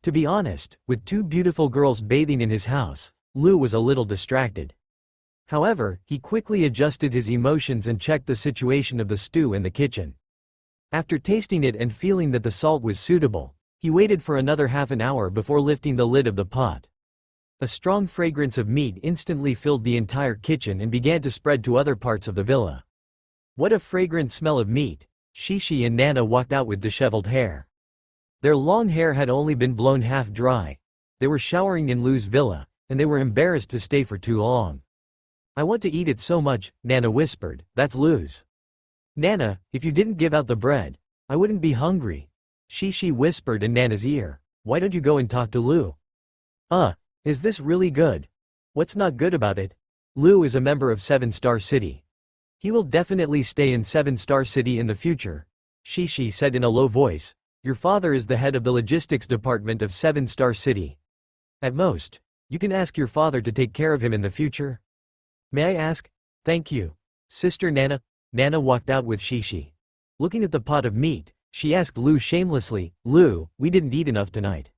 To be honest, with two beautiful girls bathing in his house, Lu was a little distracted. However, he quickly adjusted his emotions and checked the situation of the stew in the kitchen. After tasting it and feeling that the salt was suitable, he waited for another half an hour before lifting the lid of the pot. A strong fragrance of meat instantly filled the entire kitchen and began to spread to other parts of the villa. What a fragrant smell of meat! Shishi and Nana walked out with disheveled hair. Their long hair had only been blown half dry. They were showering in Lu's villa, and they were embarrassed to stay for too long. "I want to eat it so much," Nana whispered. "That's Lu's." "Nana, if you didn't give out the bread, I wouldn't be hungry," Shishi whispered in Nana's ear. "Why don't you go and talk to Lu?" Is this really good? What's not good about it? Lu is a member of 7-Star City. He will definitely stay in 7-Star City in the future," Shishi said in a low voice. "Your father is the head of the logistics department of 7-Star City. At most, you can ask your father to take care of him in the future." "May I ask?" "Thank you, Sister Nana." Nana walked out with Shishi. Looking at the pot of meat, she asked Lu shamelessly, "Lu, we didn't eat enough tonight."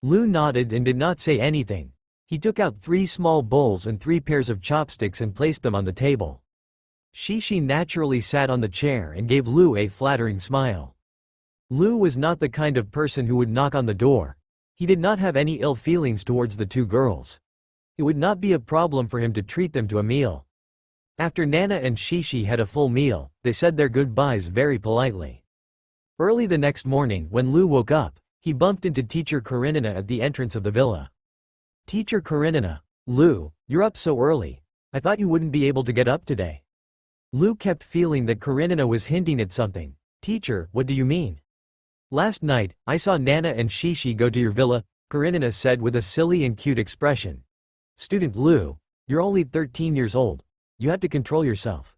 Lu nodded and did not say anything. He took out 3 small bowls and 3 pairs of chopsticks and placed them on the table. Shishi naturally sat on the chair and gave Lu a flattering smile. Lu was not the kind of person who would knock on the door. He did not have any ill feelings towards the 2 girls. It would not be a problem for him to treat them to a meal. After Nana and Shishi had a full meal, they said their goodbyes very politely. Early the next morning when Lu woke up, he bumped into Teacher Karenina at the entrance of the villa. "Teacher Karenina, Lu, you're up so early. I thought you wouldn't be able to get up today." Lu kept feeling that Karenina was hinting at something. "Teacher, what do you mean?" "Last night, I saw Nana and Shishi go to your villa," Karenina said with a silly and cute expression. "Student Lu, you're only 13 years old. You have to control yourself.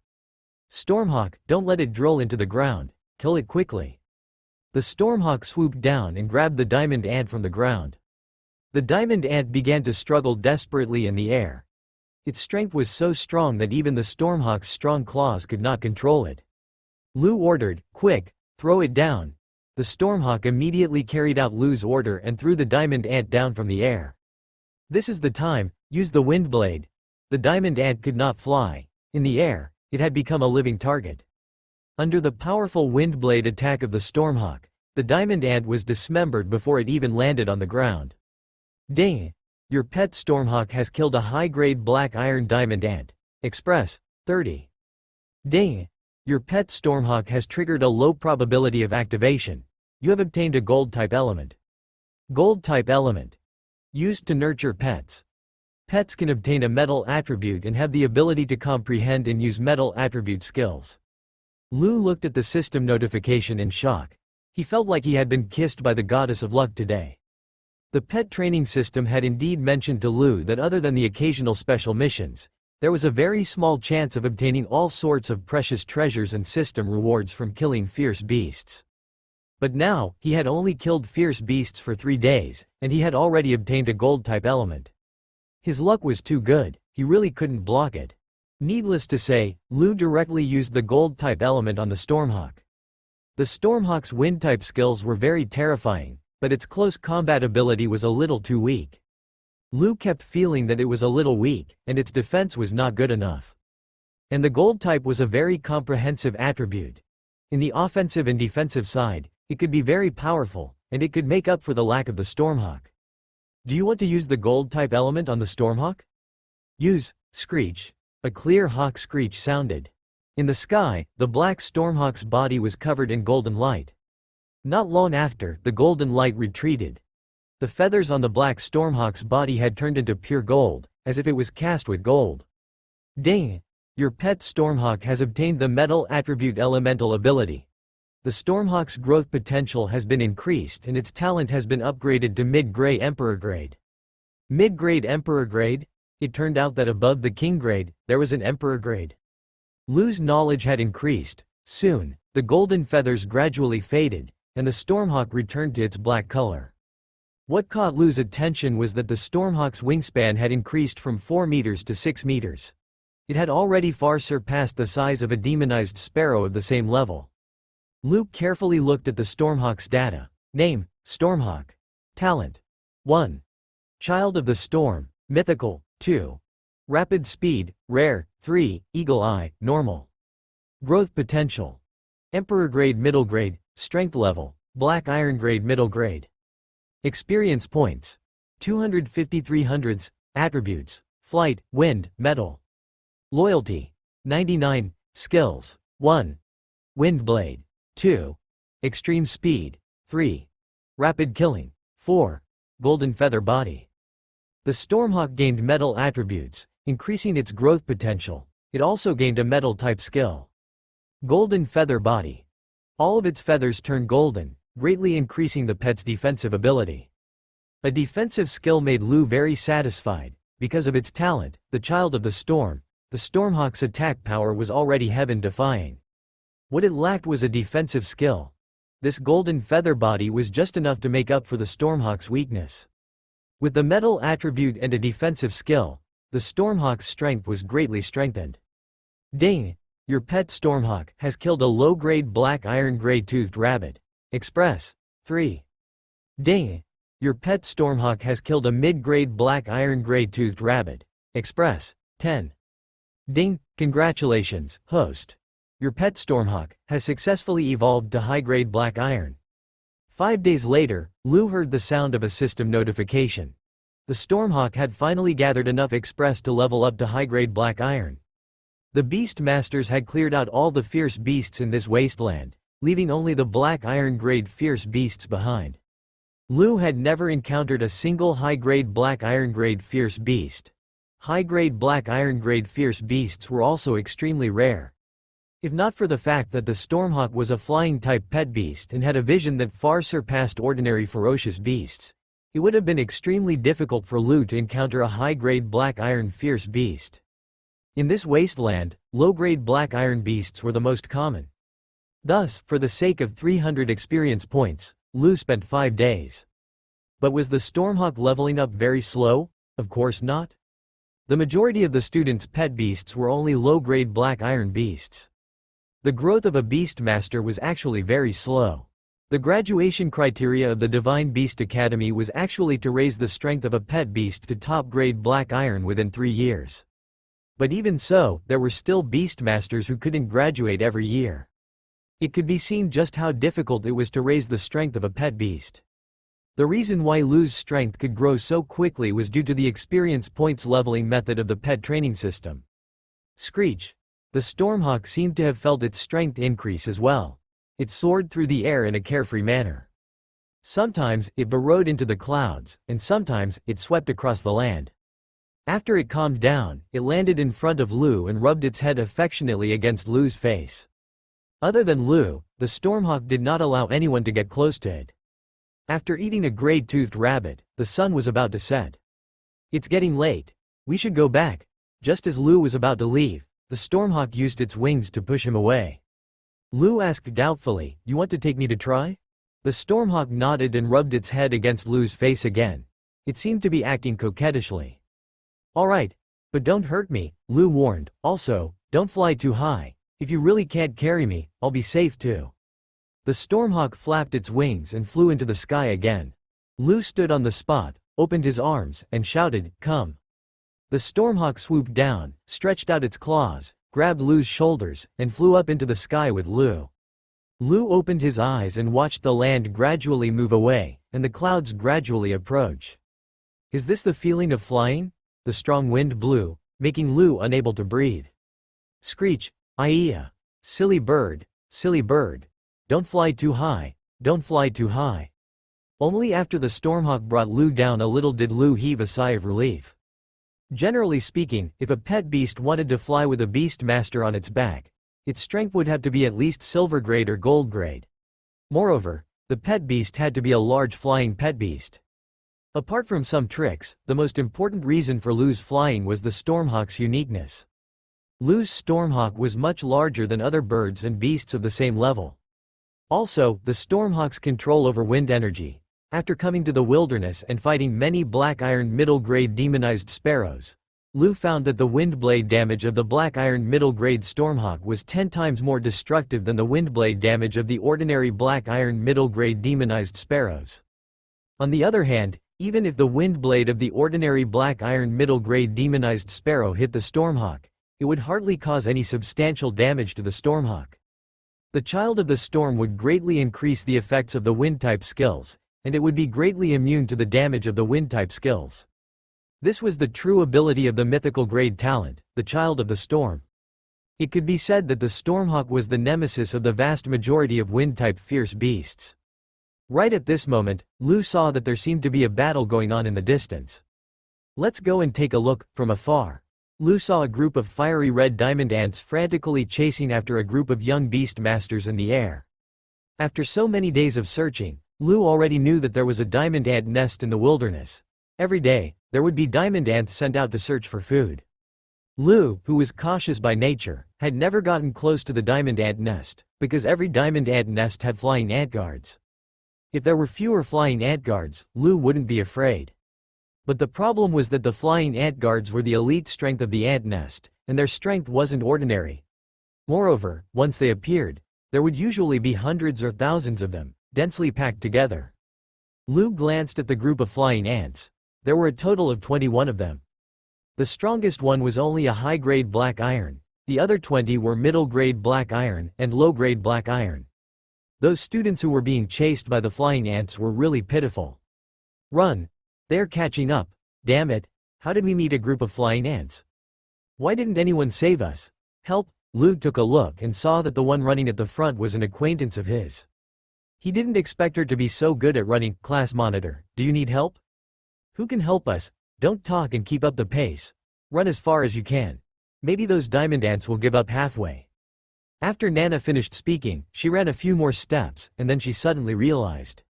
Stormhawk, don't let it drill into the ground. Kill it quickly." The Stormhawk swooped down and grabbed the diamond ant from the ground. The diamond ant began to struggle desperately in the air. Its strength was so strong that even the Stormhawk's strong claws could not control it. Lu ordered, "Quick, throw it down." The Stormhawk immediately carried out Lu's order and threw the diamond ant down from the air. "This is the time, use the wind blade." The diamond ant could not fly. In the air, it had become a living target. Under the powerful wind blade attack of the Stormhawk, the diamond ant was dismembered before it even landed on the ground. "Dang! Your pet Stormhawk has killed a high-grade black iron diamond ant. Express, 30. Dang! Your pet Stormhawk has triggered a low probability of activation. You have obtained a gold-type element. Gold-type element. Used to nurture pets. Pets can obtain a metal attribute and have the ability to comprehend and use metal attribute skills." Lu looked at the system notification in shock. He felt like he had been kissed by the goddess of luck today. The pet training system had indeed mentioned to Lu that other than the occasional special missions, there was a very small chance of obtaining all sorts of precious treasures and system rewards from killing fierce beasts. But now, he had only killed fierce beasts for 3 days, and he had already obtained a gold-type element. His luck was too good, he really couldn't block it. Needless to say, Lu directly used the gold-type element on the Stormhawk. The Stormhawk's wind-type skills were very terrifying, but its close combat ability was a little too weak. Lu kept feeling that it was a little weak, and its defense was not good enough. And the gold-type was a very comprehensive attribute. In the offensive and defensive side, it could be very powerful, and it could make up for the lack of the Stormhawk. "Do you want to use the gold-type element on the Stormhawk?" "Use." Screech. A clear hawk screech sounded. In the sky, the black Stormhawk's body was covered in golden light. Not long after, the golden light retreated. The feathers on the black Stormhawk's body had turned into pure gold, as if it was cast with gold. "Dang! Your pet Stormhawk has obtained the metal attribute elemental ability. The Stormhawk's growth potential has been increased and its talent has been upgraded to mid-grade Emperor grade." Mid-grade Emperor grade? It turned out that above the King grade, there was an Emperor grade. Lu's knowledge had increased. Soon, the golden feathers gradually faded, and the Stormhawk returned to its black color. What caught Lu's attention was that the Stormhawk's wingspan had increased from 4 meters to 6 meters. It had already far surpassed the size of a demonized sparrow of the same level. Lu carefully looked at the Stormhawk's data. Name, Stormhawk. Talent. 1. Child of the Storm, mythical. 2. Rapid speed, rare. 3. Eagle eye, normal. Growth potential. Emperor grade middle grade, strength level, black iron grade middle grade. Experience points. 253 hundredths, attributes, flight, wind, metal. Loyalty. 99, skills. 1. Wind blade. 2. Extreme speed. 3. Rapid killing. 4. Golden feather body. The Stormhawk gained metal attributes, increasing its growth potential. It also gained a metal type skill. Golden feather body. All of its feathers turn golden, greatly increasing the pet's defensive ability. A defensive skill made Lou very satisfied. Because of its talent, the Child of the Storm, the Stormhawk's attack power was already heaven-defying. What it lacked was a defensive skill. This golden feather body was just enough to make up for the Stormhawk's weakness. With the metal attribute and a defensive skill, the Stormhawk's strength was greatly strengthened. Ding! Your pet Stormhawk has killed a low-grade black iron gray-toothed rabbit. Express. 3. Ding! Your pet Stormhawk has killed a mid-grade black iron gray-toothed rabbit. Express. 10. Ding! Congratulations, host. Your pet Stormhawk has successfully evolved to high-grade black iron. 5 days later, Lou heard the sound of a system notification. The Stormhawk had finally gathered enough Express to level up to high-grade black iron. The Beast Masters had cleared out all the fierce beasts in this wasteland, leaving only the black iron grade fierce beasts behind. Lou had never encountered a single high-grade black iron grade fierce beast. High-grade black iron grade fierce beasts were also extremely rare. If not for the fact that the Stormhawk was a flying-type pet beast and had a vision that far surpassed ordinary ferocious beasts, it would have been extremely difficult for Lou to encounter a high-grade black iron fierce beast. In this wasteland, low-grade black iron beasts were the most common. Thus, for the sake of 300 experience points, Lou spent 5 days. But was the Stormhawk leveling up very slow? Of course not. The majority of the students' pet beasts were only low-grade black iron beasts. The growth of a Beast Master was actually very slow. The graduation criteria of the Divine Beast Academy was actually to raise the strength of a pet beast to top-grade black iron within 3 years. But even so, there were still Beast Masters who couldn't graduate every year. It could be seen just how difficult it was to raise the strength of a pet beast. The reason why Lou's strength could grow so quickly was due to the experience points leveling method of the pet training system. Screech. The Stormhawk seemed to have felt its strength increase as well. It soared through the air in a carefree manner. Sometimes, it burrowed into the clouds, and sometimes, it swept across the land. After it calmed down, it landed in front of Lou and rubbed its head affectionately against Lou's face. Other than Lou, the Stormhawk did not allow anyone to get close to it. After eating a gray-toothed rabbit, the sun was about to set. It's getting late. We should go back. Just as Lou was about to leave, the Stormhawk used its wings to push him away. Lou asked doubtfully, "You want to take me to try?" The Stormhawk nodded and rubbed its head against Lou's face again. It seemed to be acting coquettishly. "Alright. But don't hurt me," Lou warned. "Also, don't fly too high. If you really can't carry me, I'll be safe too." The Stormhawk flapped its wings and flew into the sky again. Lou stood on the spot, opened his arms, and shouted, "Come." The Stormhawk swooped down, stretched out its claws, grabbed Lou's shoulders, and flew up into the sky with Lou. Lou opened his eyes and watched the land gradually move away, and the clouds gradually approach. Is this the feeling of flying? The strong wind blew, making Lou unable to breathe. Screech. "Iya. Silly bird, don't fly too high, don't fly too high." Only after the Stormhawk brought Lou down a little did Lou heave a sigh of relief. Generally speaking, if a pet beast wanted to fly with a Beast Master on its back, its strength would have to be at least silver grade or gold grade. Moreover, the pet beast had to be a large flying pet beast. Apart from some tricks, the most important reason for Lou's flying was the Stormhawk's uniqueness. Lou's Stormhawk was much larger than other birds and beasts of the same level. Also, the Stormhawk's control over wind energy. After coming to the wilderness and fighting many black iron middle-grade demonized sparrows, Lou found that the wind blade damage of the black iron middle-grade Stormhawk was 10 times more destructive than the wind blade damage of the ordinary black iron middle-grade demonized sparrows. On the other hand, even if the wind blade of the ordinary black iron middle-grade demonized sparrow hit the Stormhawk, it would hardly cause any substantial damage to the Stormhawk. The Child of the Storm would greatly increase the effects of the wind-type skills, and it would be greatly immune to the damage of the wind-type skills. This was the true ability of the mythical grade talent, the Child of the Storm. It could be said that the Stormhawk was the nemesis of the vast majority of wind-type fierce beasts. Right at this moment, Lu saw that there seemed to be a battle going on in the distance. "Let's go and take a look." From afar, Lu saw a group of fiery red diamond ants frantically chasing after a group of young beast masters in the air. After so many days of searching, Lu already knew that there was a diamond ant nest in the wilderness. Every day, there would be diamond ants sent out to search for food. Lu, who was cautious by nature, had never gotten close to the diamond ant nest, because every diamond ant nest had flying ant guards. If there were fewer flying ant guards, Lu wouldn't be afraid. But the problem was that the flying ant guards were the elite strength of the ant nest, and their strength wasn't ordinary. Moreover, once they appeared, there would usually be hundreds or thousands of them, densely packed together. Lu glanced at the group of flying ants. There were a total of 21 of them. The strongest one was only a high-grade black iron, the other 20 were middle-grade black iron and low-grade black iron. Those students who were being chased by the flying ants were really pitiful. "Run! They're catching up. Damn it, how did we meet a group of flying ants? Why didn't anyone save us? Help!" Lu took a look and saw that the one running at the front was an acquaintance of his. He didn't expect her to be so good at running. "Class monitor, do you need help? Who can help us? Don't talk and keep up the pace. Run as far as you can. Maybe those diamond ants will give up halfway." After Nana finished speaking, she ran a few more steps, and then she suddenly realized.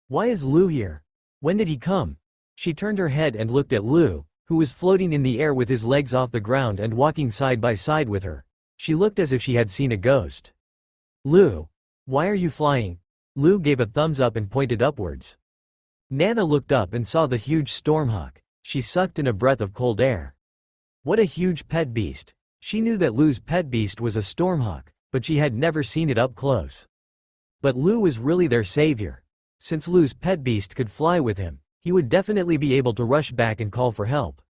Why is Lu here? When did he come? She turned her head and looked at Lu, who was floating in the air with his legs off the ground and walking side by side with her. She looked as if she had seen a ghost. "Lu, why are you flying?" Lu gave a thumbs up and pointed upwards. Nana looked up and saw the huge Stormhawk. She sucked in a breath of cold air. What a huge pet beast. She knew that Lu's pet beast was a Stormhawk, but she had never seen it up close. But Lu was really their savior. Since Lu's pet beast could fly with him, he would definitely be able to rush back and call for help.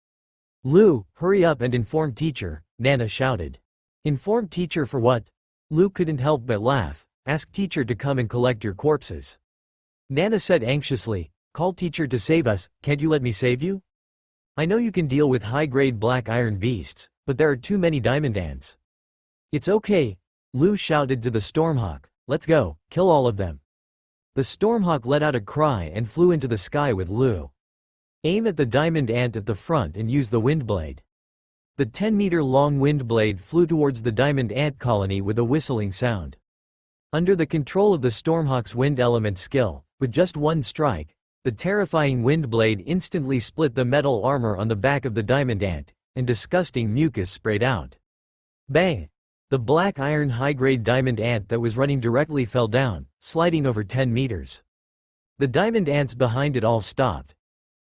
"Lu, hurry up and inform teacher," Nana shouted. "Inform teacher for what?" Lu couldn't help but laugh. "Ask teacher to come and collect your corpses." Nana said anxiously, "Call teacher to save us. Can't you let me save you? I know you can deal with high-grade black iron beasts, but there are too many diamond ants." "It's okay," Lu shouted to the Stormhawk. "Let's go, kill all of them." The Stormhawk let out a cry and flew into the sky with Lu. "Aim at the diamond ant at the front and use the wind blade." The 10-meter-long wind blade flew towards the diamond ant colony with a whistling sound. Under the control of the Stormhawk's wind element skill, with just one strike, the terrifying wind blade instantly split the metal armor on the back of the diamond ant, and disgusting mucus sprayed out. Bang! The black iron high-grade diamond ant that was running directly fell down, sliding over 10 meters. The diamond ants behind it all stopped.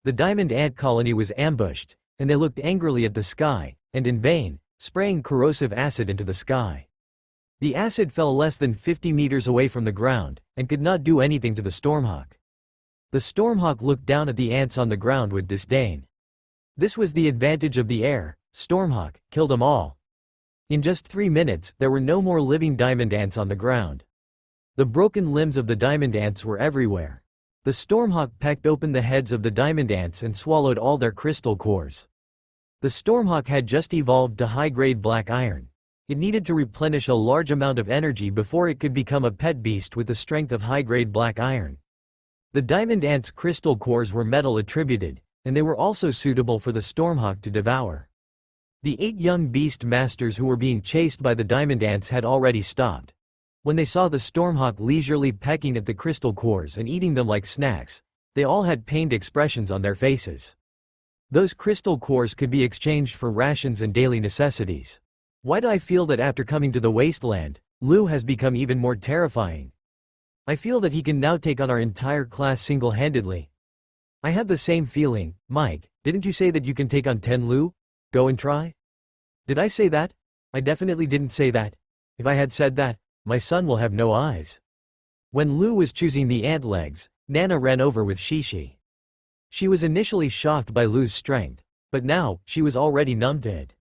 The diamond ant colony was ambushed, and they looked angrily at the sky, and in vain, spraying corrosive acid into the sky. The acid fell less than 50 meters away from the ground, and could not do anything to the Stormhawk. The Stormhawk looked down at the ants on the ground with disdain. This was the advantage of the air. Stormhawk, kill them all. In just 3 minutes, there were no more living diamond ants on the ground. The broken limbs of the diamond ants were everywhere. The Stormhawk pecked open the heads of the diamond ants and swallowed all their crystal cores. The Stormhawk had just evolved to high-grade black iron. It needed to replenish a large amount of energy before it could become a pet beast with the strength of high-grade black iron. The diamond ant's crystal cores were metal attributed, and they were also suitable for the Stormhawk to devour. The 8 young beast masters who were being chased by the diamond ants had already stopped. When they saw the Stormhawk leisurely pecking at the crystal cores and eating them like snacks, they all had pained expressions on their faces. Those crystal cores could be exchanged for rations and daily necessities. Why do I feel that after coming to the wasteland, Lu has become even more terrifying? I feel that he can now take on our entire class single-handedly. I have the same feeling. Mike, didn't you say that you can take on 10 Lu? Go and try? Did I say that? I definitely didn't say that. If I had said that, my son will have no eyes. When Lu was choosing the ant legs, Nana ran over with Shishi. She was initially shocked by Lu's strength, but now, she was already numb to it.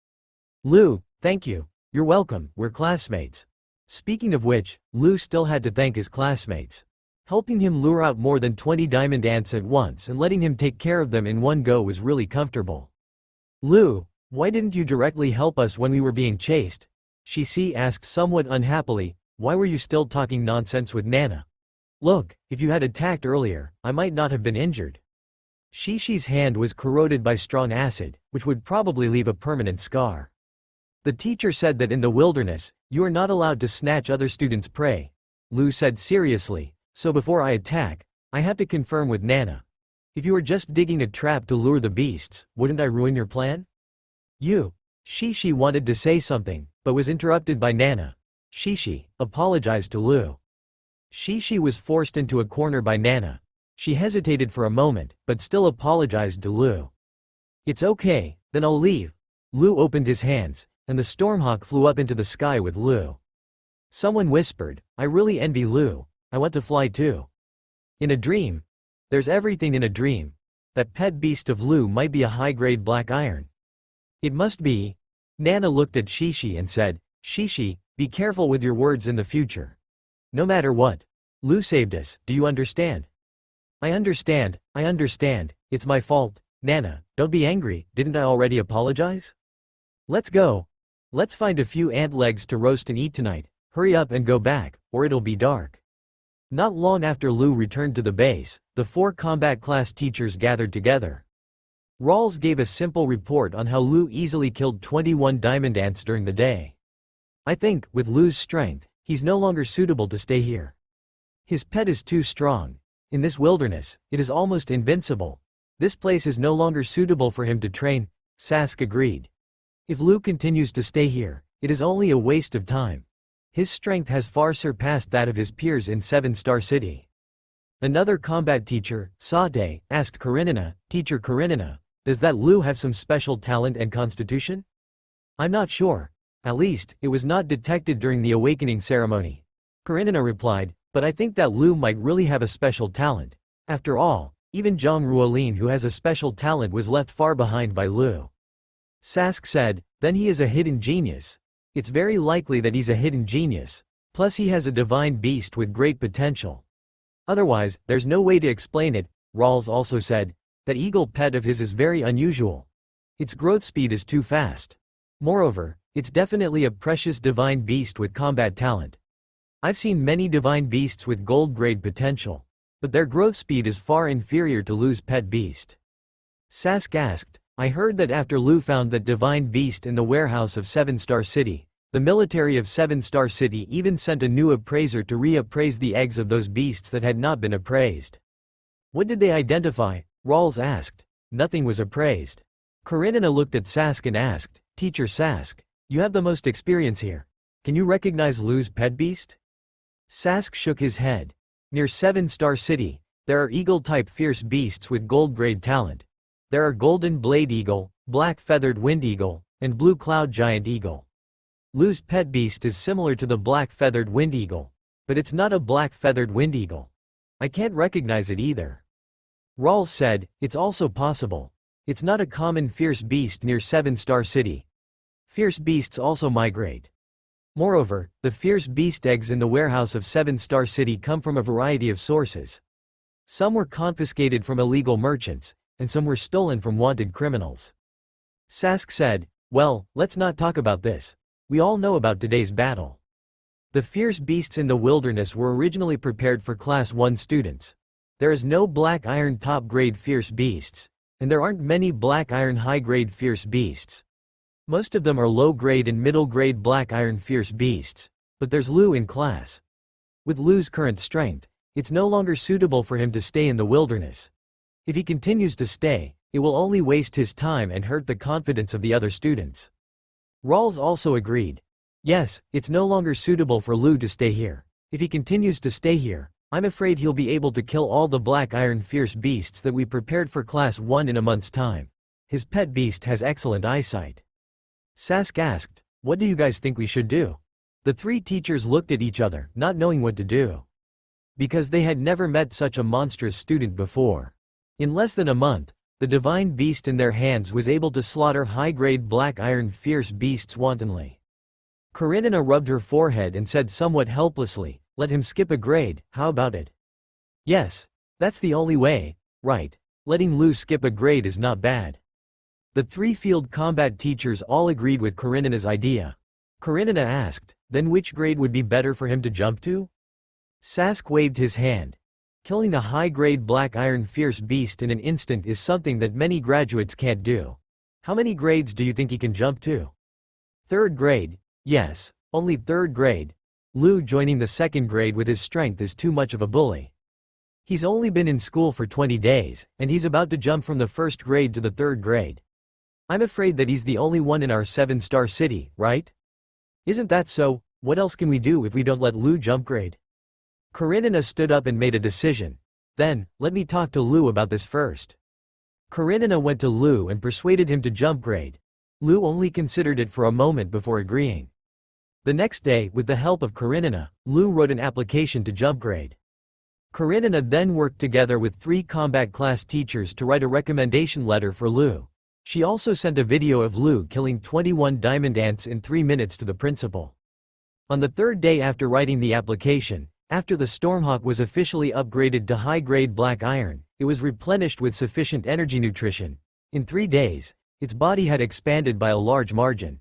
Lu, thank you. You're welcome, we're classmates. Speaking of which, Lu still had to thank his classmates. Helping him lure out more than 20 diamond ants at once and letting him take care of them in one go was really comfortable. Lu, why didn't you directly help us when we were being chased? Shishi asked somewhat unhappily, why were you still talking nonsense with Nana? Look, if you had attacked earlier, I might not have been injured. Shishi's hand was corroded by strong acid, which would probably leave a permanent scar. The teacher said that in the wilderness, you are not allowed to snatch other students' prey. Lu said seriously, so before I attack, I have to confirm with Nana. If you were just digging a trap to lure the beasts, wouldn't I ruin your plan? Shishi wanted to say something, but was interrupted by Nana. Shishi apologized to Lu. Shishi was forced into a corner by Nana. She hesitated for a moment, but still apologized to Lu. It's okay, then I'll leave. Lu opened his hands, and the Stormhawk flew up into the sky with Lu. Someone whispered, I really envy Lu, I want to fly too. In a dream. There's everything in a dream. That pet beast of Lu might be a high-grade black iron. It must be. Nana looked at Shishi and said, Shishi, be careful with your words in the future. No matter what. Lu saved us, do you understand? I understand, it's my fault. Nana, don't be angry, didn't I already apologize? Let's go. Let's find a few ant legs to roast and eat tonight. Hurry up and go back, or it'll be dark. Not long after Lu returned to the base, the 4 combat class teachers gathered together. Rawls gave a simple report on how Lu easily killed 21 diamond ants during the day. I think, with Lu's strength, he's no longer suitable to stay here. His pet is too strong. In this wilderness, it is almost invincible. This place is no longer suitable for him to train, Sask agreed. If Lu continues to stay here, it is only a waste of time. His strength has far surpassed that of his peers in 7-Star City. Another combat teacher, Sade, asked Karenina, Teacher Karenina, does that Lu have some special talent and constitution? I'm not sure. At least, it was not detected during the awakening ceremony. Karenina replied, but I think that Lu might really have a special talent. After all, even Zhang Ruolin who has a special talent was left far behind by Lu. Sask said, then he is a hidden genius. It's very likely that he's a hidden genius. Plus he has a divine beast with great potential. Otherwise, there's no way to explain it. Rawls also said, that eagle pet of his is very unusual. Its growth speed is too fast. Moreover, it's definitely a precious divine beast with combat talent. I've seen many divine beasts with gold-grade potential, but their growth speed is far inferior to Lu's pet beast. Sask asked, I heard that after Lu found that divine beast in the warehouse of 7-Star City, the military of 7-Star City even sent a new appraiser to reappraise the eggs of those beasts that had not been appraised. What did they identify? Rawls asked. Nothing was appraised. Karenina looked at Sask and asked, Teacher Sask, you have the most experience here. Can you recognize Lu's pet beast? Sask shook his head. Near 7-Star City, there are eagle-type fierce beasts with gold-grade talent. There are golden blade eagle, black feathered wind eagle, and blue cloud giant eagle. Lu's pet beast is similar to the black feathered wind eagle, but it's not a black feathered wind eagle. I can't recognize it either. Rawls said, it's also possible. It's not a common fierce beast near 7-Star City. Fierce beasts also migrate. Moreover, the fierce beast eggs in the warehouse of 7-Star City come from a variety of sources. Some were confiscated from illegal merchants, and some were stolen from wanted criminals. Sask said, well, let's not talk about this. We all know about today's battle. The fierce beasts in the wilderness were originally prepared for Class 1 students. There is no black iron top-grade fierce beasts, and there aren't many black iron high-grade fierce beasts. Most of them are low-grade and middle-grade black iron fierce beasts, but there's Lu in class. With Lu's current strength, it's no longer suitable for him to stay in the wilderness. If he continues to stay, it will only waste his time and hurt the confidence of the other students. Rawls also agreed. Yes, it's no longer suitable for Lu to stay here. If he continues to stay here, I'm afraid he'll be able to kill all the black iron fierce beasts that we prepared for Class 1 in a month's time. His pet beast has excellent eyesight. Sask asked, what do you guys think we should do? The 3 teachers looked at each other, not knowing what to do. because they had never met such a monstrous student before. In less than a month, the divine beast in their hands was able to slaughter high-grade black iron fierce beasts wantonly. Karenina rubbed her forehead and said somewhat helplessly, "Let him skip a grade, how about it?" "Yes, that's the only way, right? Letting Lou skip a grade is not bad." The three field combat teachers all agreed with Karenina's idea. Karenina asked, "Then which grade would be better for him to jump to?" Sask waved his hand. "Killing a high-grade black iron fierce beast in an instant is something that many graduates can't do. How many grades do you think he can jump to?" "Third grade, yes, only third grade. Lou joining the second grade with his strength is too much of a bully. He's only been in school for 20 days, and he's about to jump from the first grade to the third grade. I'm afraid that he's the only one in our 7-star city, right? Isn't that so? What else can we do if we don't let Lou jump grade?" Karenina stood up and made a decision. "Then, let me talk to Lou about this first." Karenina went to Lou and persuaded him to jump grade. Lou only considered it for a moment before agreeing. The next day, with the help of Karenina, Lou wrote an application to jump grade. Karenina then worked together with 3 combat class teachers to write a recommendation letter for Lou. She also sent a video of Lou killing 21 diamond ants in 3 minutes to the principal. On the third day after writing the application, after the Stormhawk was officially upgraded to high-grade black iron, it was replenished with sufficient energy nutrition. In 3 days, its body had expanded by a large margin.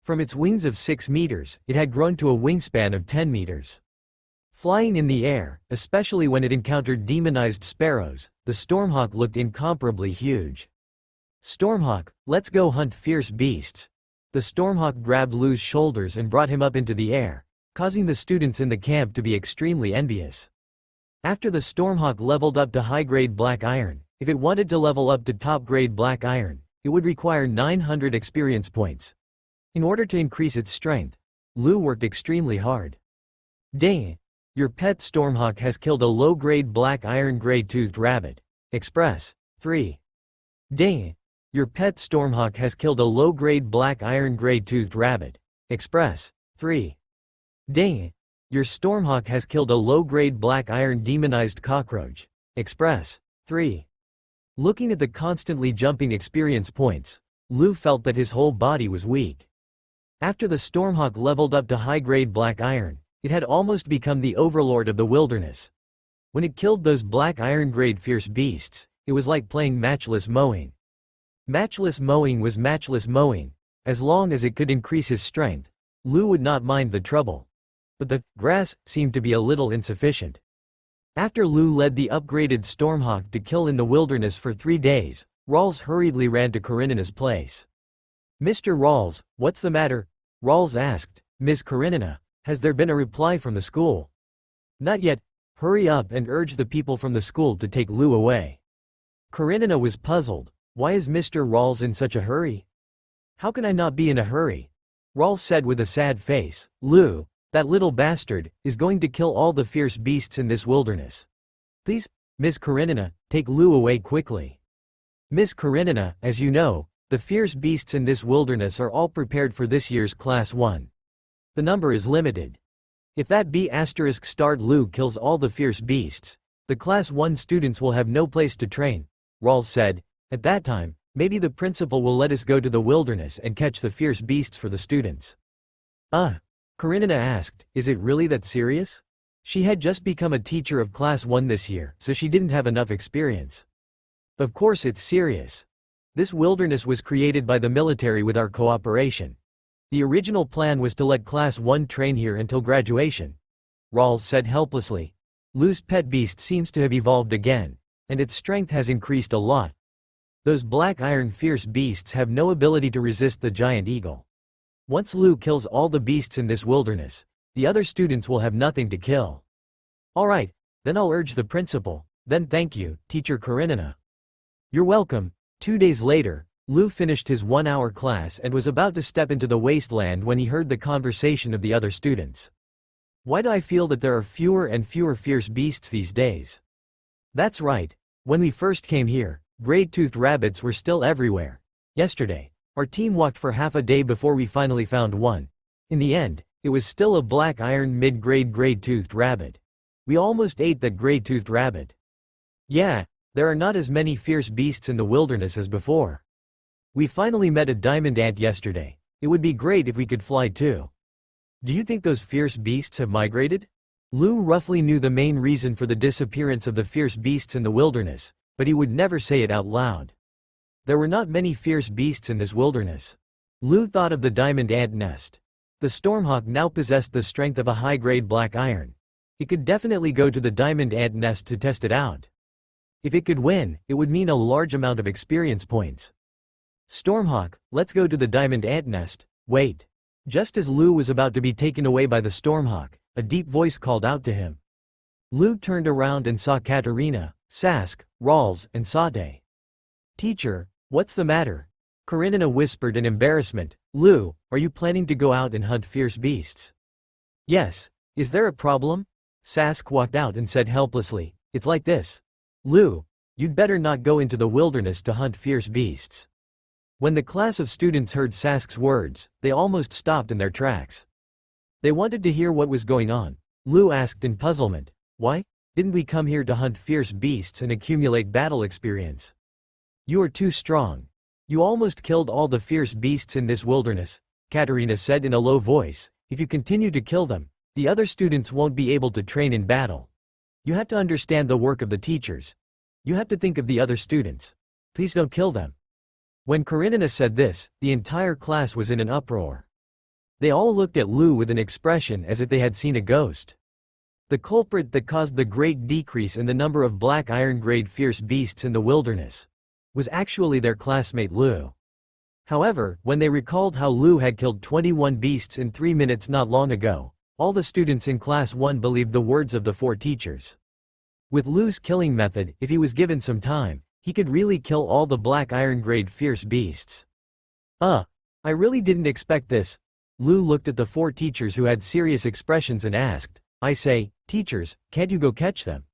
From its wings of 6 meters, it had grown to a wingspan of 10 meters. Flying in the air, especially when it encountered demonized sparrows, the Stormhawk looked incomparably huge. "Stormhawk, let's go hunt fierce beasts." The Stormhawk grabbed Lou's shoulders and brought him up into the air, causing the students in the camp to be extremely envious. After the Stormhawk leveled up to high-grade black iron, if it wanted to level up to top-grade black iron, it would require 900 experience points. In order to increase its strength, Lou worked extremely hard. "Dang it! Your pet Stormhawk has killed a low-grade black iron gray-toothed rabbit. Express 3. Dang it! Your pet Stormhawk has killed a low-grade black iron gray-toothed rabbit. Express 3. Dang it! Your Stormhawk has killed a low-grade black iron demonized cockroach. Express 3. Looking at the constantly jumping experience points, Lou felt that his whole body was weak. After the Stormhawk leveled up to high-grade black iron, it had almost become the overlord of the wilderness. When it killed those black iron-grade fierce beasts, it was like playing matchless mowing. Matchless mowing was matchless mowing. As long as it could increase his strength, Lou would not mind the trouble. But the grass seemed to be a little insufficient. After Lou led the upgraded Stormhawk to kill in the wilderness for 3 days, Rawls hurriedly ran to Karenina's place. "Mr. Rawls, what's the matter?" Rawls asked. "Miss Karenina, has there been a reply from the school?" "Not yet. Hurry up and urge the people from the school to take Lou away." Karenina was puzzled. Why is Mr. Rawls in such a hurry? "How can I not be in a hurry?" Rawls said with a sad face. "Lou, that little bastard, is going to kill all the fierce beasts in this wilderness. Please, Miss Karenina, take Lou away quickly." "Miss Karenina, as you know, the fierce beasts in this wilderness are all prepared for this year's Class 1. The number is limited. If that B***starred Lou kills all the fierce beasts, the Class 1 students will have no place to train," Rawls said. "At that time, maybe the principal will let us go to the wilderness and catch the fierce beasts for the students." Karenina asked, "Is it really that serious?" She had just become a teacher of Class 1 this year, so she didn't have enough experience. "Of course it's serious. This wilderness was created by the military with our cooperation. The original plan was to let Class 1 train here until graduation," Rawls said helplessly. "Lou's pet beast seems to have evolved again, and its strength has increased a lot. Those black iron fierce beasts have no ability to resist the giant eagle. Once Lou kills all the beasts in this wilderness, the other students will have nothing to kill." "All right, then I'll urge the principal. Then thank you, Teacher Karenina." "You're welcome." 2 days later, Lou finished his 1-hour class and was about to step into the wasteland when he heard the conversation of the other students. "Why do I feel that there are fewer and fewer fierce beasts these days?" "That's right. When we first came here, gray-toothed rabbits were still everywhere. Yesterday, our team walked for half a day before we finally found one. In the end, it was still a black iron mid-grade gray-toothed rabbit. We almost ate that gray-toothed rabbit. Yeah, there are not as many fierce beasts in the wilderness as before. We finally met a diamond ant yesterday. It would be great if we could fly too. Do you think those fierce beasts have migrated? Lou roughly knew the main reason for the disappearance of the fierce beasts in the wilderness, but he would never say it out loud. There were not many fierce beasts in this wilderness. Lou thought of the diamond ant nest. The stormhawk now possessed the strength of a high-grade black iron. It could definitely go to the diamond ant nest to test it out. If it could win, it would mean a large amount of experience points. Stormhawk, let's go to the diamond ant nest. Wait. Just as Lou was about to be taken away by the stormhawk, a deep voice called out to him. Lou turned around and saw Katerina, Sask, Rawls, and Sate. Teacher, what's the matter? Karenina whispered in embarrassment. Lou, are you planning to go out and hunt fierce beasts? Yes. Is there a problem? Sask walked out and said helplessly, it's like this. Lou, you'd better not go into the wilderness to hunt fierce beasts. When the class of students heard Sask's words, they almost stopped in their tracks. They wanted to hear what was going on. Lou asked in puzzlement, why didn't we come here to hunt fierce beasts and accumulate battle experience? You are too strong. You almost killed all the fierce beasts in this wilderness, Katerina said in a low voice. If you continue to kill them, the other students won't be able to train in battle. You have to understand the work of the teachers. You have to think of the other students. Please don't kill them. When Karenina said this, the entire class was in an uproar. They all looked at Lou with an expression as if they had seen a ghost. The culprit that caused the great decrease in the number of black iron-grade fierce beasts in the wilderness was actually their classmate Lou. However, when they recalled how Lou had killed 21 beasts in 3 minutes not long ago, all the students in Class 1 believed the words of the 4 teachers. With Lou's killing method, if he was given some time, he could really kill all the black iron-grade fierce beasts. I really didn't expect this. Lou looked at the 4 teachers who had serious expressions and asked, I say, teachers, can't you go catch them?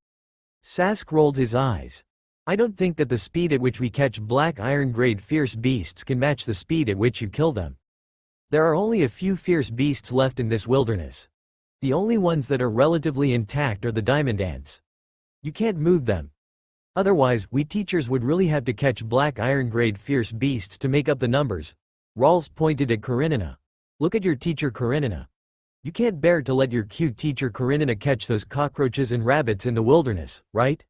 Sask rolled his eyes. I don't think that the speed at which we catch black iron-grade fierce beasts can match the speed at which you kill them. There are only a few fierce beasts left in this wilderness. The only ones that are relatively intact are the diamond ants. You can't move them. Otherwise, we teachers would really have to catch black iron-grade fierce beasts to make up the numbers. Rawls pointed at Karenina. Look at your teacher Karenina. You can't bear to let your cute teacher Karenina catch those cockroaches and rabbits in the wilderness, right?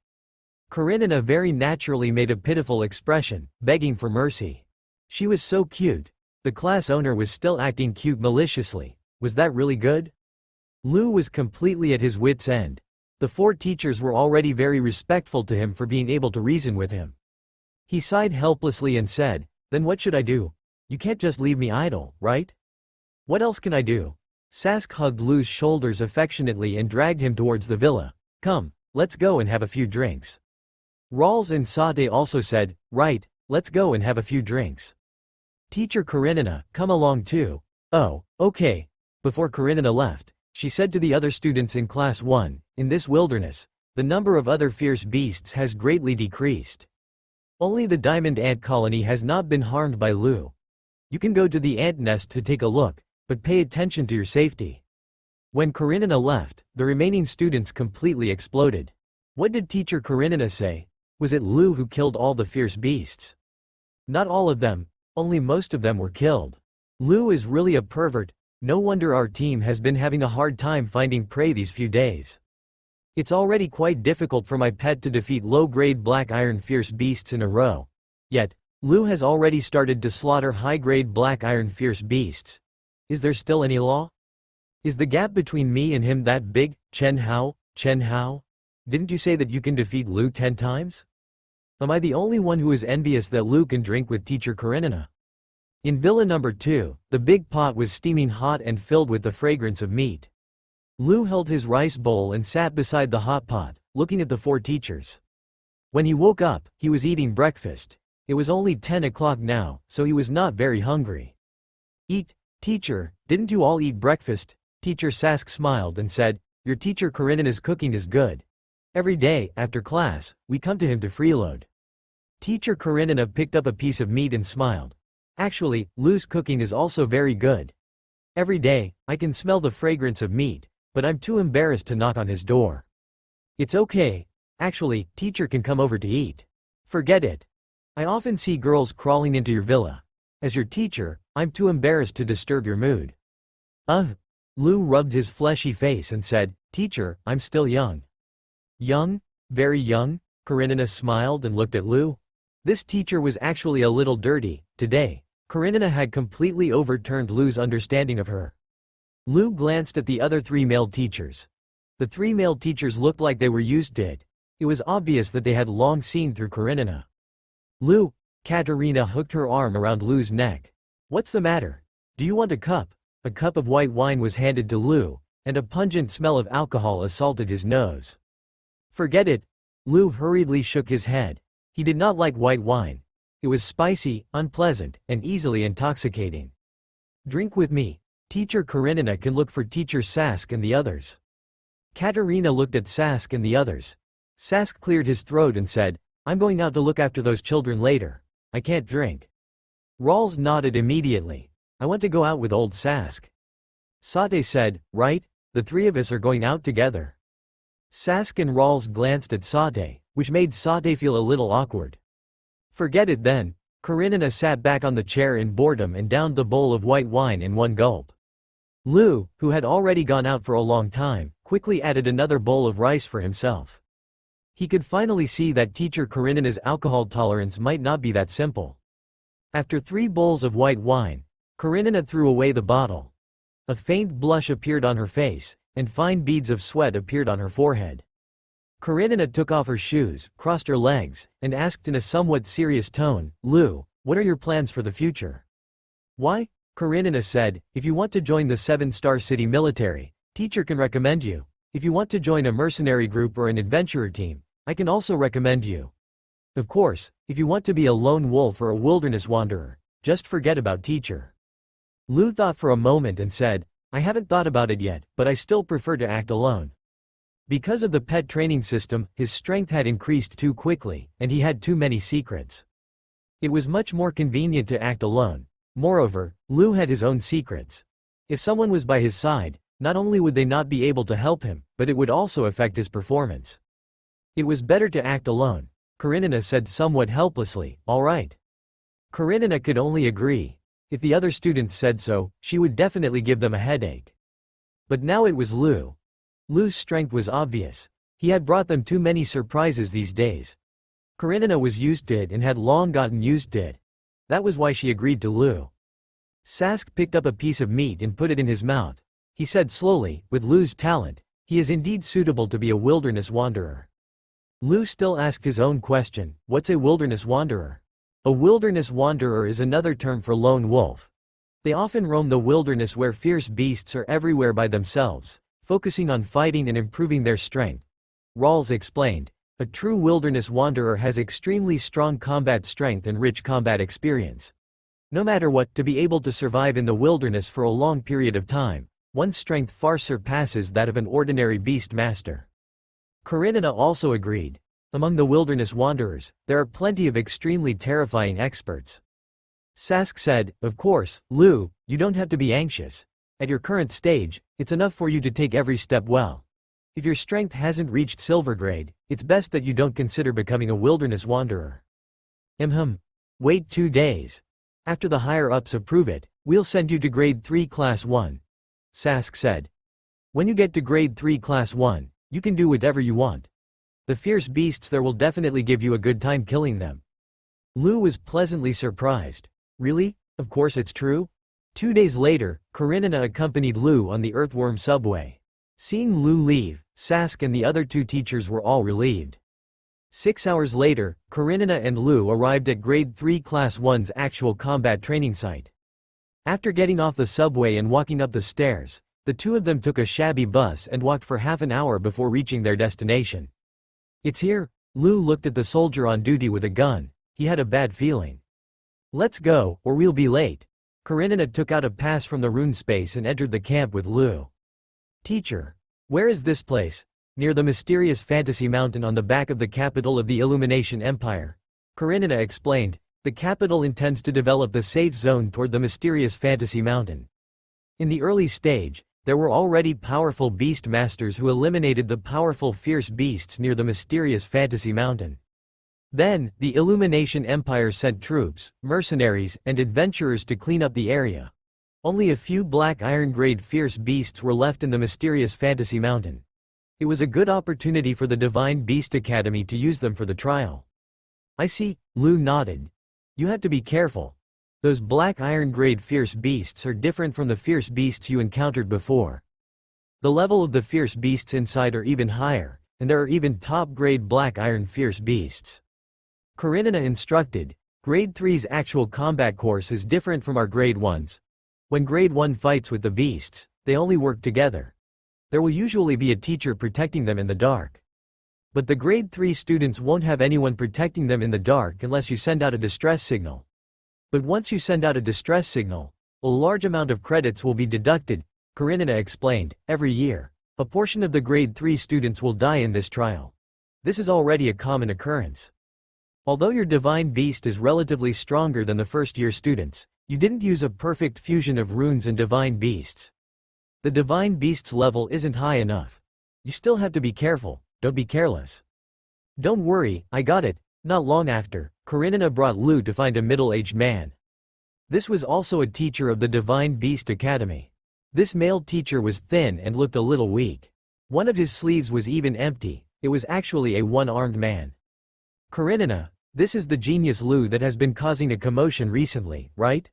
Karenina very naturally made a pitiful expression, begging for mercy. She was so cute. The class owner was still acting cute maliciously. Was that really good? Lou was completely at his wits' end. The 4 teachers were already very respectful to him for being able to reason with him. He sighed helplessly and said, then what should I do? You can't just leave me idle, right? What else can I do? Sask hugged Lou's shoulders affectionately and dragged him towards the villa. Come, let's go and have a few drinks. Rawls and Sate also said, right, let's go and have a few drinks. Teacher Karenina, come along too. Oh, okay. Before Karenina left, she said to the other students in Class 1, in this wilderness, the number of other fierce beasts has greatly decreased. Only the diamond ant colony has not been harmed by Lou. You can go to the ant nest to take a look, but pay attention to your safety. When Karenina left, the remaining students completely exploded. What did teacher Karenina say? Was it Lou who killed all the fierce beasts? Not all of them, only most of them were killed. Lou is really a pervert. No wonder our team has been having a hard time finding prey these few days. It's already quite difficult for my pet to defeat low-grade black iron fierce beasts in a row. Yet, Lou has already started to slaughter high-grade black iron fierce beasts. Is there still any law? Is the gap between me and him that big? Chen Hao? Didn't you say that you can defeat Lou 10 times? Am I the only one who is envious that Lou can drink with teacher Karenina? In Villa number 2, the big pot was steaming hot and filled with the fragrance of meat. Lou held his rice bowl and sat beside the hot pot, looking at the 4 teachers. When he woke up, he was eating breakfast. It was only 10 o'clock now, so he was not very hungry. Eat, teacher, didn't you all eat breakfast? Teacher Sask smiled and said, your teacher Karenina's cooking is good. Every day, after class, we come to him to freeload. Teacher Karenina picked up a piece of meat and smiled. Actually, Lou's cooking is also very good. Every day, I can smell the fragrance of meat, but I'm too embarrassed to knock on his door. It's okay. Actually, teacher can come over to eat. Forget it. I often see girls crawling into your villa. As your teacher, I'm too embarrassed to disturb your mood. Lu rubbed his fleshy face and said, Teacher, I'm still young. Young? Very young? Karenina smiled and looked at Lu. This teacher was actually a little dirty. Today, Karenina had completely overturned Lu's understanding of her. Lu glanced at the other three male teachers. The three male teachers looked like they were used to it. It was obvious that they had long seen through Karenina. Lu, Katerina hooked her arm around Lu's neck. What's the matter? Do you want a cup? A cup of white wine was handed to Lu, and a pungent smell of alcohol assaulted his nose. Forget it. Lu hurriedly shook his head. He did not like white wine. It was spicy, unpleasant, and easily intoxicating. Drink with me. Teacher Karenina can look for Teacher Sask and the others. Katerina looked at Sask and the others. Sask cleared his throat and said, I'm going out to look after those children later. I can't drink. Rawls nodded immediately. I want to go out with old Sask. Sate said, right, the three of us are going out together. Sask and Rawls glanced at Sate, which made Sate feel a little awkward. Forget it then. Karenina sat back on the chair in boredom and downed the bowl of white wine in one gulp. Lu, who had already gone out for a long time, quickly added another bowl of rice for himself. He could finally see that Teacher Karenina's alcohol tolerance might not be that simple. After 3 bowls of white wine, Karenina threw away the bottle. A faint blush appeared on her face, and fine beads of sweat appeared on her forehead. Karenina took off her shoes, crossed her legs, and asked in a somewhat serious tone, Lu, what are your plans for the future? Why? Karenina said, if you want to join the 7-star city military, teacher can recommend you. If you want to join a mercenary group or an adventurer team, I can also recommend you. Of course, if you want to be a lone wolf or a wilderness wanderer, just forget about teacher. Lu thought for a moment and said, I haven't thought about it yet, but I still prefer to act alone. Because of the pet training system, his strength had increased too quickly, and he had too many secrets. It was much more convenient to act alone. Moreover, Lu had his own secrets. If someone was by his side, not only would they not be able to help him, but it would also affect his performance. It was better to act alone. Karenina said somewhat helplessly, all right. Karenina could only agree. If the other students said so, she would definitely give them a headache. But now it was Lu. Lu's strength was obvious. He had brought them too many surprises these days. Karenina was used to it and had long gotten used to it. That was why she agreed to Lu. Sask picked up a piece of meat and put it in his mouth. He said slowly, with Lu's talent, he is indeed suitable to be a wilderness wanderer. Lu still asked his own question, what's a wilderness wanderer? A wilderness wanderer is another term for lone wolf. They often roam the wilderness where fierce beasts are everywhere by themselves, focusing on fighting and improving their strength. Rawls explained, a true wilderness wanderer has extremely strong combat strength and rich combat experience. No matter what, to be able to survive in the wilderness for a long period of time, one's strength far surpasses that of an ordinary beast master. Karenina also agreed. Among the wilderness wanderers, there are plenty of extremely terrifying experts. Sask said, of course, Lu, you don't have to be anxious. At your current stage, it's enough for you to take every step well. If your strength hasn't reached silver grade, it's best that you don't consider becoming a wilderness wanderer. Wait 2 days. After the higher-ups approve it, we'll send you to grade 3 class 1. Sask said. When you get to grade 3 class 1, you can do whatever you want. The fierce beasts there will definitely give you a good time killing them. Lu was pleasantly surprised. Really? Of course it's true? 2 days later, Karenina accompanied Lu on the earthworm subway. Seeing Lu leave, Sask and the other 2 teachers were all relieved. 6 hours later, Karenina and Lu arrived at grade 3 class 1's actual combat training site. After getting off the subway and walking up the stairs, the 2 of them took a shabby bus and walked for half an hour before reaching their destination. It's here. Lu looked at the soldier on duty with a gun. He had a bad feeling. Let's go, or we'll be late. Karenina took out a pass from the rune space and entered the camp with Lu. Teacher. Where is this place? Near the mysterious fantasy mountain on the back of the capital of the Illumination Empire. Karenina explained, the capital intends to develop the safe zone toward the mysterious fantasy mountain. In the early stage, There were already powerful beast masters who eliminated the powerful fierce beasts near the mysterious fantasy mountain. Then, the Illumination Empire sent troops, mercenaries, and adventurers to clean up the area. Only a few black iron-grade fierce beasts were left in the mysterious fantasy mountain. It was a good opportunity for the Divine Beast Academy to use them for the trial. I see, Lu nodded. You have to be careful. Those black iron-grade fierce beasts are different from the fierce beasts you encountered before. The level of the fierce beasts inside are even higher, and there are even top-grade black iron fierce beasts. Karenina instructed, Grade 3's actual combat course is different from our Grade 1's. When Grade 1 fights with the beasts, they only work together. There will usually be a teacher protecting them in the dark. But the Grade 3 students won't have anyone protecting them in the dark unless you send out a distress signal. But once you send out a distress signal, a large amount of credits will be deducted, Karenina explained. Every year, a portion of the Grade 3 students will die in this trial. This is already a common occurrence. Although your Divine Beast is relatively stronger than the first-year students, you didn't use a perfect fusion of runes and Divine Beasts. The Divine Beast's level isn't high enough. You still have to be careful, don't be careless. Don't worry, I got it. Not long after, Karenina brought Lu to find a middle-aged man. This was also a teacher of the Divine Beast Academy. This male teacher was thin and looked a little weak. One of his sleeves was even empty. It was actually a one-armed man. Karenina, this is the genius Lu that has been causing a commotion recently, right?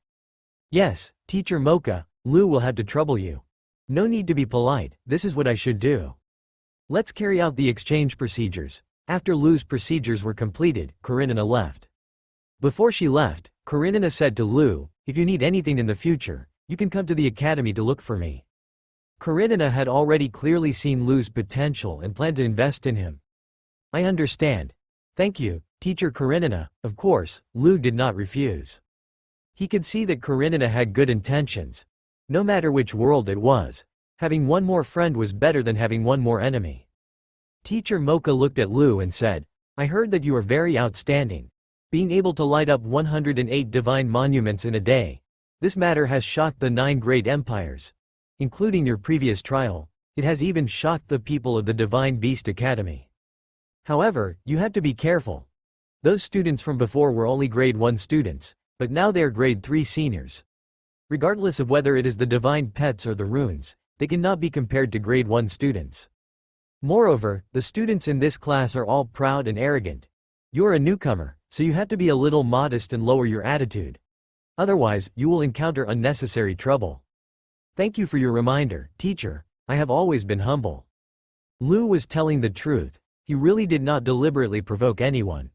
Yes, Teacher Mocha, Lu will have to trouble you. No need to be polite, this is what I should do. Let's carry out the exchange procedures. After Lu's procedures were completed, Karenina left. Before she left, Karenina said to Lu, if you need anything in the future, you can come to the academy to look for me. Karenina had already clearly seen Lu's potential and planned to invest in him. I understand. Thank you, Teacher Karenina. Of course, Lu did not refuse. He could see that Karenina had good intentions. No matter which world it was, having one more friend was better than having one more enemy. Teacher Mocha looked at Lu and said, I heard that you are very outstanding. Being able to light up 108 divine monuments in a day. This matter has shocked the 9 great empires. Including your previous trial, it has even shocked the people of the Divine Beast Academy. However, you have to be careful. Those students from before were only Grade 1 students, but now they are Grade 3 seniors. Regardless of whether it is the divine pets or the runes, they cannot be compared to Grade 1 students. Moreover, the students in this class are all proud and arrogant. You are a newcomer, so you have to be a little modest and lower your attitude. Otherwise, you will encounter unnecessary trouble. Thank you for your reminder, teacher. I have always been humble. Lu was telling the truth. He really did not deliberately provoke anyone.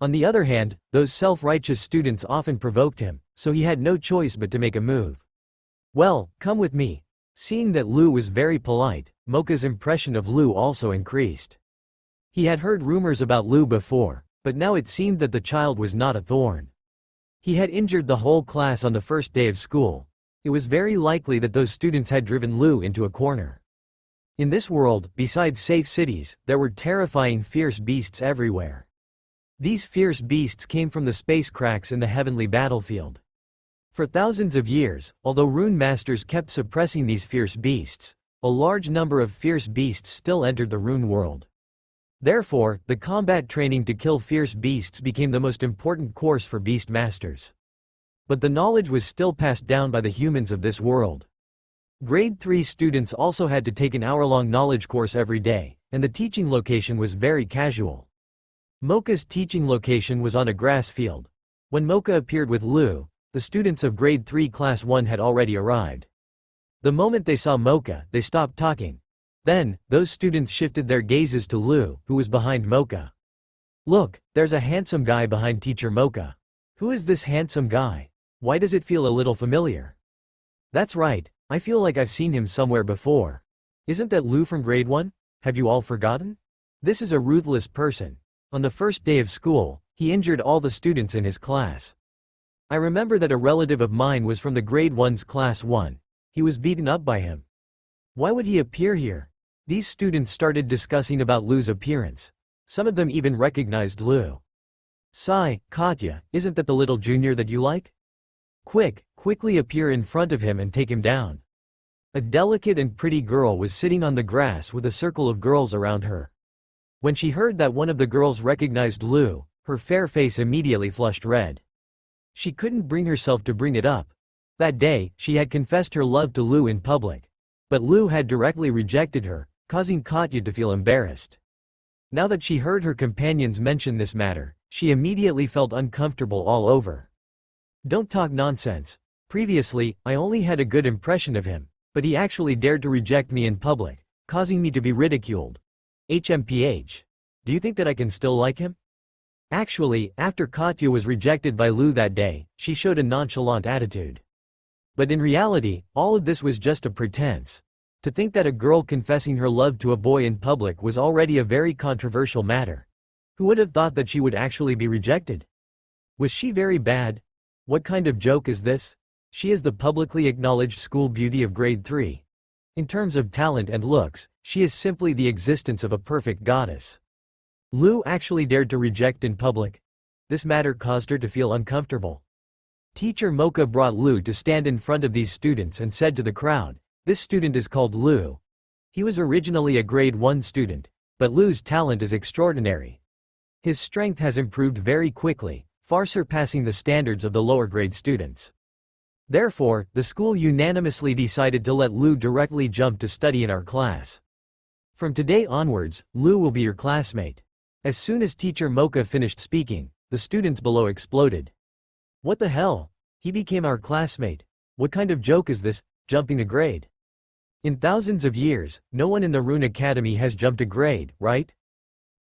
On the other hand, those self-righteous students often provoked him, so he had no choice but to make a move. Well, come with me. Seeing that Lu was very polite, Mocha's impression of Lu also increased. He had heard rumors about Lu before, but now it seemed that the child was not a thorn. He had injured the whole class on the first day of school. It was very likely that those students had driven Lu into a corner. In this world, besides safe cities, there were terrifying fierce beasts everywhere. These fierce beasts came from the space cracks in the heavenly battlefield. For thousands of years, although rune masters kept suppressing these fierce beasts, a large number of fierce beasts still entered the rune world. Therefore, the combat training to kill fierce beasts became the most important course for beast masters. But the knowledge was still passed down by the humans of this world. Grade 3 students also had to take an hour-long knowledge course every day, and the teaching location was very casual. Mocha's teaching location was on a grass field. When Mocha appeared with Lu, the students of Grade 3 Class 1 had already arrived. The moment they saw Mocha, they stopped talking. Then, those students shifted their gazes to Lu, who was behind Mocha. Look, there's a handsome guy behind Teacher Mocha. Who is this handsome guy? Why does it feel a little familiar? That's right, I feel like I've seen him somewhere before. Isn't that Lu from Grade 1? Have you all forgotten? This is a ruthless person. On the first day of school, he injured all the students in his class. I remember that a relative of mine was from the Grade 1's Class 1. He was beaten up by him. Why would he appear here? These students started discussing about Lu's appearance. Some of them even recognized Lu. Sigh, Katya, isn't that the little junior that you like? Quickly appear in front of him and take him down. A delicate and pretty girl was sitting on the grass with a circle of girls around her. When she heard that one of the girls recognized Lu, her fair face immediately flushed red. She couldn't bring herself to bring it up. That day, she had confessed her love to Lu in public. But Lu had directly rejected her, causing Katya to feel embarrassed. Now that she heard her companions mention this matter, she immediately felt uncomfortable all over. Don't talk nonsense. Previously, I only had a good impression of him, but he actually dared to reject me in public, causing me to be ridiculed. HMPH. Do you think that I can still like him? Actually, after Katya was rejected by Lu that day, she showed a nonchalant attitude. But in reality, all of this was just a pretense. To think that a girl confessing her love to a boy in public was already a very controversial matter. Who would have thought that she would actually be rejected? Was she very bad? What kind of joke is this? She is the publicly acknowledged school beauty of grade 3. In terms of talent and looks, she is simply the existence of a perfect goddess. Lu actually dared to reject in public. This matter caused her to feel uncomfortable. Teacher Mocha brought Lu to stand in front of these students and said to the crowd, "This student is called Lu. He was originally a grade 1 student, but Lu's talent is extraordinary. His strength has improved very quickly, far surpassing the standards of the lower grade students. Therefore, the school unanimously decided to let Lu directly jump to study in our class. From today onwards, Lu will be your classmate." As soon as Teacher Mocha finished speaking, the students below exploded. What the hell? He became our classmate. What kind of joke is this, jumping a grade? In thousands of years, no one in the Rune Academy has jumped a grade, right?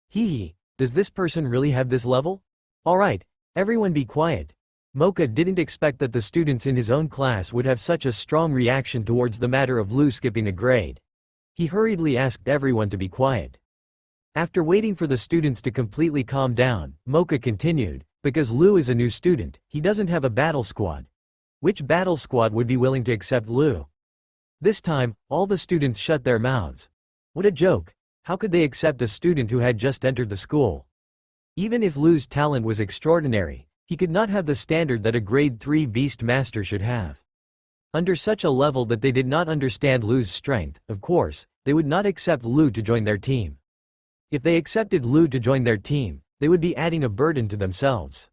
Hee, does this person really have this level? Alright, everyone be quiet. Mocha didn't expect that the students in his own class would have such a strong reaction towards the matter of Lu skipping a grade. He hurriedly asked everyone to be quiet. After waiting for the students to completely calm down, Mocha continued, "Because Lu is a new student, he doesn't have a battle squad. Which battle squad would be willing to accept Lu?" This time, all the students shut their mouths. What a joke! How could they accept a student who had just entered the school? Even if Lu's talent was extraordinary, he could not have the standard that a grade 3 beast master should have. Under such a level that they did not understand Lu's strength, of course, they would not accept Lu to join their team. If they accepted Lu to join their team, they would be adding a burden to themselves.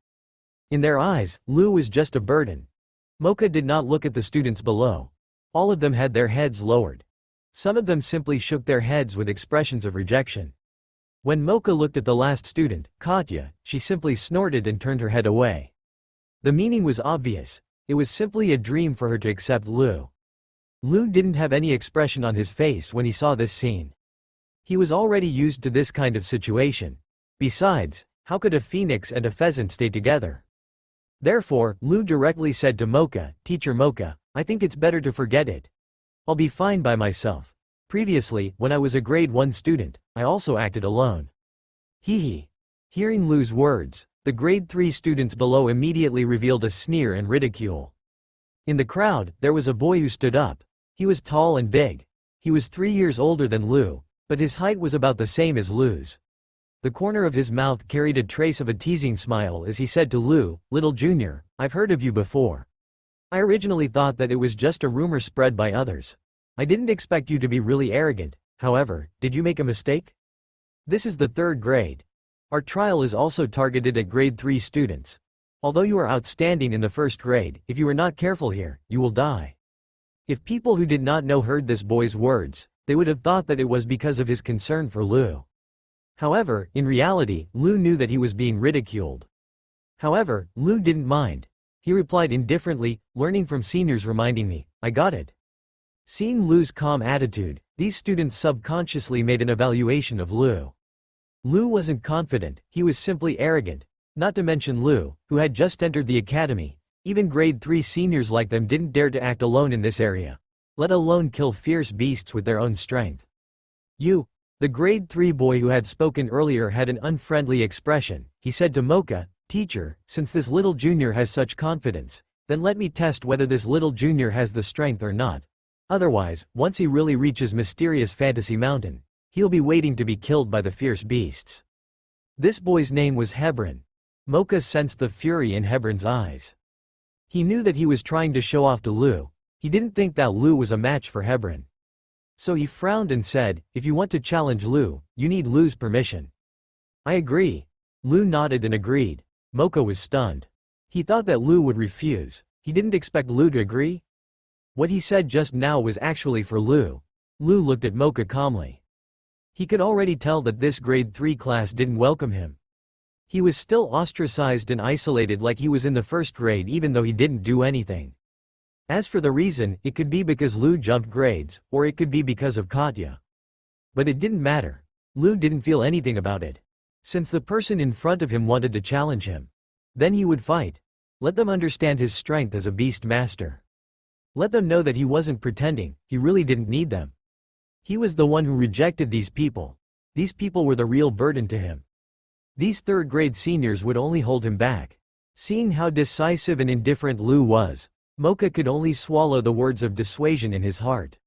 In their eyes, Lu was just a burden. Mocha did not look at the students below. All of them had their heads lowered. Some of them simply shook their heads with expressions of rejection. When Mocha looked at the last student, Katya, she simply snorted and turned her head away. The meaning was obvious. It was simply a dream for her to accept Lu. Lu didn't have any expression on his face when he saw this scene. He was already used to this kind of situation. Besides, how could a phoenix and a pheasant stay together? Therefore, Lu directly said to Mocha, "Teacher Mocha, I think it's better to forget it. I'll be fine by myself. Previously, when I was a grade 1 student, I also acted alone." Hee. Hearing Lu's words, the grade 3 students below immediately revealed a sneer and ridicule. In the crowd, there was a boy who stood up. He was tall and big. He was 3 years older than Lu, but his height was about the same as Lu's. The corner of his mouth carried a trace of a teasing smile as he said to Lu, "Little Junior, I've heard of you before. I originally thought that it was just a rumor spread by others. I didn't expect you to be really arrogant. However, did you make a mistake? This is the 3rd grade. Our trial is also targeted at grade 3 students. Although you are outstanding in the 1st grade, if you are not careful here, you will die." If people who did not know heard this boy's words, they would have thought that it was because of his concern for Lu. However, in reality, Lu knew that he was being ridiculed. However, Lu didn't mind. He replied indifferently, "Learning from seniors reminding me, I got it." Seeing Lu's calm attitude, these students subconsciously made an evaluation of Lu. Lu wasn't confident, he was simply arrogant. Not to mention Lu, who had just entered the academy. Even grade 3 seniors like them didn't dare to act alone in this area, let alone kill fierce beasts with their own strength. "You." The grade 3 boy who had spoken earlier had an unfriendly expression. He said to Mocha, "Teacher, since this little junior has such confidence, then let me test whether this little junior has the strength or not. Otherwise, once he really reaches mysterious fantasy mountain, he'll be waiting to be killed by the fierce beasts." This boy's name was Hebron. Mocha sensed the fury in Hebron's eyes. He knew that he was trying to show off to Lu. He didn't think that Lu was a match for Hebron. So he frowned and said, "If you want to challenge Lu, you need Lu's permission." "I agree." Lu nodded and agreed. Mocha was stunned. He thought that Lu would refuse. He didn't expect Lu to agree. What he said just now was actually for Lu. Lu looked at Mocha calmly. He could already tell that this grade 3 class didn't welcome him. He was still ostracized and isolated like he was in the first grade even though he didn't do anything. As for the reason, it could be because Lu jumped grades, or it could be because of Katya. But it didn't matter. Lu didn't feel anything about it. Since the person in front of him wanted to challenge him, then he would fight. Let them understand his strength as a beast master. Let them know that he wasn't pretending, he really didn't need them. He was the one who rejected these people. These people were the real burden to him. These third-grade seniors would only hold him back. Seeing how decisive and indifferent Lu was, Mocha could only swallow the words of dissuasion in his heart.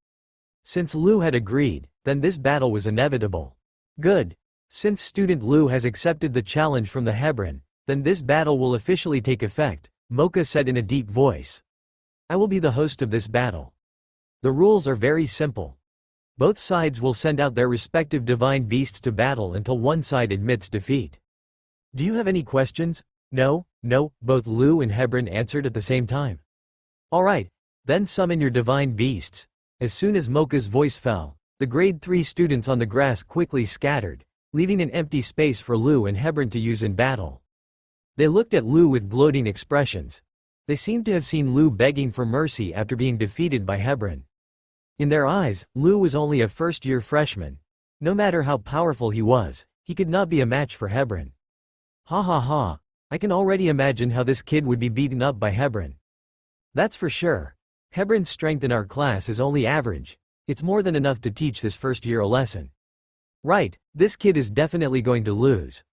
Since Lu had agreed, then this battle was inevitable. Good. Since student Lu has accepted the challenge from the Hebron, then this battle will officially take effect, Mocha said in a deep voice. I will be the host of this battle. The rules are very simple. Both sides will send out their respective divine beasts to battle until one side admits defeat. Do you have any questions? No, both Lu and Hebron answered at the same time. Alright, then summon your divine beasts. As soon as Mocha's voice fell, the grade 3 students on the grass quickly scattered, leaving an empty space for Lu and Hebron to use in battle. They looked at Lu with gloating expressions. They seemed to have seen Lu begging for mercy after being defeated by Hebron. In their eyes, Lu was only a first-year freshman. No matter how powerful he was, he could not be a match for Hebron. Ha ha ha, I can already imagine how this kid would be beaten up by Hebron. That's for sure. Hebron's strength in our class is only average. It's more than enough to teach this first year a lesson. Right, this kid is definitely going to lose.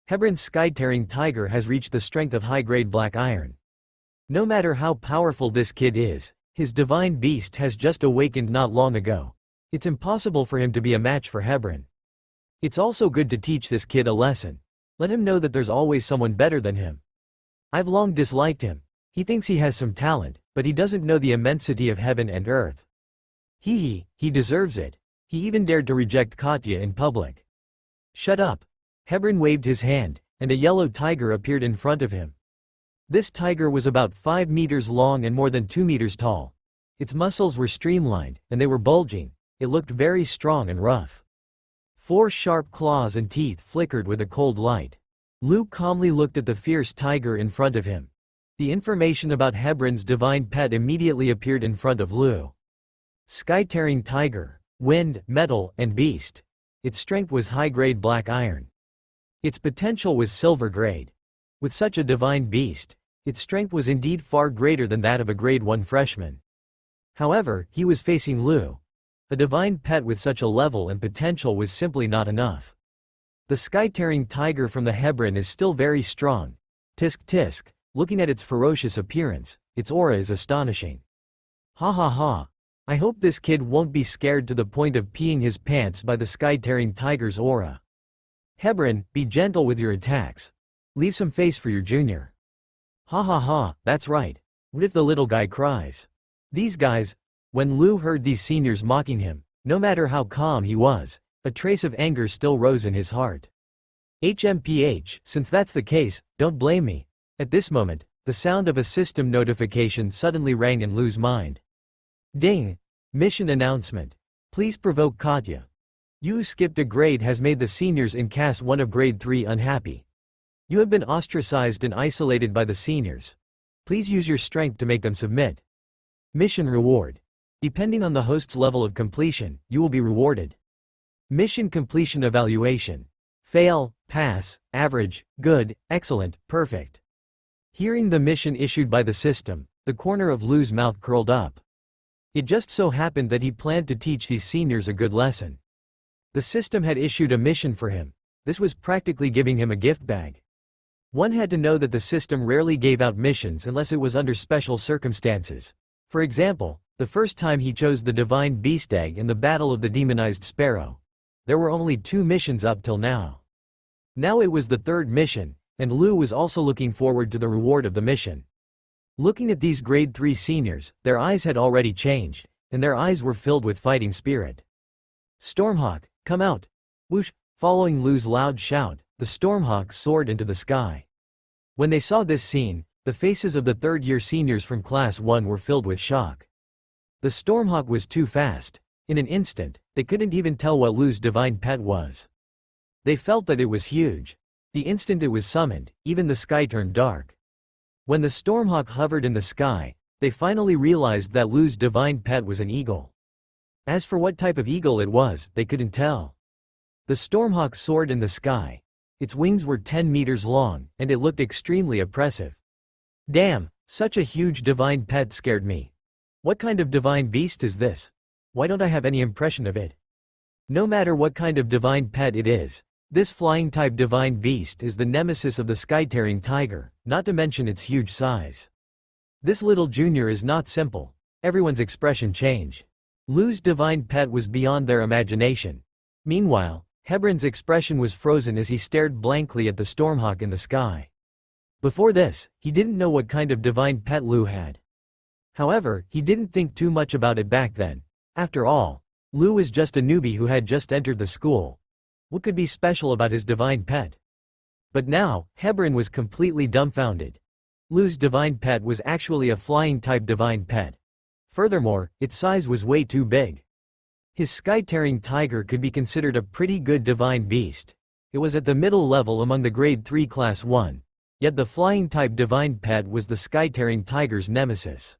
Hebron's sky-tearing tiger has reached the strength of high-grade black iron. No matter how powerful this kid is, his divine beast has just awakened not long ago. It's impossible for him to be a match for Hebron. It's also good to teach this kid a lesson. Let him know that there's always someone better than him. I've long disliked him. He thinks he has some talent, but he doesn't know the immensity of heaven and earth. He deserves it. He even dared to reject Katya in public. Shut up. Hebron waved his hand, and a yellow tiger appeared in front of him. This tiger was about 5 meters long and more than 2 meters tall. Its muscles were streamlined, and they were bulging. It looked very strong and rough. 4 sharp claws and teeth flickered with a cold light. Lu calmly looked at the fierce tiger in front of him. The information about Hebron's divine pet immediately appeared in front of Lu. Sky-tearing tiger, wind, metal, and beast. Its strength was high-grade black iron. Its potential was silver grade. With such a divine beast, its strength was indeed far greater than that of a grade 1 freshman. However, he was facing Lu. A divine pet with such a level and potential was simply not enough. The sky-tearing tiger from the Hebron is still very strong. Tisk tisk. Looking at its ferocious appearance, its aura is astonishing. Ha ha ha. I hope this kid won't be scared to the point of peeing his pants by the sky-tearing tiger's aura. Hebron, be gentle with your attacks. Leave some face for your junior. Ha ha ha, that's right. What if the little guy cries? These guys. When Lu heard these seniors mocking him, no matter how calm he was, a trace of anger still rose in his heart. HMPH, since that's the case, don't blame me. At this moment, the sound of a system notification suddenly rang in Lu's mind. Ding! Mission announcement. Please provoke Katya. You skipped a grade has made the seniors in Class 1 of grade 3 unhappy. You have been ostracized and isolated by the seniors. Please use your strength to make them submit. Mission reward. Depending on the host's level of completion, you will be rewarded. Mission completion evaluation. Fail, pass, average, good, excellent, perfect. Hearing the mission issued by the system, the corner of Lu's mouth curled up. It just so happened that he planned to teach these seniors a good lesson. The system had issued a mission for him. This was practically giving him a gift bag. One had to know that the system rarely gave out missions unless it was under special circumstances. For example, the first time he chose the divine beast egg in the battle of the demonized sparrow. There were only 2 missions up till now. Now it was the 3rd mission, and Lu was also looking forward to the reward of the mission. Looking at these grade 3 seniors, their eyes had already changed, and their eyes were filled with fighting spirit. "Stormhawk, come out!" Whoosh! Following Lu's loud shout, the Stormhawk soared into the sky. When they saw this scene, the faces of the third-year seniors from Class 1 were filled with shock. The Stormhawk was too fast. In an instant, they couldn't even tell what Lu's divine pet was. They felt that it was huge. The instant it was summoned, even the sky turned dark. When the Stormhawk hovered in the sky, they finally realized that Lu's divine pet was an eagle. As for what type of eagle it was, they couldn't tell. The Stormhawk soared in the sky. Its wings were 10 meters long, and it looked extremely oppressive. Damn, such a huge divine pet scared me. What kind of divine beast is this? Why don't I have any impression of it? No matter what kind of divine pet it is, this flying-type divine beast is the nemesis of the sky-tearing tiger, not to mention its huge size. This little junior is not simple. Everyone's expression changed. Lu's divine pet was beyond their imagination. Meanwhile, Hebron's expression was frozen as he stared blankly at the Stormhawk in the sky. Before this, he didn't know what kind of divine pet Lu had. However, he didn't think too much about it back then. After all, Lu was just a newbie who had just entered the school. What could be special about his divine pet? But now, Hebron was completely dumbfounded. Lu's divine pet was actually a flying-type divine pet. Furthermore, its size was way too big. His sky-tearing tiger could be considered a pretty good divine beast. It was at the middle level among the grade 3 class 1. Yet the flying-type divine pet was the sky-tearing tiger's nemesis.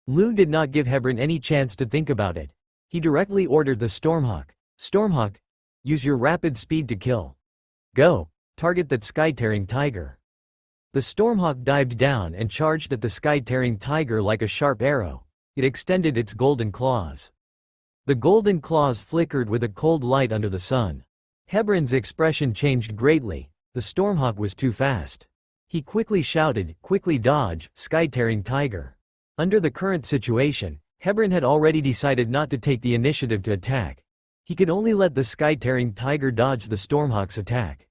Lu did not give Hebron any chance to think about it. He directly ordered the Stormhawk. "Stormhawk, use your rapid speed to kill. Go, target that sky-tearing tiger." The Stormhawk dived down and charged at the sky-tearing tiger like a sharp arrow. It extended its golden claws. The golden claws flickered with a cold light under the sun. Hebron's expression changed greatly. The Stormhawk was too fast. He quickly shouted, "Quickly dodge, sky-tearing tiger." Under the current situation, Hebron had already decided not to take the initiative to attack. He could only let the sky-tearing tiger dodge the Stormhawk's attack.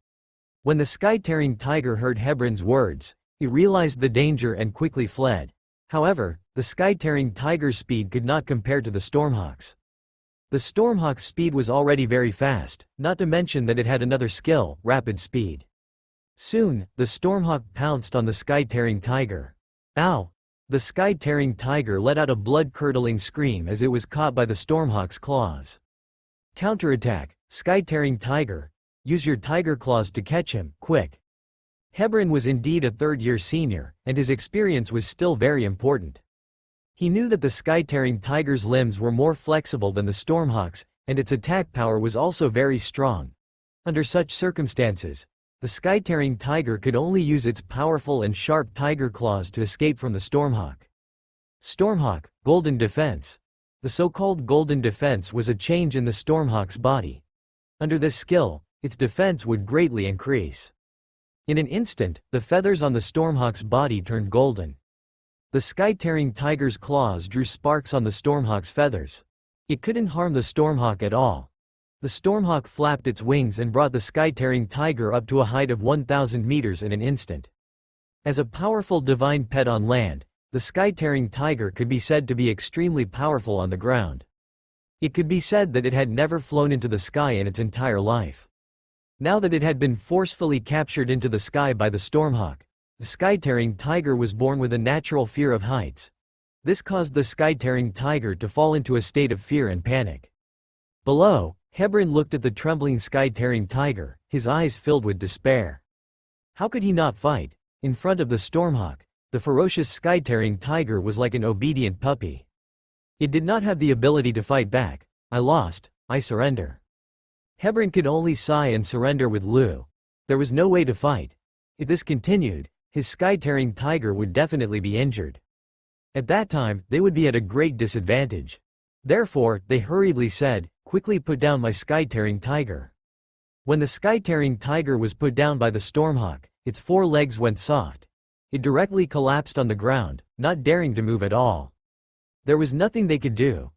When the sky-tearing tiger heard Hebron's words, it realized the danger and quickly fled. However, the sky-tearing tiger's speed could not compare to the Stormhawk's. The Stormhawk's speed was already very fast, not to mention that it had another skill, rapid speed. Soon, the Stormhawk pounced on the sky-tearing tiger. Ow! The sky-tearing tiger let out a blood-curdling scream as it was caught by the Stormhawk's claws. Counterattack, sky-tearing tiger. Use your tiger claws to catch him, quick. Hebron was indeed a third-year senior, and his experience was still very important. He knew that the sky-tearing tiger's limbs were more flexible than the Stormhawk's, and its attack power was also very strong. Under such circumstances, the sky-tearing tiger could only use its powerful and sharp tiger claws to escape from the Stormhawk. Stormhawk, Golden Defense. The so-called Golden Defense was a change in the Stormhawk's body. Under this skill, its defense would greatly increase. In an instant, the feathers on the Stormhawk's body turned golden. The sky-tearing tiger's claws drew sparks on the Stormhawk's feathers. It couldn't harm the Stormhawk at all. The Stormhawk flapped its wings and brought the sky-tearing tiger up to a height of 1,000 meters in an instant. As a powerful divine pet on land, the sky-tearing tiger could be said to be extremely powerful on the ground. It could be said that it had never flown into the sky in its entire life. Now that it had been forcefully captured into the sky by the Stormhawk, the sky-tearing tiger was born with a natural fear of heights. This caused the sky-tearing tiger to fall into a state of fear and panic. Below, Hebron looked at the trembling sky-tearing tiger, his eyes filled with despair. How could he not fight? In front of the Stormhawk, the ferocious sky-tearing tiger was like an obedient puppy. It did not have the ability to fight back. "I lost, I surrender." Hebron could only sigh and surrender with Lu. There was no way to fight. If this continued, his sky-tearing tiger would definitely be injured. At that time, they would be at a great disadvantage. Therefore, they hurriedly said, "Quickly put down my sky-tearing tiger." When the sky-tearing tiger was put down by the Stormhawk, its 4 legs went soft. It directly collapsed on the ground, not daring to move at all. There was nothing they could do.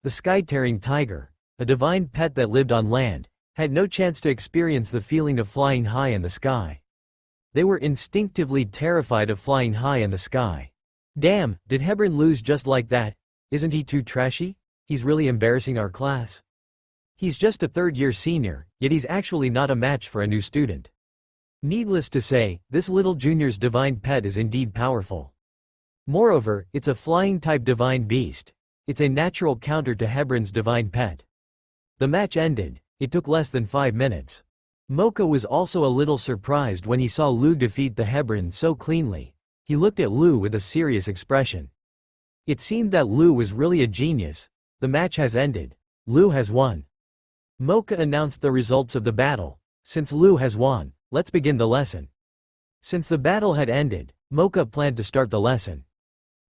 The sky-tearing tiger, a divine pet that lived on land, had no chance to experience the feeling of flying high in the sky. They were instinctively terrified of flying high in the sky. Damn, did Hebron lose just like that? Isn't he too trashy? He's really embarrassing our class. He's just a third-year senior, yet he's actually not a match for a new student. Needless to say, this little junior's divine pet is indeed powerful. Moreover, it's a flying-type divine beast. It's a natural counter to Hebron's divine pet. The match ended. It took less than 5 minutes. Mocha was also a little surprised when he saw Lu defeat the Hebron so cleanly. He looked at Lu with a serious expression. It seemed that Lu was really a genius. The match has ended. Lu has won. Mocha announced the results of the battle. Since Lu has won, let's begin the lesson. Since the battle had ended, Mocha planned to start the lesson.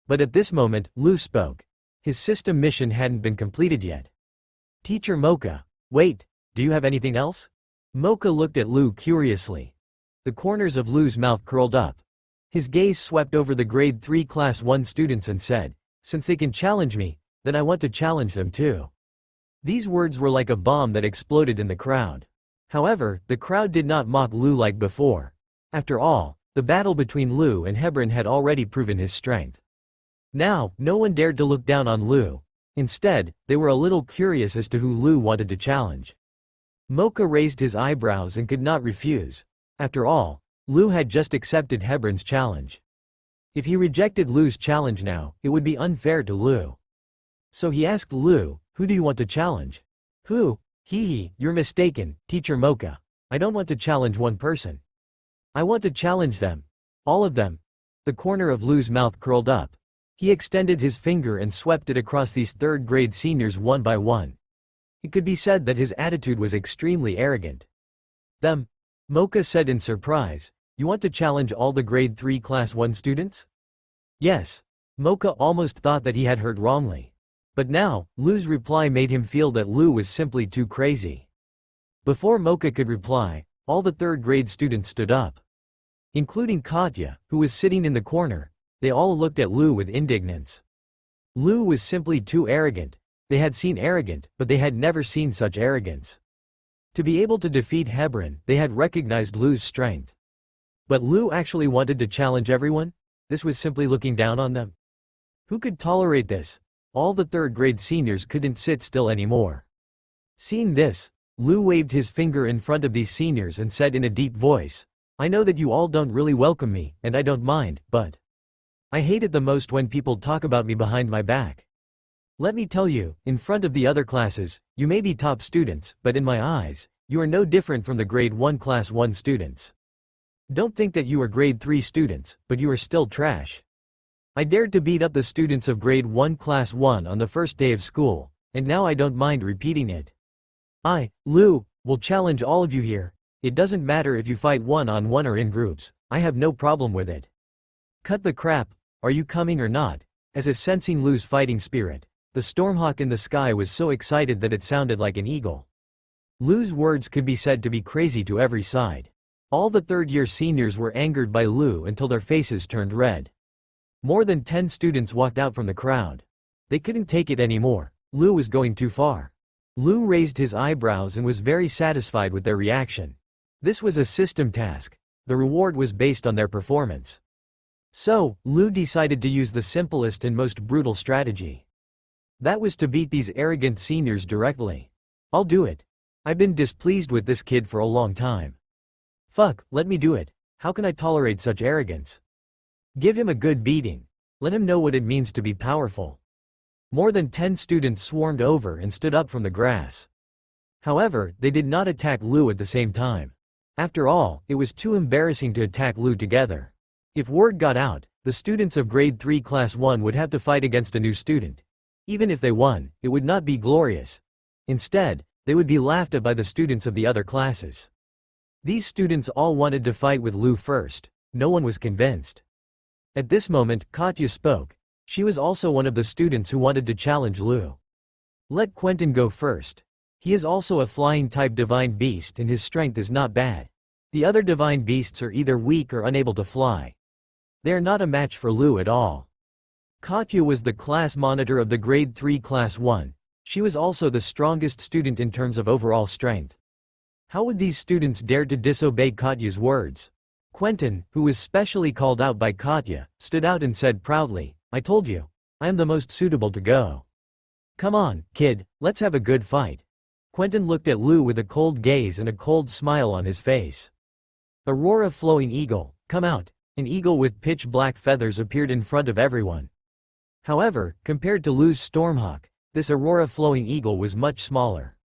But at this moment, Lu spoke. His system mission hadn't been completed yet. Teacher Mocha, wait, do you have anything else? Mocha looked at Lu curiously. The corners of Lu's mouth curled up. His gaze swept over the grade 3 class 1 students and said, since they can challenge me, then I want to challenge them too. These words were like a bomb that exploded in the crowd. However, the crowd did not mock Lu like before. After all, the battle between Lu and Hebron had already proven his strength. Now, no one dared to look down on Lu. Instead, they were a little curious as to who Lu wanted to challenge. Mocha raised his eyebrows and could not refuse. After all, Lu had just accepted Hebron's challenge. If he rejected Lu's challenge now, it would be unfair to Lu. So he asked Lu, who do you want to challenge? Who? You're mistaken, Teacher Mocha. I don't want to challenge one person. I want to challenge them. All of them. The corner of Lu's mouth curled up. He extended his finger and swept it across these third-grade seniors one by one. It could be said that his attitude was extremely arrogant. Them? Mocha said in surprise. You want to challenge all the grade 3 class 1 students? Yes. Mocha almost thought that he had heard wrongly. But now, Lu's reply made him feel that Lu was simply too crazy. Before Mocha could reply, all the third-grade students stood up. Including Katya, who was sitting in the corner. They all looked at Lu with indignance. Lu was simply too arrogant. They had seen arrogant, but they had never seen such arrogance. To be able to defeat Hebron, they had recognized Lu's strength. But Lu actually wanted to challenge everyone? This was simply looking down on them. Who could tolerate this? All the third-grade seniors couldn't sit still anymore. Seeing this, Lu waved his finger in front of these seniors and said in a deep voice, I know that you all don't really welcome me, and I don't mind, but I hate it the most when people talk about me behind my back. Let me tell you, in front of the other classes, you may be top students, but in my eyes, you are no different from the grade 1 class 1 students. Don't think that you are grade 3 students, but you are still trash. I dared to beat up the students of grade 1 class 1 on the first day of school, and now I don't mind repeating it. I, Lu, will challenge all of you here. It doesn't matter if you fight one-on-one or in groups, I have no problem with it. Cut the crap, are you coming or not? As if sensing Lu's fighting spirit, the stormhawk in the sky was so excited that it sounded like an eagle. Lu's words could be said to be crazy to every side. All the third-year seniors were angered by Lu until their faces turned red. More than 10 students walked out from the crowd. They couldn't take it anymore. Lu was going too far. Lu raised his eyebrows and was very satisfied with their reaction. This was a system task. The reward was based on their performance. So, Lu decided to use the simplest and most brutal strategy. That was to beat these arrogant seniors directly. I'll do it. I've been displeased with this kid for a long time. Fuck, let me do it. How can I tolerate such arrogance? Give him a good beating. Let him know what it means to be powerful. More than 10 students swarmed over and stood up from the grass. However, they did not attack Lu at the same time. After all, it was too embarrassing to attack Lu together. If word got out, the students of grade 3 class 1 would have to fight against a new student. Even if they won, it would not be glorious. Instead, they would be laughed at by the students of the other classes. These students all wanted to fight with Lu first. No one was convinced. At this moment, Katya spoke. She was also one of the students who wanted to challenge Lu. Let Quentin go first. He is also a flying-type divine beast and his strength is not bad. The other divine beasts are either weak or unable to fly. They are not a match for Lu at all. Katya was the class monitor of the grade 3 class 1. She was also the strongest student in terms of overall strength. How would these students dare to disobey Katya's words? Quentin, who was specially called out by Katya, stood out and said proudly, "I told you. I am the most suitable to go. Come on, kid, let's have a good fight." Quentin looked at Lu with a cold gaze and a cold smile on his face. Aurora Flowing Eagle, come out. An eagle with pitch black feathers appeared in front of everyone. However, compared to Lu's Stormhawk, this Aurora Flowing Eagle was much smaller.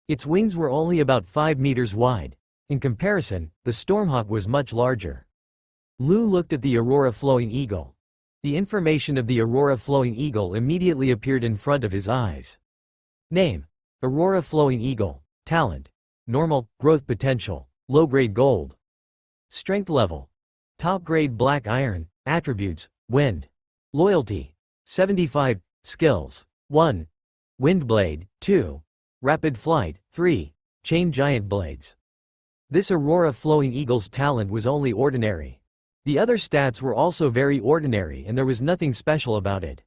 Its wings were only about 5 meters wide. In comparison, the Stormhawk was much larger. Lu looked at the Aurora Flowing Eagle. The information of the Aurora Flowing Eagle immediately appeared in front of his eyes. Name: Aurora Flowing Eagle. Talent: normal, growth potential, low-grade gold. Strength level: top grade black iron. Attributes: wind. Loyalty: 75. Skills: 1. Windblade. 2. Rapid flight. 3. Chain giant blades. This Aurora Flowing Eagle's talent was only ordinary. The other stats were also very ordinary and there was nothing special about it.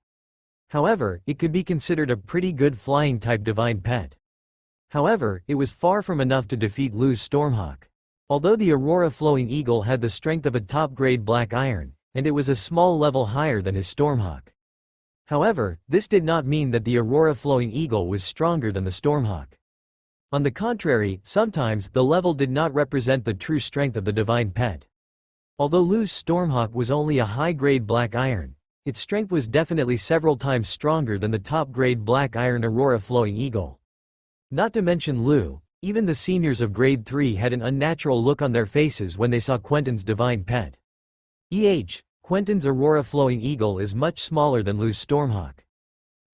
However, it could be considered a pretty good flying type divine pet. However, it was far from enough to defeat Lu's Stormhawk. Although the Aurora Flowing Eagle had the strength of a top-grade black iron, and it was a small level higher than his Stormhawk. However, this did not mean that the Aurora Flowing Eagle was stronger than the Stormhawk. On the contrary, sometimes the level did not represent the true strength of the divine pet. Although Lu's Stormhawk was only a high-grade black iron, its strength was definitely several times stronger than the top-grade black iron Aurora Flowing Eagle. Not to mention Lu, even the seniors of Grade 3 had an unnatural look on their faces when they saw Quentin's divine pet. Quentin's Aurora Flowing Eagle is much smaller than Lu's Stormhawk.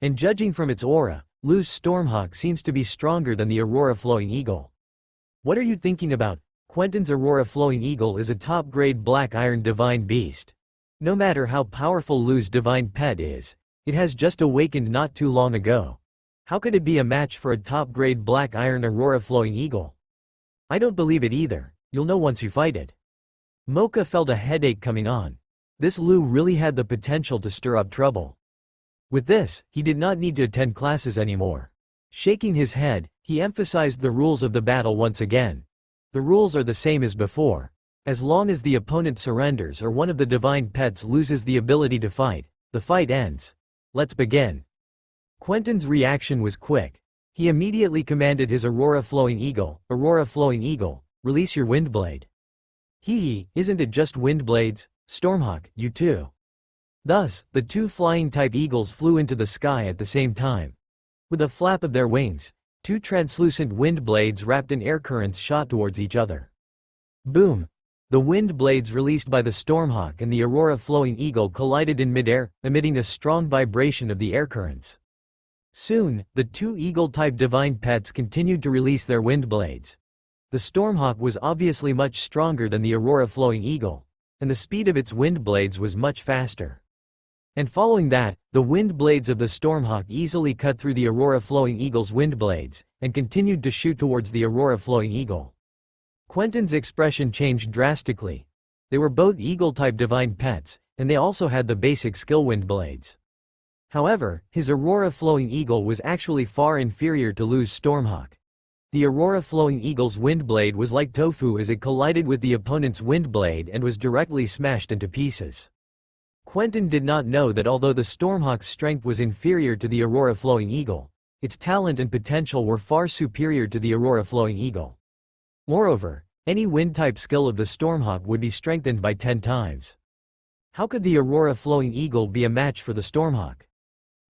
And judging from its aura, Lu's Stormhawk seems to be stronger than the Aurora Flowing Eagle. What are you thinking about? Quentin's Aurora Flowing Eagle is a top-grade black iron divine beast. No matter how powerful Lu's divine pet is, it has just awakened not too long ago. How could it be a match for a top-grade black iron Aurora Flowing Eagle? I don't believe it either. You'll know once you fight it. Mocha felt a headache coming on. This Lu really had the potential to stir up trouble. With this, he did not need to attend classes anymore. Shaking his head, he emphasized the rules of the battle once again. The rules are the same as before. As long as the opponent surrenders or one of the divine pets loses the ability to fight, the fight ends. Let's begin. Quentin's reaction was quick. He immediately commanded his Aurora Flowing Eagle, release your Windblade. Isn't it just Windblades? Stormhawk, you too. Thus, the two flying-type eagles flew into the sky at the same time. With a flap of their wings, two translucent wind blades wrapped in air currents shot towards each other. Boom! The wind blades released by the Stormhawk and the Aurora Flowing Eagle collided in midair, emitting a strong vibration of the air currents. Soon, the two eagle-type divine pets continued to release their wind blades. The Stormhawk was obviously much stronger than the Aurora Flowing Eagle, and the speed of its wind blades was much faster. And following that, the wind blades of the Stormhawk easily cut through the Aurora Flowing Eagle's wind blades, and continued to shoot towards the Aurora Flowing Eagle. Quentin's expression changed drastically. They were both eagle-type divine pets, and they also had the basic skill wind blades. However, his Aurora Flowing Eagle was actually far inferior to Lu's Stormhawk. The Aurora Flowing Eagle's windblade was like tofu as it collided with the opponent's windblade and was directly smashed into pieces. Quentin did not know that although the Stormhawk's strength was inferior to the Aurora Flowing Eagle, its talent and potential were far superior to the Aurora Flowing Eagle. Moreover, any wind-type skill of the Stormhawk would be strengthened by 10 times. How could the Aurora Flowing Eagle be a match for the Stormhawk?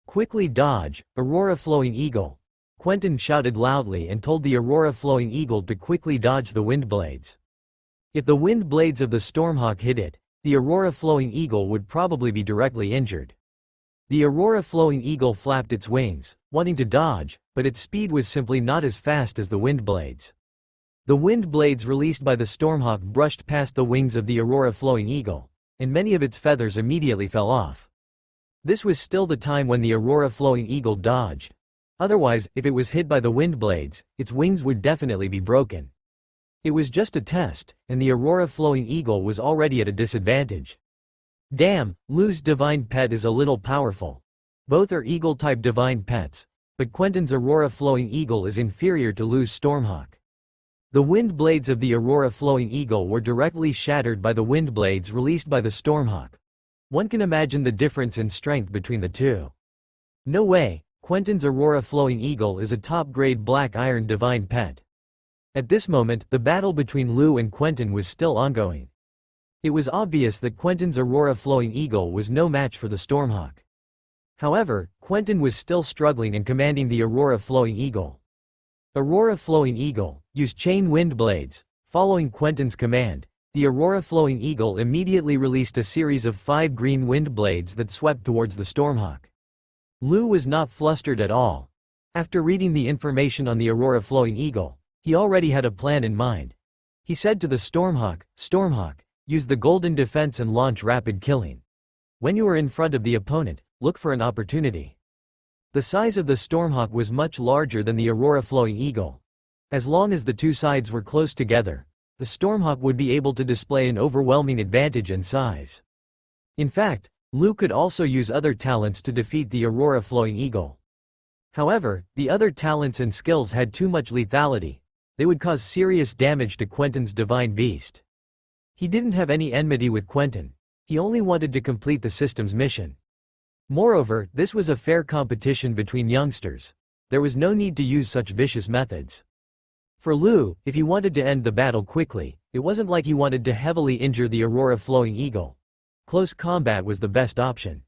Quickly dodge, Aurora Flowing Eagle! Quentin shouted loudly and told the Aurora Flowing Eagle to quickly dodge the wind blades. If the wind blades of the Stormhawk hit it, the Aurora Flowing Eagle would probably be directly injured. The Aurora Flowing Eagle flapped its wings, wanting to dodge, but its speed was simply not as fast as the wind blades. The wind blades released by the Stormhawk brushed past the wings of the Aurora Flowing Eagle, and many of its feathers immediately fell off. This was still the time when the Aurora Flowing Eagle dodged. Otherwise, if it was hit by the wind blades, its wings would definitely be broken. It was just a test, and the Aurora Flowing Eagle was already at a disadvantage. Damn, Lu's divine pet is a little powerful. Both are eagle-type divine pets, but Quentin's Aurora Flowing Eagle is inferior to Lu's Stormhawk. The wind blades of the Aurora Flowing Eagle were directly shattered by the wind blades released by the Stormhawk. One can imagine the difference in strength between the two. No way, Quentin's Aurora Flowing Eagle is a top-grade black iron divine pet. At this moment, the battle between Lu and Quentin was still ongoing. It was obvious that Quentin's Aurora Flowing Eagle was no match for the Stormhawk. However, Quentin was still struggling and commanding the Aurora Flowing Eagle. Aurora Flowing Eagle, use chain wind blades. Following Quentin's command, the Aurora Flowing Eagle immediately released a series of 5 green wind blades that swept towards the Stormhawk. Lu was not flustered at all. After reading the information on the Aurora Flowing Eagle, he already had a plan in mind. He said to the Stormhawk, "Stormhawk, use the golden defense and launch rapid killing. When you are in front of the opponent, look for an opportunity." The size of the Stormhawk was much larger than the Aurora Flowing Eagle. As long as the two sides were close together, the Stormhawk would be able to display an overwhelming advantage in size. In fact, Lu could also use other talents to defeat the Aurora Flowing Eagle. However, the other talents and skills had too much lethality. They would cause serious damage to Quentin's divine beast. He didn't have any enmity with Quentin. He only wanted to complete the system's mission. Moreover, this was a fair competition between youngsters. There was no need to use such vicious methods. For Lu, if he wanted to end the battle quickly, it wasn't like he wanted to heavily injure the Aurora Flowing Eagle. Close combat was the best option.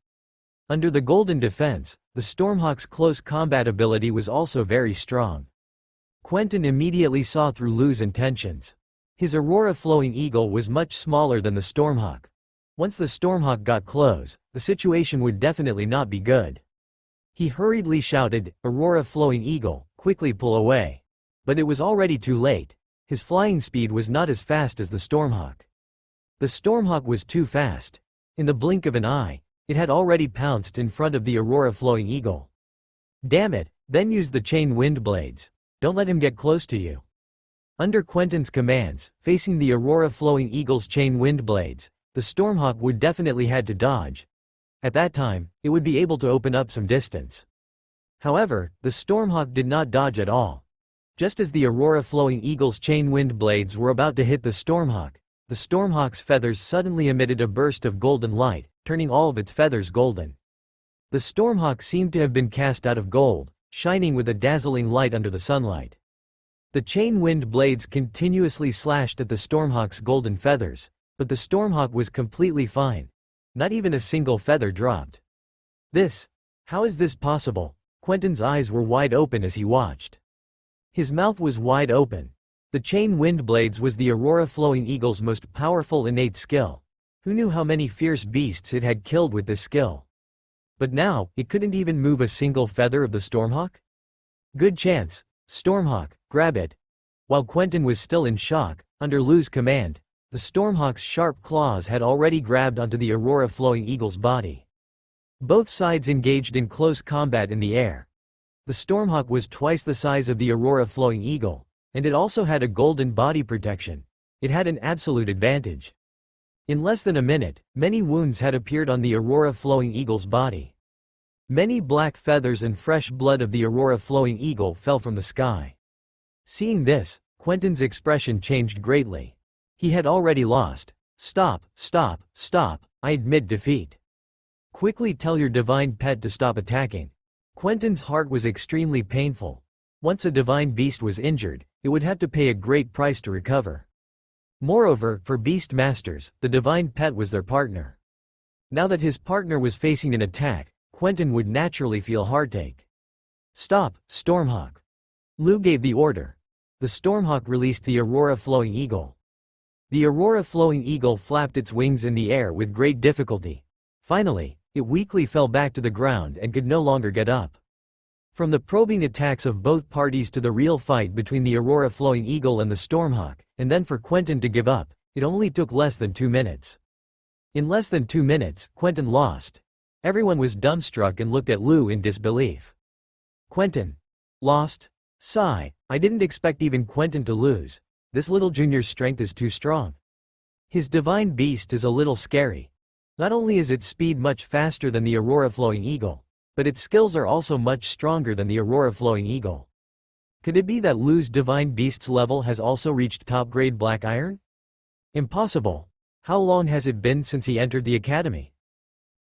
Under the Golden Defense, the Stormhawk's close combat ability was also very strong. Quentin immediately saw through Lu's intentions. His Aurora Flowing Eagle was much smaller than the Stormhawk. Once the Stormhawk got close, the situation would definitely not be good. He hurriedly shouted, "Aurora Flowing Eagle, quickly pull away." But it was already too late. His flying speed was not as fast as the Stormhawk. The Stormhawk was too fast. In the blink of an eye, it had already pounced in front of the Aurora Flowing Eagle. "Damn it, then use the chain wind blades. Don't let him get close to you." Under Quentin's commands, facing the Aurora Flowing Eagle's chain wind blades, the Stormhawk would definitely had to dodge. At that time, it would be able to open up some distance. However, the Stormhawk did not dodge at all. Just as the Aurora Flowing Eagle's chain wind blades were about to hit the Stormhawk's feathers suddenly emitted a burst of golden light, turning all of its feathers golden. The Stormhawk seemed to have been cast out of gold, shining with a dazzling light under the sunlight. The chain wind blades continuously slashed at the Stormhawk's golden feathers, but the Stormhawk was completely fine. Not even a single feather dropped. How is this possible? Quentin's eyes were wide open as he watched. His mouth was wide open. The chain wind blades was the Aurora Flowing Eagle's most powerful innate skill. Who knew how many fierce beasts it had killed with this skill? But now, it couldn't even move a single feather of the Stormhawk? Good chance. Stormhawk, grab it. While Quentin was still in shock, under Lu's command, the Stormhawk's sharp claws had already grabbed onto the Aurora Flowing Eagle's body. Both sides engaged in close combat in the air. The Stormhawk was twice the size of the Aurora Flowing Eagle, and it also had a golden body protection. It had an absolute advantage. In less than a minute, many wounds had appeared on the Aurora Flowing Eagle's body. Many black feathers and fresh blood of the Aurora Flowing Eagle fell from the sky. Seeing this, Quentin's expression changed greatly. He had already lost. "Stop, stop, stop, I admit defeat. Quickly tell your divine pet to stop attacking." Quentin's heart was extremely painful. Once a divine beast was injured, it would have to pay a great price to recover. Moreover, for beast masters, the divine pet was their partner. Now that his partner was facing an attack, Quentin would naturally feel heartache. "Stop, Stormhawk." Lu gave the order. The Stormhawk released the Aurora Flowing Eagle. The Aurora Flowing Eagle flapped its wings in the air with great difficulty. Finally, it weakly fell back to the ground and could no longer get up. From the probing attacks of both parties to the real fight between the Aurora Flowing Eagle and the Stormhawk, and then for Quentin to give up, it only took less than 2 minutes. In less than 2 minutes, Quentin lost. Everyone was dumbstruck and looked at Lu in disbelief. "Quentin lost? Sigh, I didn't expect even Quentin to lose. This little junior's strength is too strong. His divine beast is a little scary. Not only is its speed much faster than the Aurora Flowing Eagle, but its skills are also much stronger than the Aurora Flowing Eagle." Could it be that Lu's divine beast's level has also reached top grade black iron? Impossible. How long has it been since he entered the academy?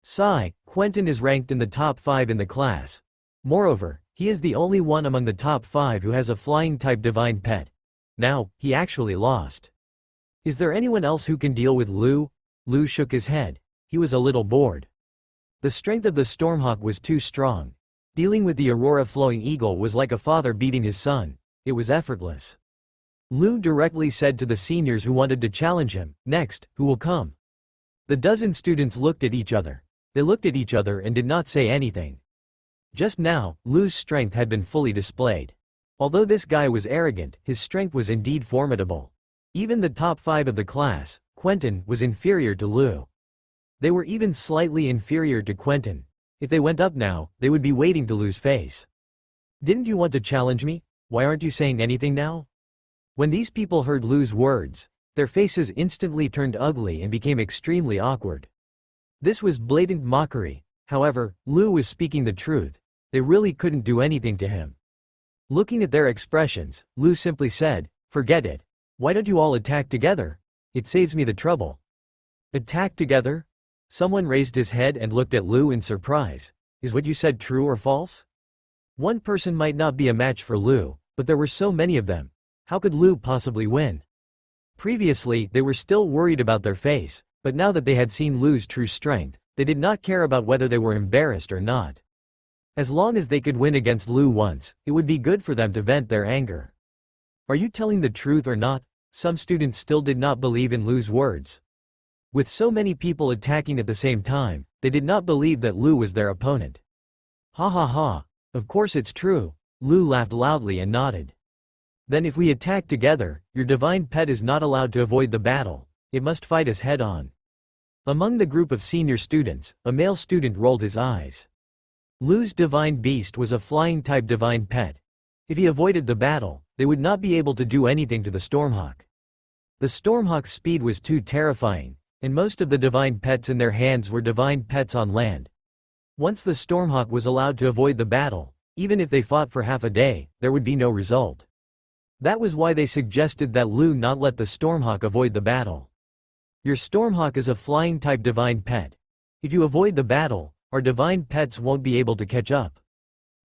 Sigh, Quentin is ranked in the top 5 in the class. Moreover, he is the only one among the top 5 who has a flying-type divine pet. Now, he actually lost. Is there anyone else who can deal with Lu? Lu shook his head. He was a little bored. The strength of the Stormhawk was too strong. Dealing with the Aurora Flowing Eagle was like a father beating his son. It was effortless. Lu directly said to the seniors who wanted to challenge him, "Next, who will come?" The dozen students looked at each other. They looked at each other and did not say anything. Just now, Lu's strength had been fully displayed. Although this guy was arrogant, his strength was indeed formidable. Even the top 5 of the class, Quentin, was inferior to Lu. They were even slightly inferior to Quentin. If they went up now, they would be waiting to Lu's face. "Didn't you want to challenge me? Why aren't you saying anything now?" When these people heard Lu's words, their faces instantly turned ugly and became extremely awkward. This was blatant mockery. However, Lu was speaking the truth. They really couldn't do anything to him. Looking at their expressions, Lu simply said, "Forget it. Why don't you all attack together? It saves me the trouble." Attack together? Someone raised his head and looked at Lu in surprise. Is what you said true or false? One person might not be a match for Lu, but there were so many of them. How could Lu possibly win? Previously, they were still worried about their face, but now that they had seen Lu's true strength, they did not care about whether they were embarrassed or not. As long as they could win against Lu once, it would be good for them to vent their anger. Are you telling the truth or not? Some students still did not believe in Lu's words. With so many people attacking at the same time, they did not believe that Lu was their opponent. Ha ha ha, of course it's true. Lu laughed loudly and nodded. Then if we attack together, your divine pet is not allowed to avoid the battle. It must fight us head-on. Among the group of senior students, a male student rolled his eyes. Lu's divine beast was a flying-type divine pet. If he avoided the battle, they would not be able to do anything to the Stormhawk. The Stormhawk's speed was too terrifying, and most of the divine pets in their hands were divine pets on land. Once the Stormhawk was allowed to avoid the battle, even if they fought for half a day, there would be no result. That was why they suggested that Lu not let the Stormhawk avoid the battle. Your Stormhawk is a flying-type divine pet. If you avoid the battle, our divine pets won't be able to catch up.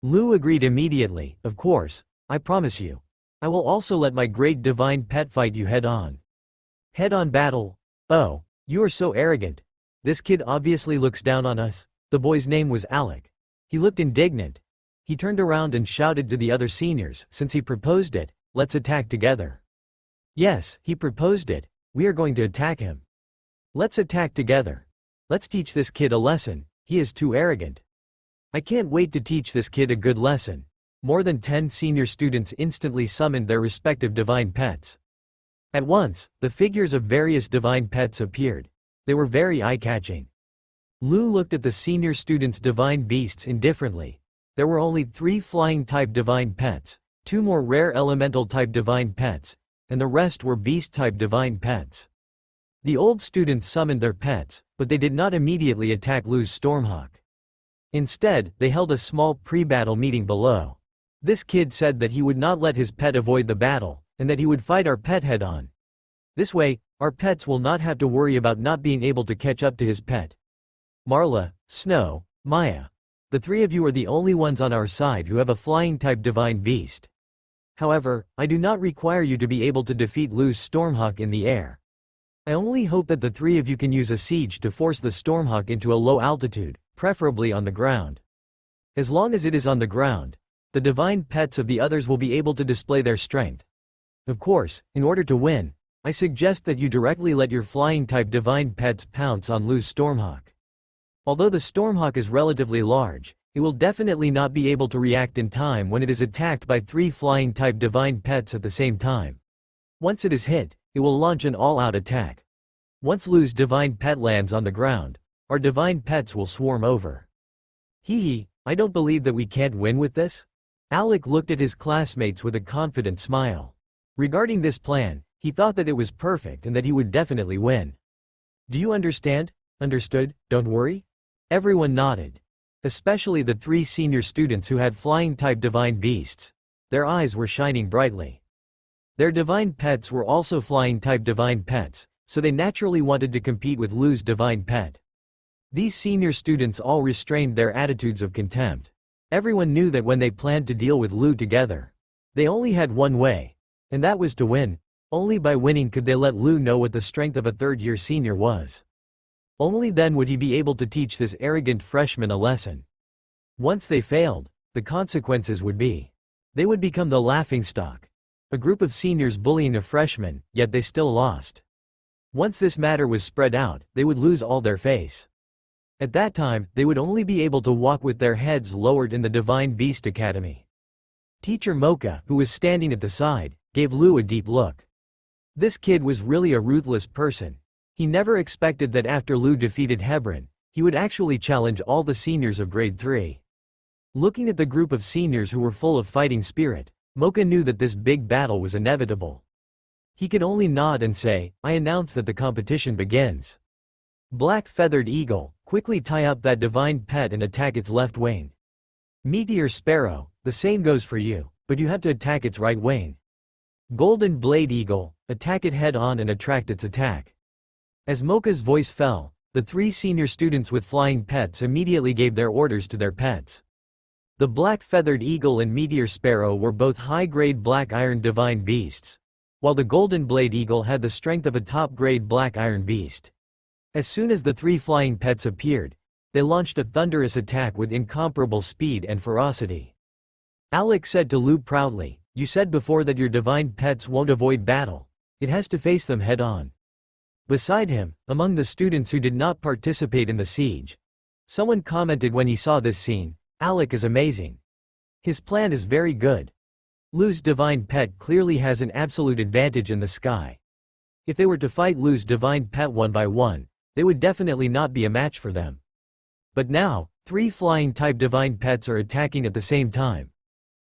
Lu agreed immediately. Of course, I promise you. I will also let my great divine pet fight you head-on. Head-on battle? Oh, you are so arrogant. This kid obviously looks down on us. The boy's name was Alec. He looked indignant. He turned around and shouted to the other seniors, "Since he proposed it, let's attack together." Yes, he proposed it. We are going to attack him. Let's attack together. Let's teach this kid a lesson. He is too arrogant. I can't wait to teach this kid a good lesson. More than 10 senior students instantly summoned their respective divine pets. At once, the figures of various divine pets appeared. They were very eye-catching. Lu looked at the senior students' divine beasts indifferently. There were only 3 flying-type divine pets, 2 more rare elemental-type divine pets, and the rest were beast-type divine pets. The old students summoned their pets, but they did not immediately attack Lu's Stormhawk. Instead, they held a small pre-battle meeting below. This kid said that he would not let his pet avoid the battle, and that he would fight our pet head-on. This way, our pets will not have to worry about not being able to catch up to his pet. Marla, Snow, Maya. The 3 of you are the only ones on our side who have a flying-type divine beast. However, I do not require you to be able to defeat Lu's Stormhawk in the air. I only hope that the 3 of you can use a siege to force the Stormhawk into a low altitude, preferably on the ground. As long as it is on the ground, the divine pets of the others will be able to display their strength. Of course, in order to win, I suggest that you directly let your flying-type divine pets pounce on Lu's Stormhawk. Although the Stormhawk is relatively large, it will definitely not be able to react in time when it is attacked by 3 flying-type divine pets at the same time. Once it is hit, it will launch an all-out attack. Once Lu's divine pet lands on the ground, our divine pets will swarm over. Hee, I don't believe that we can't win with this. Alec looked at his classmates with a confident smile. Regarding this plan, he thought that it was perfect and that he would definitely win. Do you understand? Understood, don't worry? Everyone nodded. Especially the 3 senior students who had flying-type divine beasts. Their eyes were shining brightly. Their divine pets were also flying-type divine pets, so they naturally wanted to compete with Lu's divine pet. These senior students all restrained their attitudes of contempt. Everyone knew that when they planned to deal with Lu together, they only had one way, and that was to win. Only by winning could they let Lu know what the strength of a third-year senior was. Only then would he be able to teach this arrogant freshman a lesson. Once they failed, the consequences would be, they would become the laughingstock. A group of seniors bullying a freshman, yet they still lost. Once this matter was spread out, they would lose all their face. At that time, they would only be able to walk with their heads lowered in the Divine Beast Academy. Teacher Mocha, who was standing at the side, gave Lu a deep look. This kid was really a ruthless person. He never expected that after Lu defeated Hebron, he would actually challenge all the seniors of grade 3. Looking at the group of seniors who were full of fighting spirit, Mocha knew that this big battle was inevitable. He could only nod and say, "I announce that the competition begins." Black Feathered Eagle, quickly tie up that divine pet and attack its left wing. Meteor Sparrow, the same goes for you, but you have to attack its right wing. Golden Blade Eagle, attack it head-on and attract its attack. As Mocha's voice fell, the 3 senior students with flying pets immediately gave their orders to their pets. The Black Feathered Eagle and Meteor Sparrow were both high-grade Black Iron Divine Beasts, while the Golden Blade Eagle had the strength of a top-grade Black Iron Beast. As soon as the 3 flying pets appeared, they launched a thunderous attack with incomparable speed and ferocity. Alex said to Lu proudly, "You said before that your divine pets won't avoid battle. It has to face them head-on." Beside him, among the students who did not participate in the siege, someone commented when he saw this scene, "Alec is amazing. His plan is very good." Lu's divine pet clearly has an absolute advantage in the sky. If they were to fight Lu's divine pet one by one, they would definitely not be a match for them. But now, 3 flying-type divine pets are attacking at the same time.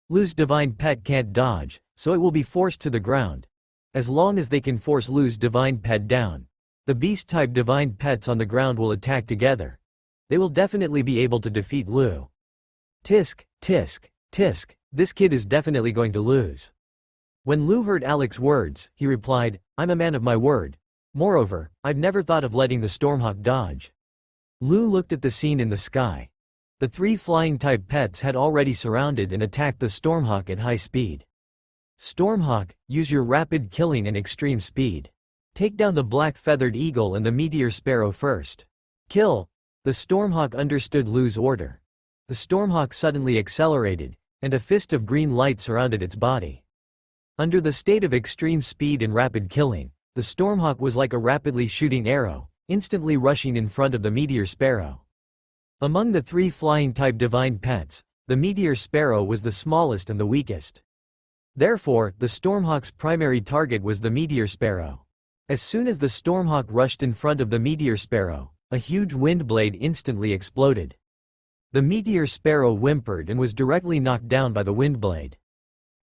Lu's divine pet can't dodge, so it will be forced to the ground. As long as they can force Lu's divine pet down, the beast-type divine pets on the ground will attack together. They will definitely be able to defeat Lu. Tisk, tisk, tisk, this kid is definitely going to lose. When Lu heard Alec's words, he replied, "I'm a man of my word. Moreover, I've never thought of letting the Stormhawk dodge." Lu looked at the scene in the sky. The 3 flying-type pets had already surrounded and attacked the Stormhawk at high speed. Stormhawk, use your rapid killing and extreme speed. Take down the Black Feathered Eagle and the Meteor Sparrow first. Kill. The Stormhawk understood Lu's order. The Stormhawk suddenly accelerated, and a fist of green light surrounded its body. Under the state of extreme speed and rapid killing, the Stormhawk was like a rapidly shooting arrow, instantly rushing in front of the Meteor Sparrow. Among the 3 flying-type divine pets, the Meteor Sparrow was the smallest and the weakest. Therefore, the Stormhawk's primary target was the Meteor Sparrow. As soon as the Stormhawk rushed in front of the Meteor Sparrow, a huge wind blade instantly exploded. The Meteor Sparrow whimpered and was directly knocked down by the wind blade.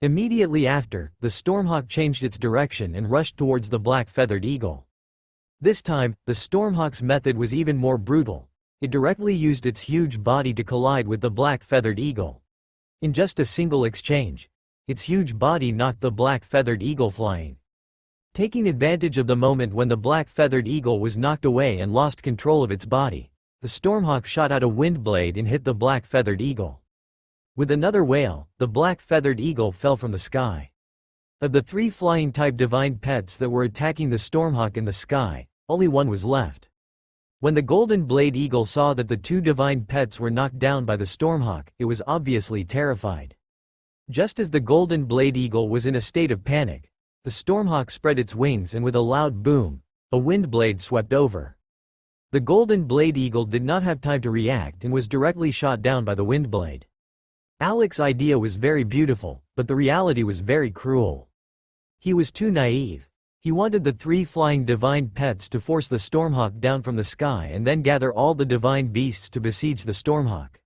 Immediately after, the Stormhawk changed its direction and rushed towards the Black Feathered Eagle. This time, the Stormhawk's method was even more brutal. It directly used its huge body to collide with the Black Feathered Eagle. In just a single exchange, its huge body knocked the Black Feathered Eagle flying. Taking advantage of the moment when the Black Feathered Eagle was knocked away and lost control of its body, the Stormhawk shot out a wind blade and hit the Black Feathered Eagle. With another wail, the Black Feathered Eagle fell from the sky. Of the 3 flying-type divine pets that were attacking the Stormhawk in the sky, only one was left. When the Golden Blade Eagle saw that the 2 divine pets were knocked down by the Stormhawk, it was obviously terrified. Just as the Golden Blade Eagle was in a state of panic, the Stormhawk spread its wings and with a loud boom, a wind blade swept over. The Golden Blade Eagle did not have time to react and was directly shot down by the wind blade. Alec's idea was very beautiful, but the reality was very cruel. He was too naive. He wanted the 3 flying divine pets to force the Stormhawk down from the sky and then gather all the divine beasts to besiege the Stormhawk.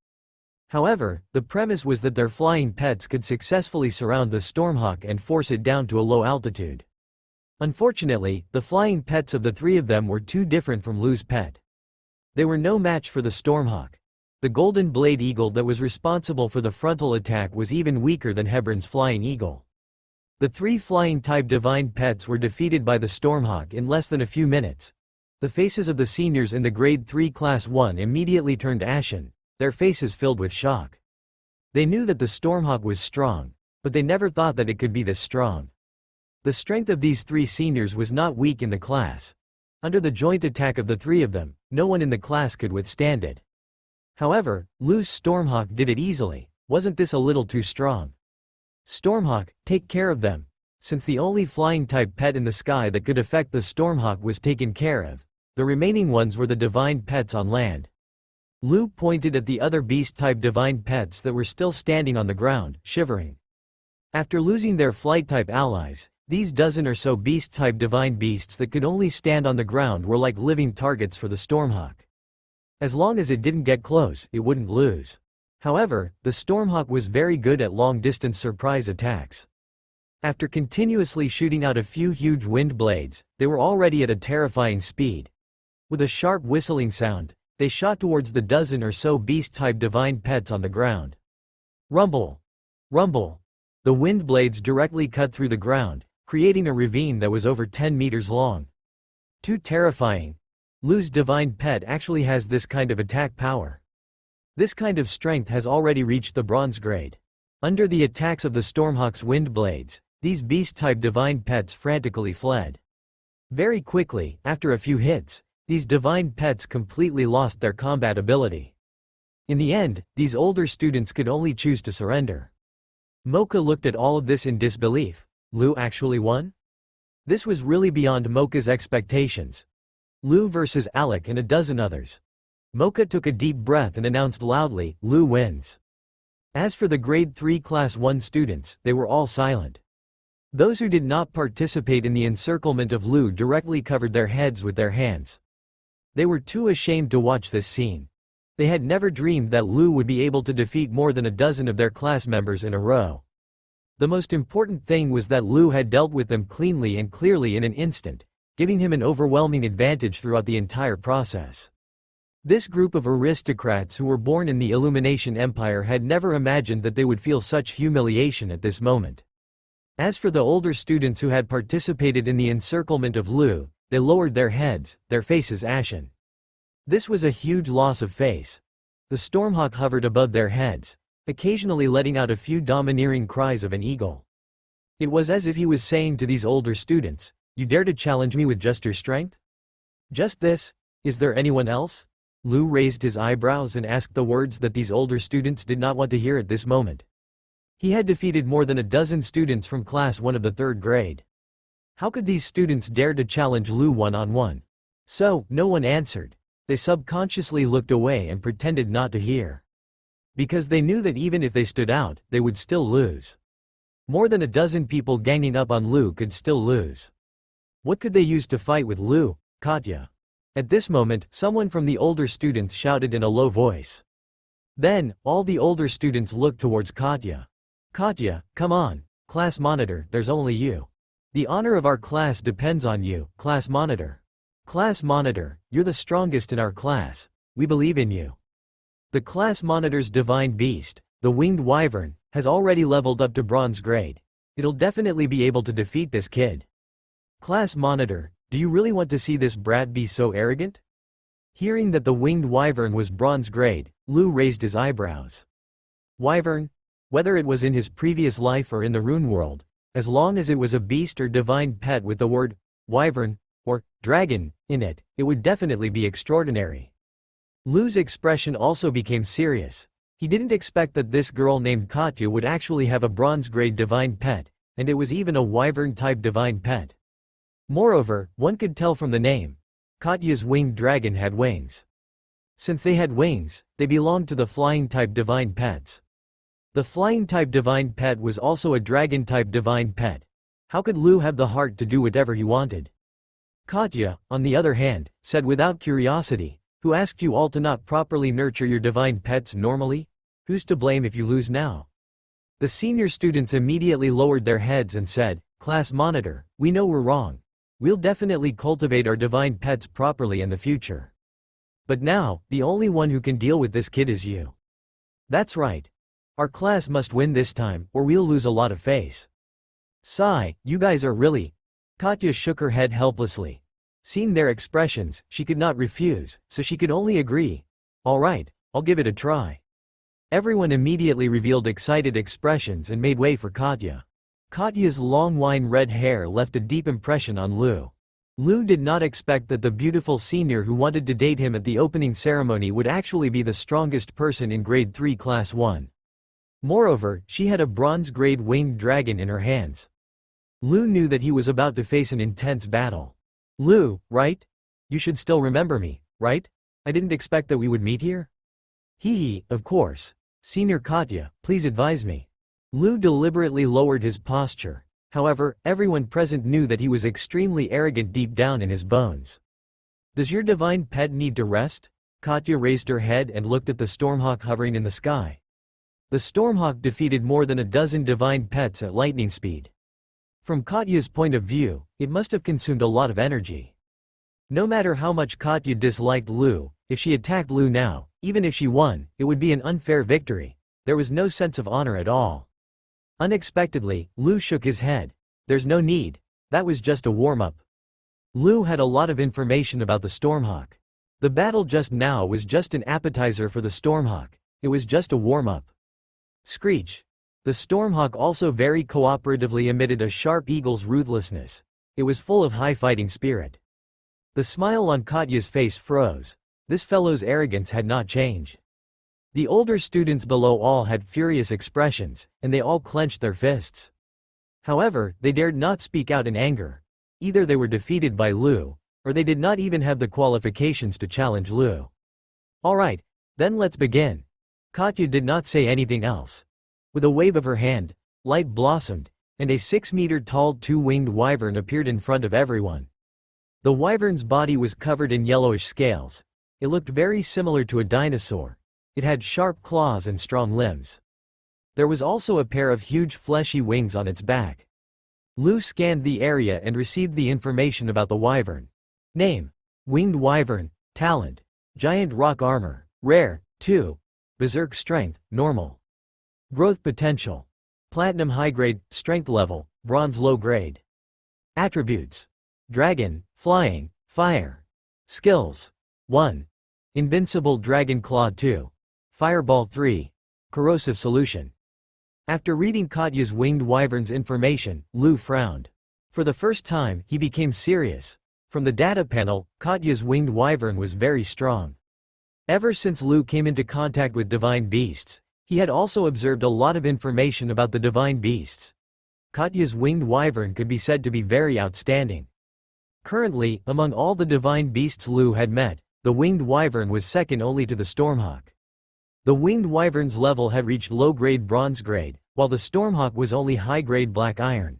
However, the premise was that their flying pets could successfully surround the Stormhawk and force it down to a low altitude. Unfortunately, the flying pets of the 3 of them were too different from Lu's pet. They were no match for the Stormhawk. The golden blade eagle that was responsible for the frontal attack was even weaker than Hebron's flying eagle. The three flying-type divine pets were defeated by the Stormhawk in less than a few minutes. The faces of the seniors in the Grade 3 Class 1 immediately turned ashen, their faces filled with shock. They knew that the Stormhawk was strong, but they never thought that it could be this strong. The strength of these three seniors was not weak in the class. Under the joint attack of the three of them, no one in the class could withstand it. However, Lu's Stormhawk did it easily. Wasn't this a little too strong? Stormhawk, take care of them. Since the only flying-type pet in the sky that could affect the Stormhawk was taken care of, the remaining ones were the divine pets on land. Lu pointed at the other beast-type divine pets that were still standing on the ground, shivering. After losing their flight-type allies, these dozen or so beast-type divine beasts that could only stand on the ground were like living targets for the Stormhawk. As long as it didn't get close, it wouldn't lose. However, the Stormhawk was very good at long-distance surprise attacks. After continuously shooting out a few huge wind blades, they were already at a terrifying speed. With a sharp whistling sound, they shot towards the dozen or so beast-type divine pets on the ground. Rumble! Rumble! The wind blades directly cut through the ground, creating a ravine that was over 10 meters long. Too terrifying. Lu's divine pet actually has this kind of attack power. This kind of strength has already reached the bronze grade. Under the attacks of the Stormhawk's wind blades, these beast-type divine pets frantically fled. Very quickly, after a few hits, these divine pets completely lost their combat ability. In the end, these older students could only choose to surrender. Mocha looked at all of this in disbelief. Lu actually won? This was really beyond Mocha's expectations. Lu versus Alec and a dozen others. Mocha took a deep breath and announced loudly, Lu wins. As for the Grade 3 Class 1 students, they were all silent. Those who did not participate in the encirclement of Lu directly covered their heads with their hands. They were too ashamed to watch this scene. They had never dreamed that Lu would be able to defeat more than a dozen of their class members in a row. The most important thing was that Lu had dealt with them cleanly and clearly in an instant, giving him an overwhelming advantage throughout the entire process. This group of aristocrats who were born in the Illumination Empire had never imagined that they would feel such humiliation at this moment. As for the older students who had participated in the encirclement of Lu, they lowered their heads, their faces ashen. This was a huge loss of face. The Stormhawk hovered above their heads, occasionally letting out a few domineering cries of an eagle. It was as if he was saying to these older students, "You dare to challenge me with just your strength? Just this? Is there anyone else?" Lu raised his eyebrows and asked the words that these older students did not want to hear at this moment. He had defeated more than a dozen students from Class 1 of the 3rd grade. How could these students dare to challenge Lu one-on-one? So, no one answered. They subconsciously looked away and pretended not to hear. Because they knew that even if they stood out, they would still lose. More than a dozen people ganging up on Lu could still lose. What could they use to fight with Lu? Katya. At this moment, someone from the older students shouted in a low voice. Then, all the older students looked towards Katya. Katya, come on. Class monitor, there's only you. The honor of our class depends on you, class monitor. Class monitor, you're the strongest in our class. We believe in you. The class monitor's divine beast, the winged wyvern, has already leveled up to bronze grade. It'll definitely be able to defeat this kid. Class monitor, do you really want to see this brat be so arrogant? Hearing that the winged wyvern was bronze grade, Lu raised his eyebrows. Wyvern? Whether it was in his previous life or in the rune world, as long as it was a beast or divine pet with the word wyvern or dragon in it, it would definitely be extraordinary. Lu's expression also became serious. He didn't expect that this girl named Katya would actually have a bronze grade divine pet, and it was even a wyvern-type divine pet. Moreover, one could tell from the name. Katya's winged dragon had wings. Since they had wings, they belonged to the flying-type divine pets. The flying-type divine pet was also a dragon-type divine pet. How could Lu have the heart to do whatever he wanted? Katya, on the other hand, said without curiosity, "Who asked you all to not properly nurture your divine pets normally? Who's to blame if you lose now?" The senior students immediately lowered their heads and said, "Class monitor, we know we're wrong. We'll definitely cultivate our divine pets properly in the future." But now, the only one who can deal with this kid is you. That's right. Our class must win this time, or we'll lose a lot of face. Sigh, you guys are really. Katya shook her head helplessly. Seeing their expressions, she could not refuse, so she could only agree. Alright, I'll give it a try. Everyone immediately revealed excited expressions and made way for Katya. Katya's long wine-red hair left a deep impression on Lu. Lu did not expect that the beautiful senior who wanted to date him at the opening ceremony would actually be the strongest person in grade 3 class 1. Moreover, she had a bronze-grade winged dragon in her hands. Lu knew that he was about to face an intense battle. Lu, right? You should still remember me, right? I didn't expect that we would meet here? Hee, of course. Senior Katya, please advise me. Lu deliberately lowered his posture. However, everyone present knew that he was extremely arrogant deep down in his bones. Does your divine pet need to rest? Katya raised her head and looked at the Stormhawk hovering in the sky. The Stormhawk defeated more than a dozen divine pets at lightning speed. From Katya's point of view, it must have consumed a lot of energy. No matter how much Katya disliked Lu, if she attacked Lu now, even if she won, it would be an unfair victory. There was no sense of honor at all. Unexpectedly, Lu shook his head. There's no need. That was just a warm-up. Lu had a lot of information about the Stormhawk. The battle just now was just an appetizer for the Stormhawk. It was just a warm-up. Screech. The Stormhawk also very cooperatively emitted a sharp eagle's ruthlessness. It was full of high fighting spirit. The smile on Katya's face froze. This fellow's arrogance had not changed. The older students below all had furious expressions, and they all clenched their fists. However, they dared not speak out in anger. Either they were defeated by Lu, or they did not even have the qualifications to challenge Lu. Alright, then let's begin. Katya did not say anything else. With a wave of her hand, light blossomed, and a 6-meter-tall two-winged wyvern appeared in front of everyone. The wyvern's body was covered in yellowish scales. It looked very similar to a dinosaur. It had sharp claws and strong limbs. There was also a pair of huge fleshy wings on its back. Lu scanned the area and received the information about the wyvern. Name: Winged Wyvern. Talent: Giant Rock Armor. Rare: 2. Berserk Strength, Normal. Growth Potential: Platinum High Grade, Strength Level, Bronze Low Grade. Attributes: Dragon, Flying, Fire. Skills: 1. Invincible Dragon Claw. 2. Fireball. 3. Corrosive Solution. After reading Katya's winged wyvern's information, Lu frowned. For the first time, he became serious. From the data panel, Katya's winged wyvern was very strong. Ever since Lu came into contact with divine beasts, he had also observed a lot of information about the divine beasts. Katya's winged wyvern could be said to be very outstanding. Currently, among all the divine beasts Lu had met, the winged wyvern was second only to the Stormhawk. The winged wyvern's level had reached low-grade bronze grade, while the Stormhawk was only high-grade black iron.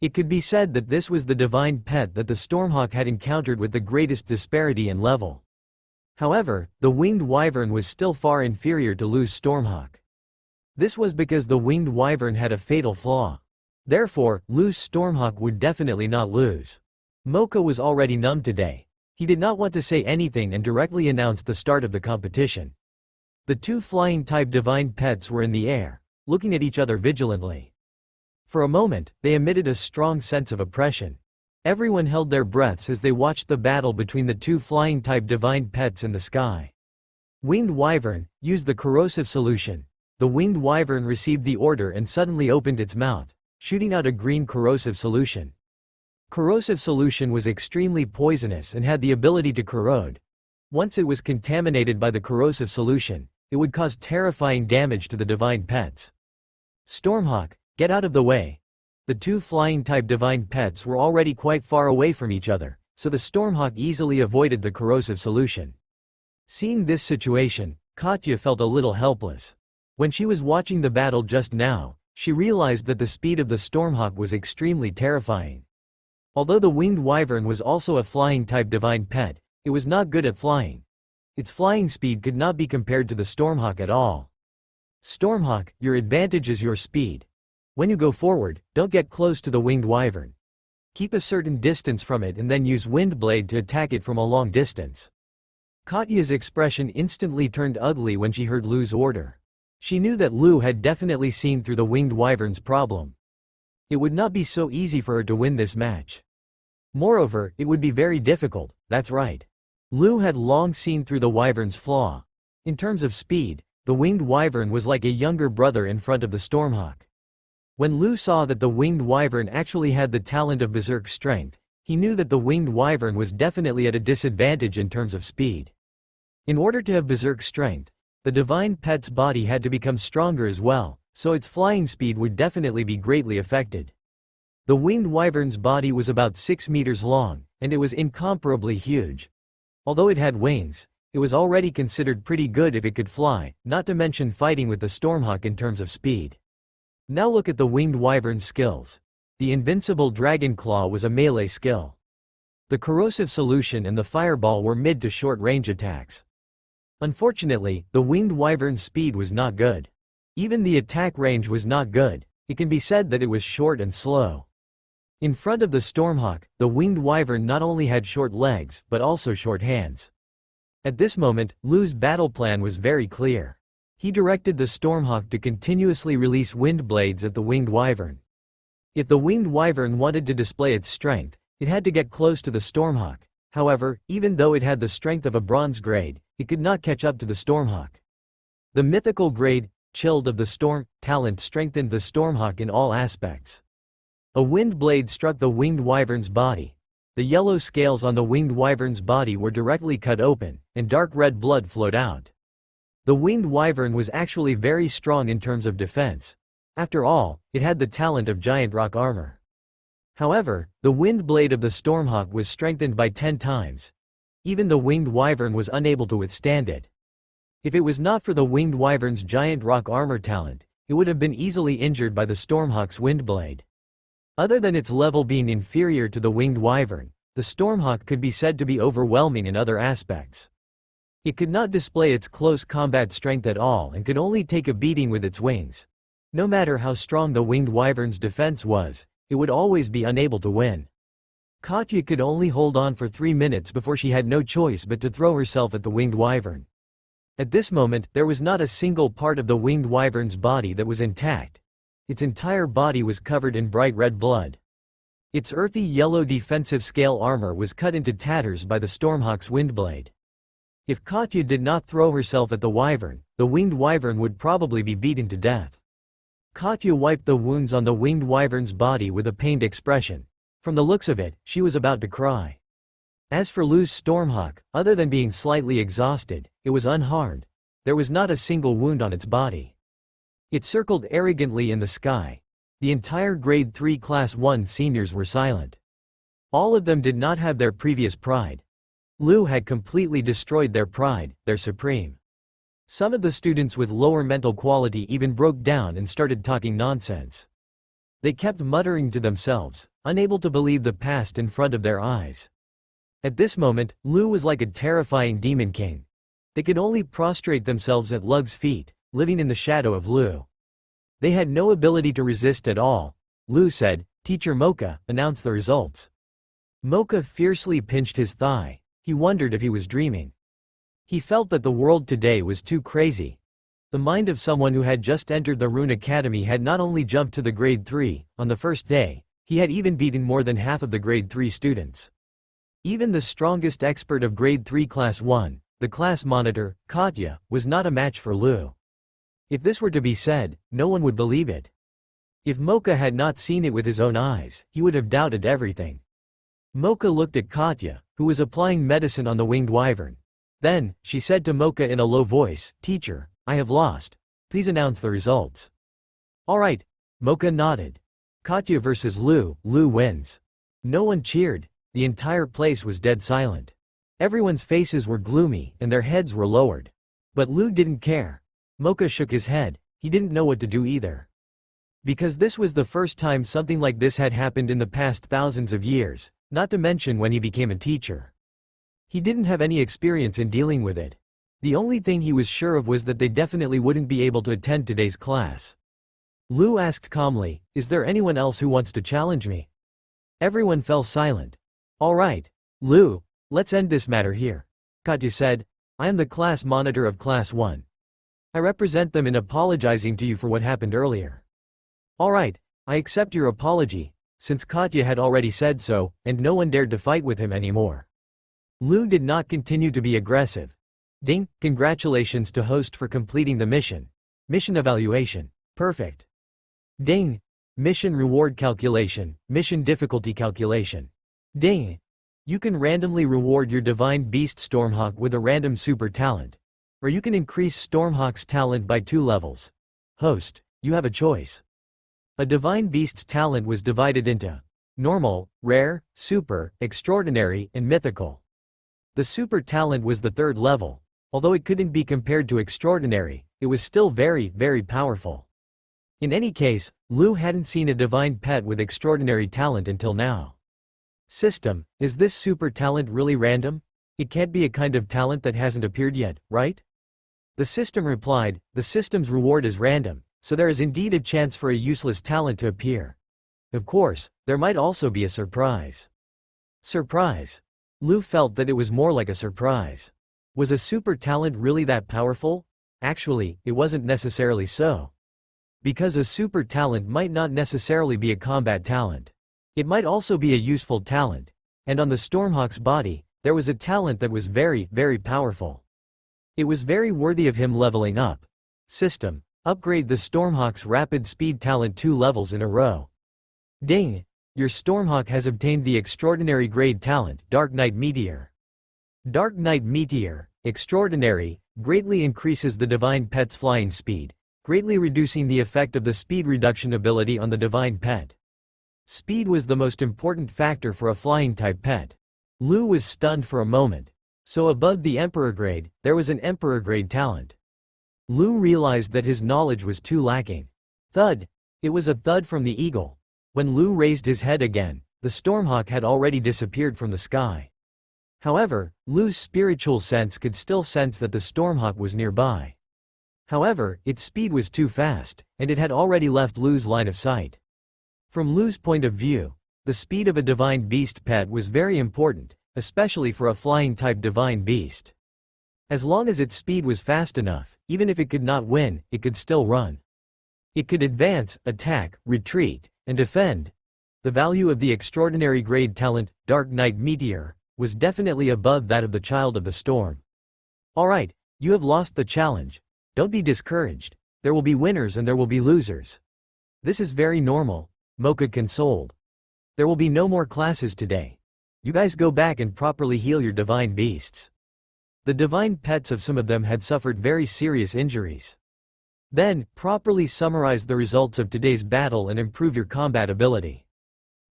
It could be said that this was the divine pet that the Stormhawk had encountered with the greatest disparity in level. However, the winged wyvern was still far inferior to Lu's Stormhawk. This was because the winged wyvern had a fatal flaw. Therefore, Lu's Stormhawk would definitely not lose. Mocha was already numb today. He did not want to say anything and directly announced the start of the competition. The two flying-type divine pets were in the air, looking at each other vigilantly. For a moment, they emitted a strong sense of oppression. Everyone held their breaths as they watched the battle between the two flying-type divine pets in the sky. Winged Wyvern, use the corrosive solution. The winged wyvern received the order and suddenly opened its mouth, shooting out a green corrosive solution. Corrosive solution was extremely poisonous and had the ability to corrode. Once it was contaminated by the corrosive solution, it would cause terrifying damage to the divine pets. Stormhawk, get out of the way. The two flying-type divine pets were already quite far away from each other, so the Stormhawk easily avoided the corrosive solution. Seeing this situation, Katya felt a little helpless. When she was watching the battle just now, she realized that the speed of the Stormhawk was extremely terrifying. Although the winged wyvern was also a flying-type divine pet, it was not good at flying. Its flying speed could not be compared to the Stormhawk at all. Stormhawk, your advantage is your speed. When you go forward, don't get close to the winged wyvern. Keep a certain distance from it and then use Wind Blade to attack it from a long distance. Katya's expression instantly turned ugly when she heard Lu's order. She knew that Lu had definitely seen through the winged wyvern's problem. It would not be so easy for her to win this match. Moreover, it would be very difficult, that's right. Lu had long seen through the wyvern's flaw. In terms of speed, the winged wyvern was like a younger brother in front of the stormhawk. When Lu saw that the winged wyvern actually had the talent of berserk strength, he knew that the winged wyvern was definitely at a disadvantage in terms of speed. In order to have berserk strength, the divine pet's body had to become stronger as well, so its flying speed would definitely be greatly affected. The winged wyvern's body was about 6 meters long, and it was incomparably huge. Although it had wings, it was already considered pretty good if it could fly, not to mention fighting with the stormhawk in terms of speed. Now look at the winged wyvern's skills. The invincible dragon claw was a melee skill. The corrosive solution and the fireball were mid to short range attacks. Unfortunately, the winged wyvern's speed was not good. Even the attack range was not good. It can be said that it was short and slow. In front of the stormhawk, the winged wyvern not only had short legs, but also short hands. At this moment, Lu's battle plan was very clear. He directed the stormhawk to continuously release wind blades at the winged wyvern. If the winged wyvern wanted to display its strength, it had to get close to the stormhawk. However, even though it had the strength of a bronze grade, it could not catch up to the stormhawk. The mythical grade, Chilled of the Storm, talent strengthened the stormhawk in all aspects. A wind blade struck the winged wyvern's body. The yellow scales on the winged wyvern's body were directly cut open, and dark red blood flowed out. The winged wyvern was actually very strong in terms of defense. After all, it had the talent of giant rock armor. However, the wind blade of the stormhawk was strengthened by 10 times. Even the winged wyvern was unable to withstand it. If it was not for the winged wyvern's giant rock armor talent, it would have been easily injured by the stormhawk's wind blade. Other than its level being inferior to the winged wyvern, the stormhawk could be said to be overwhelming in other aspects. It could not display its close combat strength at all and could only take a beating with its wings. No matter how strong the winged wyvern's defense was, it would always be unable to win. Katya could only hold on for 3 minutes before she had no choice but to throw herself at the winged wyvern. At this moment, there was not a single part of the winged wyvern's body that was intact. Its entire body was covered in bright red blood. Its earthy yellow defensive scale armor was cut into tatters by the stormhawk's windblade. If Katya did not throw herself at the winged wyvern would probably be beaten to death. Katya wiped the wounds on the winged wyvern's body with a pained expression. From the looks of it, she was about to cry. As for Lu's stormhawk, other than being slightly exhausted, it was unharmed. There was not a single wound on its body. It circled arrogantly in the sky. The entire grade 3 class 1 seniors were silent. All of them did not have their previous pride. Lu had completely destroyed their pride, their supreme. Some of the students with lower mental quality even broke down and started talking nonsense. They kept muttering to themselves, unable to believe the past in front of their eyes. At this moment, Lu was like a terrifying demon king. They could only prostrate themselves at Lug's feet, living in the shadow of Lu. They had no ability to resist at all. Lu said, "Teacher Mocha, announce the results." Mocha fiercely pinched his thigh. He wondered if he was dreaming. He felt that the world today was too crazy. The mind of someone who had just entered the Rune Academy had not only jumped to the grade 3, on the first day, he had even beaten more than half of the grade 3 students. Even the strongest expert of grade 3 class 1, the class monitor, Katya, was not a match for Lu. If this were to be said, no one would believe it. If Mocha had not seen it with his own eyes, he would have doubted everything. Mocha looked at Katya, who was applying medicine on the winged wyvern. Then, she said to Mocha in a low voice, "Teacher, I have lost. Please announce the results." "Alright." Mocha nodded. Katya versus Lu wins. No one cheered. The entire place was dead silent. Everyone's faces were gloomy, and their heads were lowered. But Lu didn't care. Mocha shook his head. He didn't know what to do either. Because this was the first time something like this had happened in the past thousands of years, not to mention when he became a teacher. He didn't have any experience in dealing with it. The only thing he was sure of was that they definitely wouldn't be able to attend today's class. Lu asked calmly, "Is there anyone else who wants to challenge me?" Everyone fell silent. "Alright, Lu, let's end this matter here," Katya said. I am the class monitor of Class 1. I represent them in apologizing to you for what happened earlier. Alright, I accept your apology, since Katya had already said so, and no one dared to fight with him anymore. Lu did not continue to be aggressive. Ding, congratulations to host for completing the mission. Mission evaluation. Perfect. Ding. Mission reward calculation, mission difficulty calculation. Ding. You can randomly reward your divine beast Stormhawk with a random super talent. Or you can increase Stormhawk's talent by 2 levels. Host, you have a choice. A divine beast's talent was divided into normal, rare, super, extraordinary, and mythical. The super talent was the 3rd level. Although it couldn't be compared to extraordinary, it was still very, very powerful. In any case, Lu hadn't seen a divine pet with extraordinary talent until now. System, is this super talent really random? It can't be a kind of talent that hasn't appeared yet, right? The system replied, the system's reward is random, so there is indeed a chance for a useless talent to appear. Of course, there might also be a surprise. Surprise. Lu felt that it was more like a surprise. Was a super talent really that powerful? Actually, it wasn't necessarily so. Because a super talent might not necessarily be a combat talent. It might also be a useful talent. And on the Stormhawk's body, there was a talent that was very, very powerful. It was very worthy of him leveling up. System, upgrade the Stormhawk's rapid speed talent 2 levels in a row. Ding! Your Stormhawk has obtained the extraordinary grade talent, Dark Knight Meteor. Dark Knight Meteor, extraordinary, greatly increases the divine pet's flying speed, greatly reducing the effect of the speed reduction ability on the divine pet. Speed was the most important factor for a flying-type pet. Lu was stunned for a moment. So above the Emperor grade, there was an Emperor grade talent. Lu realized that his knowledge was too lacking. Thud! It was a thud from the eagle. When Lu raised his head again, the Stormhawk had already disappeared from the sky. However, Lu's spiritual sense could still sense that the Stormhawk was nearby. However, its speed was too fast, and it had already left Lu's line of sight. From Lu's point of view, the speed of a divine beast pet was very important, especially for a flying-type divine beast. As long as its speed was fast enough, even if it could not win, it could still run. It could advance, attack, retreat, and defend. The value of the extraordinary grade talent, Dark Knight Meteor, was definitely above that of the Child of the Storm. Alright, you have lost the challenge. Don't be discouraged. There will be winners and there will be losers. This is very normal, Mocha consoled. There will be no more classes today. You guys go back and properly heal your divine beasts. The divine pets of some of them had suffered very serious injuries. Then, properly summarize the results of today's battle and improve your combat ability.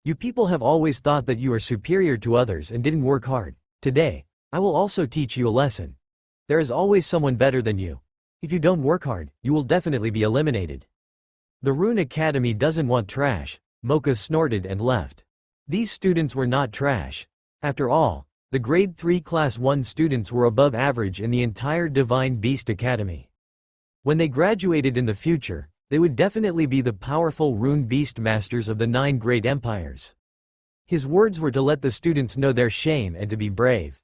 You people have always thought that you are superior to others and didn't work hard. Today, I will also teach you a lesson. There is always someone better than you. If you don't work hard, you will definitely be eliminated. The Rune Academy doesn't want trash, Mocha snorted and left. These students were not trash. After all, the grade 3 class 1 students were above average in the entire Divine Beast Academy. When they graduated in the future, they would definitely be the powerful rune beast masters of the 9 great empires. His words were to let the students know their shame and to be brave.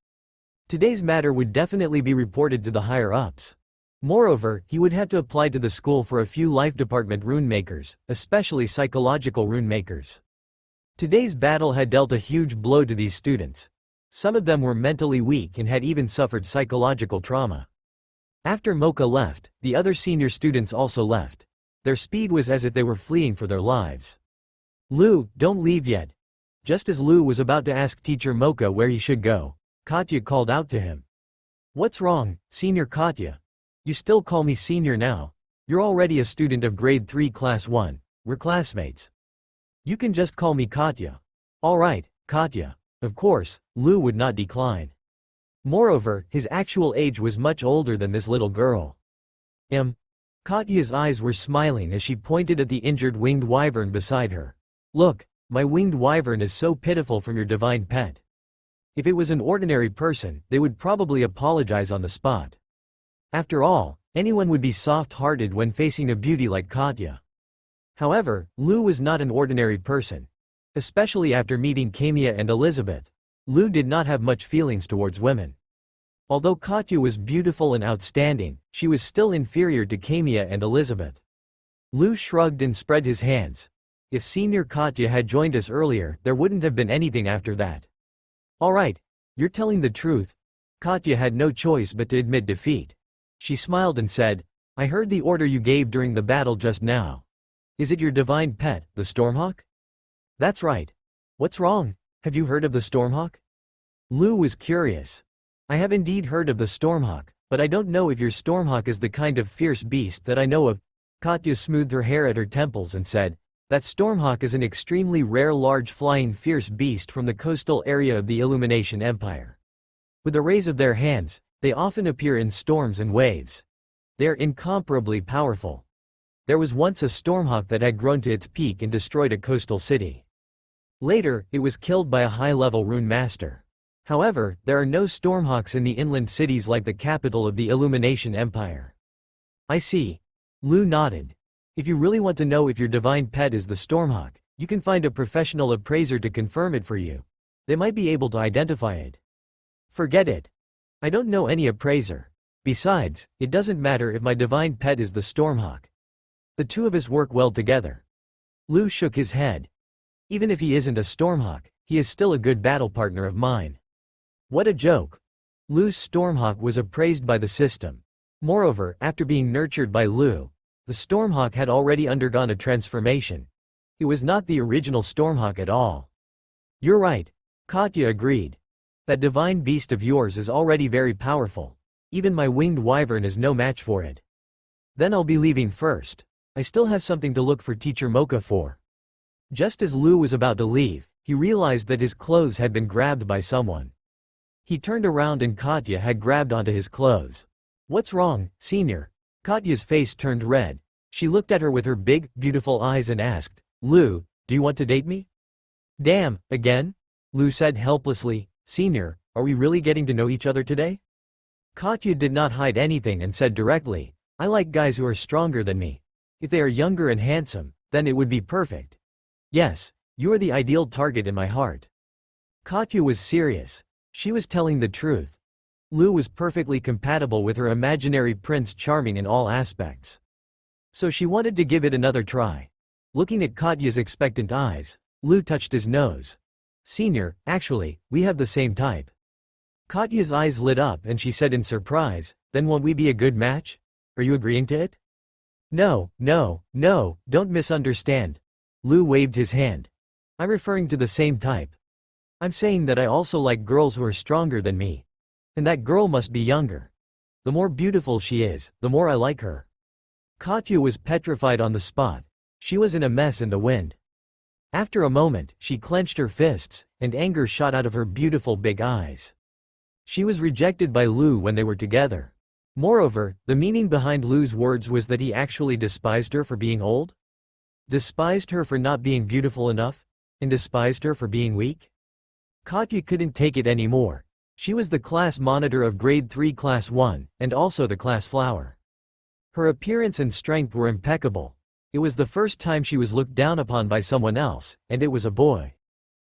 Today's matter would definitely be reported to the higher-ups. Moreover, he would have to apply to the school for a few life department rune makers, especially psychological rune makers. Today's battle had dealt a huge blow to these students. Some of them were mentally weak and had even suffered psychological trauma. After Mocha left, the other senior students also left. Their speed was as if they were fleeing for their lives. Lu, don't leave yet. Just as Lu was about to ask teacher Mocha where he should go, Katya called out to him. What's wrong, Senior Katya? You still call me senior now. You're already a student of grade 3 class 1. We're classmates. You can just call me Katya. Alright, Katya. Of course, Lu would not decline. Moreover, his actual age was much older than this little girl. Katya's eyes were smiling as she pointed at the injured winged wyvern beside her. Look, my winged wyvern is so pitiful from your divine pet. If it was an ordinary person, they would probably apologize on the spot. After all, anyone would be soft-hearted when facing a beauty like Katya. However, Lu was not an ordinary person. Especially after meeting Kamiya and Elizabeth. Lu did not have much feelings towards women. Although Katya was beautiful and outstanding, she was still inferior to Kamiya and Elizabeth. Lu shrugged and spread his hands. If Senior Katya had joined us earlier, there wouldn't have been anything after that. Alright, you're telling the truth. Katya had no choice but to admit defeat. She smiled and said, I heard the order you gave during the battle just now. Is it your divine pet, the Stormhawk? That's right. What's wrong? Have you heard of the Stormhawk? Lu was curious. I have indeed heard of the Stormhawk, but I don't know if your Stormhawk is the kind of fierce beast that I know of. Katya smoothed her hair at her temples and said, that Stormhawk is an extremely rare large flying fierce beast from the coastal area of the Illumination Empire. With the rays of their hands, they often appear in storms and waves. They are incomparably powerful. There was once a Stormhawk that had grown to its peak and destroyed a coastal city. Later, it was killed by a high-level rune master. However, there are no Stormhawks in the inland cities like the capital of the Illumination Empire. I see. Lu nodded. If you really want to know if your divine pet is the Stormhawk, you can find a professional appraiser to confirm it for you. They might be able to identify it. Forget it. I don't know any appraiser. Besides, it doesn't matter if my divine pet is the Stormhawk. The two of us work well together. Lu shook his head. Even if he isn't a Stormhawk, he is still a good battle partner of mine. What a joke. Lu's Stormhawk was appraised by the system. Moreover, after being nurtured by Lu, the Stormhawk had already undergone a transformation. It was not the original Stormhawk at all. You're right. Katya agreed. That divine beast of yours is already very powerful. Even my winged wyvern is no match for it. Then I'll be leaving first. I still have something to look for Teacher Mocha for. Just as Lu was about to leave, he realized that his clothes had been grabbed by someone. He turned around and Katya had grabbed onto his clothes. What's wrong, Senior? Katya's face turned red. She looked at her with her big, beautiful eyes and asked, Lu, do you want to date me? Damn, again? Lu said helplessly, Senior, are we really getting to know each other today? Katya did not hide anything and said directly, I like guys who are stronger than me. If they are younger and handsome, then it would be perfect. Yes, you are the ideal target in my heart. Katya was serious. She was telling the truth. Lu was perfectly compatible with her imaginary Prince Charming in all aspects. So she wanted to give it another try. Looking at Katya's expectant eyes, Lu touched his nose. Senior, actually, we have the same type. Katya's eyes lit up and she said in surprise, then won't we be a good match? Are you agreeing to it? No, don't misunderstand. Lu waved his hand. I'm referring to the same type. I'm saying that I also like girls who are stronger than me. And that girl must be younger. The more beautiful she is, the more I like her. Katya was petrified on the spot. She was in a mess in the wind. After a moment, she clenched her fists, and anger shot out of her beautiful big eyes. She was rejected by Lu when they were together. Moreover, the meaning behind Lu's words was that he actually despised her for being old? Despised her for not being beautiful enough? And despised her for being weak? Katya couldn't take it anymore. She was the class monitor of grade 3 class 1, and also the class flower. Her appearance and strength were impeccable. It was the first time she was looked down upon by someone else, and it was a boy.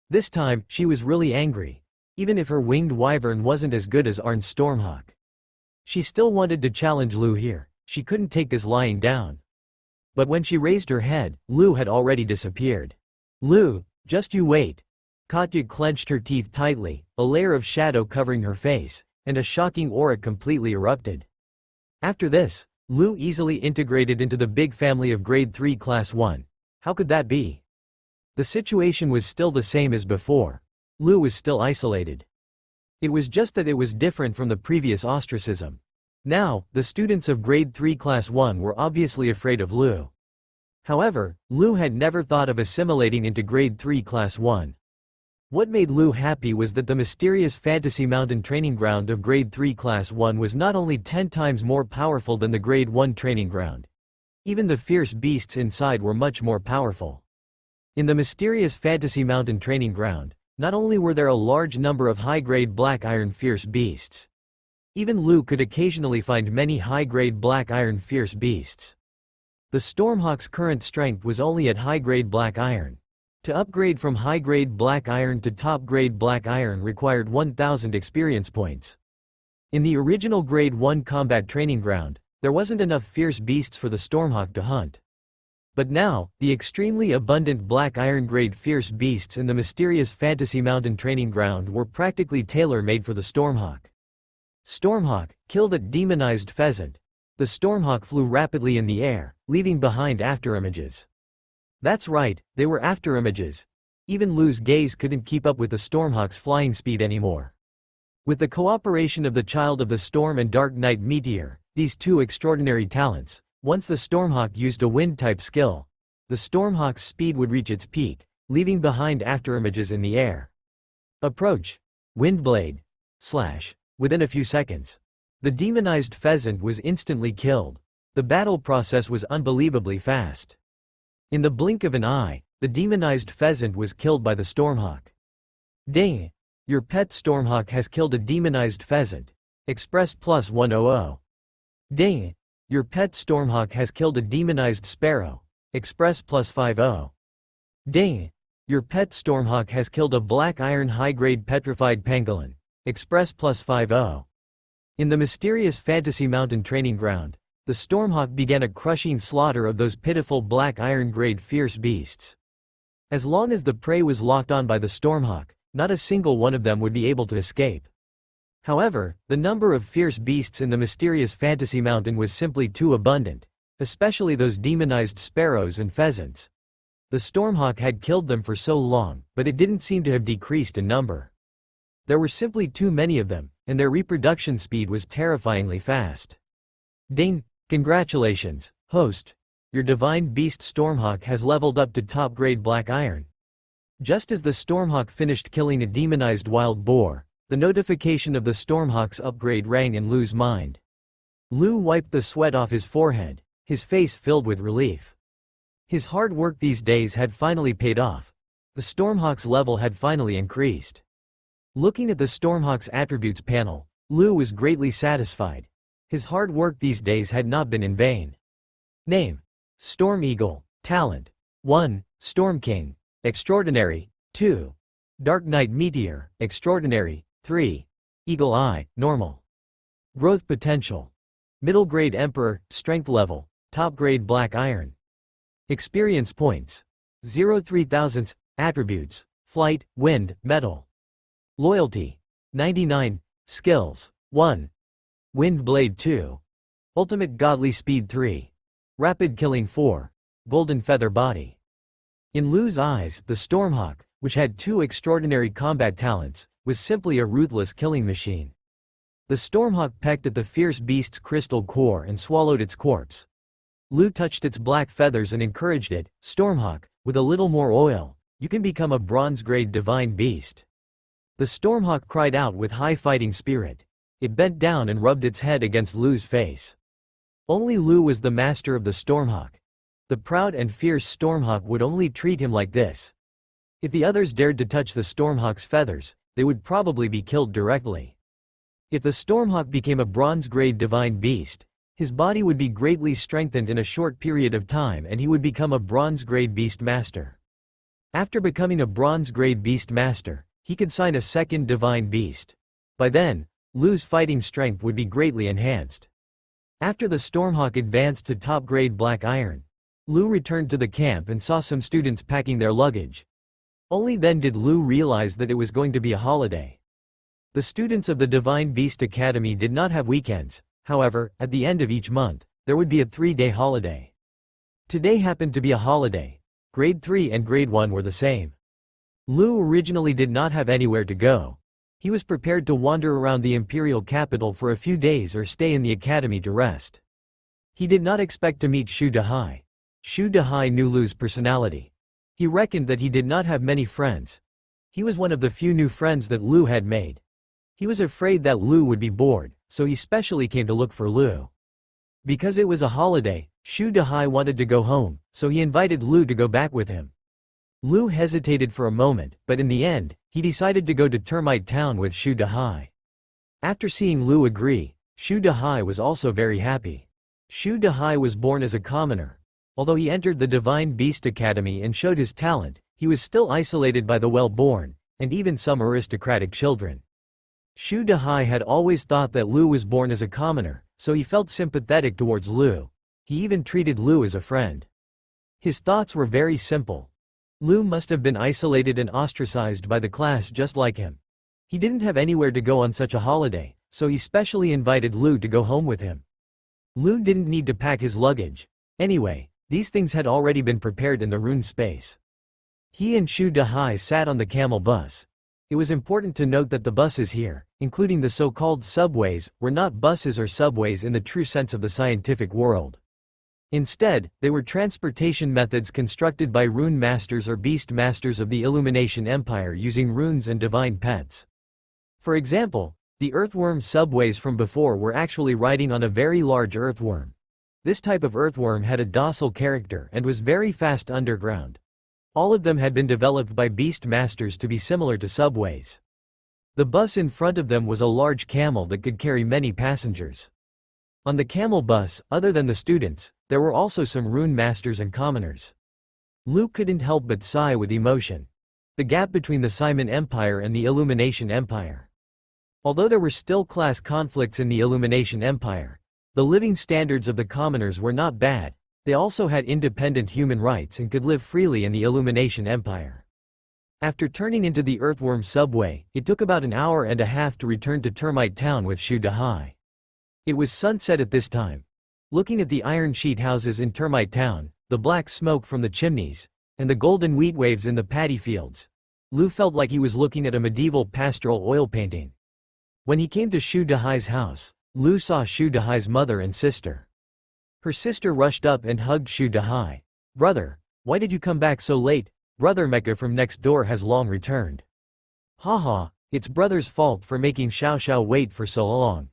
This time, she was really angry. Even if her winged wyvern wasn't as good as Arn's Stormhawk. She still wanted to challenge Lu here. She couldn't take this lying down. But when she raised her head, Lu had already disappeared. Lu, just you wait. Katya clenched her teeth tightly, a layer of shadow covering her face, and a shocking aura completely erupted. After this, Lu easily integrated into the big family of grade 3 class 1. How could that be? The situation was still the same as before. Lu was still isolated. It was just that it was different from the previous ostracism. Now, the students of grade 3 class 1 were obviously afraid of Lu. However, Lu had never thought of assimilating into grade 3 class 1. What made Lu happy was that the mysterious Fantasy Mountain training ground of grade 3 class 1 was not only 10 times more powerful than the grade 1 training ground. Even the fierce beasts inside were much more powerful. In the mysterious Fantasy Mountain training ground, not only were there a large number of high-grade black iron fierce beasts. Even Lu could occasionally find many high-grade black iron fierce beasts. The Stormhawk's current strength was only at high-grade black iron. To upgrade from high-grade black iron to top-grade black iron required 1,000 experience points. In the original Grade 1 combat training ground, there wasn't enough fierce beasts for the Stormhawk to hunt. But now, the extremely abundant black iron grade fierce beasts in the mysterious Fantasy Mountain training ground were practically tailor-made for the Stormhawk. Stormhawk, kill that demonized pheasant. The Stormhawk flew rapidly in the air, leaving behind afterimages. That's right, they were afterimages. Even Lu's gaze couldn't keep up with the Stormhawk's flying speed anymore. With the cooperation of the Child of the Storm and Dark Knight Meteor, these two extraordinary talents, once the Stormhawk used a wind-type skill, the Stormhawk's speed would reach its peak, leaving behind afterimages in the air. Approach. Windblade. Slash. Within a few seconds, the demonized pheasant was instantly killed. The battle process was unbelievably fast. In the blink of an eye, the demonized pheasant was killed by the Stormhawk. Ding! Your pet Stormhawk has killed a demonized pheasant. Express plus 100. Ding! Your pet Stormhawk has killed a demonized sparrow. Express plus 50. Ding! Your pet Stormhawk has killed a black iron high-grade petrified pangolin. Express plus 50. In the mysterious Fantasy Mountain training ground, the Stormhawk began a crushing slaughter of those pitiful black iron grade fierce beasts. As long as the prey was locked on by the Stormhawk, not a single one of them would be able to escape. However, the number of fierce beasts in the mysterious Fantasy Mountain was simply too abundant, especially those demonized sparrows and pheasants. The Stormhawk had killed them for so long, but it didn't seem to have decreased in number. There were simply too many of them, and their reproduction speed was terrifyingly fast. Ding! Congratulations, host! Your divine beast Stormhawk has leveled up to top grade black iron. Just as the Stormhawk finished killing a demonized wild boar, the notification of the Stormhawk's upgrade rang in Lu's mind. Lu wiped the sweat off his forehead, his face filled with relief. His hard work these days had finally paid off. The Stormhawk's level had finally increased. Looking at the Stormhawk's attributes panel, Lu was greatly satisfied. His hard work these days had not been in vain. Name: Storm Eagle. Talent: 1. Storm King. Extraordinary. 2. Dark Knight Meteor. Extraordinary. 3. Eagle Eye. Normal. Growth potential: middle grade Emperor. Strength level: top grade Black Iron. Experience points: 0.3000. Attributes: Flight, Wind, Metal. Loyalty: 99. Skills: 1. Wind Blade 2. Ultimate Godly Speed 3. Rapid Killing 4. Golden Feather Body. In Lu's eyes, the Stormhawk, which had two extraordinary combat talents, was simply a ruthless killing machine. The Stormhawk pecked at the fierce beast's crystal core and swallowed its corpse. Lu touched its black feathers and encouraged it. Stormhawk, with a little more oil, you can become a bronze-grade divine beast. The Stormhawk cried out with high fighting spirit. It bent down and rubbed its head against Lu's face. Only Lu was the master of the Stormhawk. The proud and fierce Stormhawk would only treat him like this. If the others dared to touch the Stormhawk's feathers, they would probably be killed directly. If the Stormhawk became a bronze-grade divine beast, his body would be greatly strengthened in a short period of time and he would become a bronze-grade beast master. After becoming a bronze-grade beast master, he could sign a second divine beast. By then, Lu's fighting strength would be greatly enhanced. After the Stormhawk advanced to top-grade Black Iron, Lu returned to the camp and saw some students packing their luggage. Only then did Lu realize that it was going to be a holiday. The students of the Divine Beast Academy did not have weekends. However, at the end of each month, there would be a 3-day holiday. Today happened to be a holiday. Grade 3 and Grade 1 were the same. Lu originally did not have anywhere to go. He was prepared to wander around the imperial capital for a few days or stay in the academy to rest. He did not expect to meet Shu Dahai. Shu Dahai knew Lu's personality. He reckoned that he did not have many friends. He was one of the few new friends that Lu had made. He was afraid that Lu would be bored, so he specially came to look for Lu. Because it was a holiday, Shu Dahai wanted to go home, so he invited Lu to go back with him. Lu hesitated for a moment, but in the end, he decided to go to Termite Town with Shu Dahai. After seeing Lu agree, Shu Dahai was also very happy. Shu Dahai was born as a commoner. Although he entered the Divine Beast Academy and showed his talent, he was still isolated by the well-born, and even some aristocratic children. Shu Dahai had always thought that Lu was born as a commoner, so he felt sympathetic towards Lu. He even treated Lu as a friend. His thoughts were very simple. Lu must have been isolated and ostracized by the class just like him. He didn't have anywhere to go on such a holiday, so he specially invited Lu to go home with him. Lu didn't need to pack his luggage. Anyway, these things had already been prepared in the rune space. He and Shu Dahai sat on the camel bus. It was important to note that the buses here, including the so-called subways, were not buses or subways in the true sense of the scientific world. Instead, they were transportation methods constructed by rune masters or beast masters of the Illumination Empire using runes and divine pets. For example, the earthworm subways from before were actually riding on a very large earthworm. This type of earthworm had a docile character and was very fast underground. All of them had been developed by beast masters to be similar to subways. The bus in front of them was a large camel that could carry many passengers. On the camel bus, other than the students, there were also some rune masters and commoners. Lu couldn't help but sigh with emotion. The gap between the Simon Empire and the Illumination Empire. Although there were still class conflicts in the Illumination Empire, the living standards of the commoners were not bad. They also had independent human rights and could live freely in the Illumination Empire. After turning into the earthworm subway, it took about an hour and a half to return to Termite Town with Shu Dahai. It was sunset at this time. Looking at the iron sheet houses in Termite Town, the black smoke from the chimneys, and the golden wheat waves in the paddy fields, Lu felt like he was looking at a medieval pastoral oil painting. When he came to Shu Dahai's house, Lu saw Shu Dahai's mother and sister. Her sister rushed up and hugged Shu Dahai. "Brother, why did you come back so late? Brother Mecca from next door has long returned." "Haha, it's brother's fault for making Xiao Xiao wait for so long."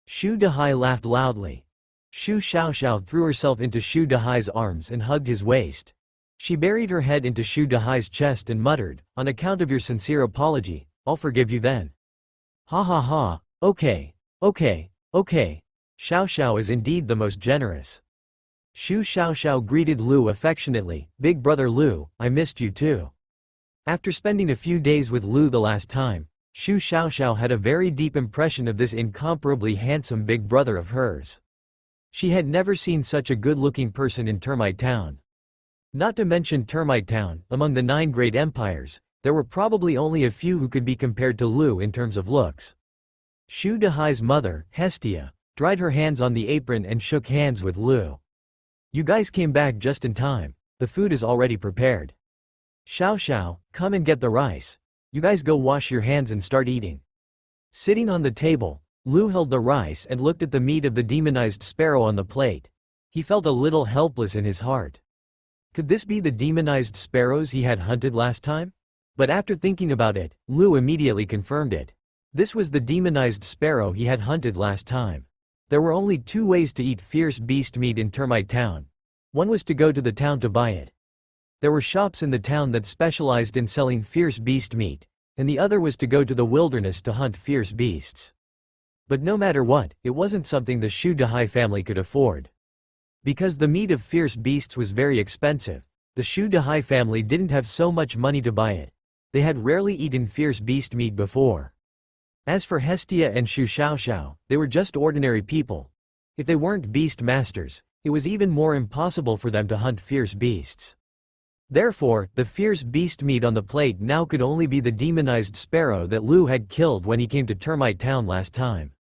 Shu Dahai laughed loudly. Shu Xiao threw herself into Shu Dahai's arms and hugged his waist. She buried her head into Shu Dahai's chest and muttered, "On account of your sincere apology, I'll forgive you then." "Ha ha ha, okay. Xiao Xiao is indeed the most generous." Shu Xiao greeted Lu affectionately, "Big brother Lu, I missed you too." After spending a few days with Lu the last time, Shu Xiao had a very deep impression of this incomparably handsome big brother of hers. She had never seen such a good-looking person in Termite Town. Not to mention Termite Town, among the 9 great empires, there were probably only a few who could be compared to Lu in terms of looks. Shu Dahai's mother, Hestia, dried her hands on the apron and shook hands with Lu. "You guys came back just in time. The food is already prepared. Xiao, come and get the rice. You guys go wash your hands and start eating." Sitting on the table, Lu held the rice and looked at the meat of the demonized sparrow on the plate. He felt a little helpless in his heart. Could this be the demonized sparrows he had hunted last time? But after thinking about it, Lu immediately confirmed it. This was the demonized sparrow he had hunted last time. There were only 2 ways to eat fierce beast meat in Termite Town. One was to go to the town to buy it. There were shops in the town that specialized in selling fierce beast meat, and the other was to go to the wilderness to hunt fierce beasts. But no matter what, it wasn't something the Shu Dahai family could afford. Because the meat of fierce beasts was very expensive, the Shu Dahai family didn't have so much money to buy it. They had rarely eaten fierce beast meat before. As for Hestia and Shu Xiao, they were just ordinary people. If they weren't beast masters, it was even more impossible for them to hunt fierce beasts. Therefore, the fierce beast meat on the plate now could only be the demonized sparrow that Lu had killed when he came to Termite Town last time.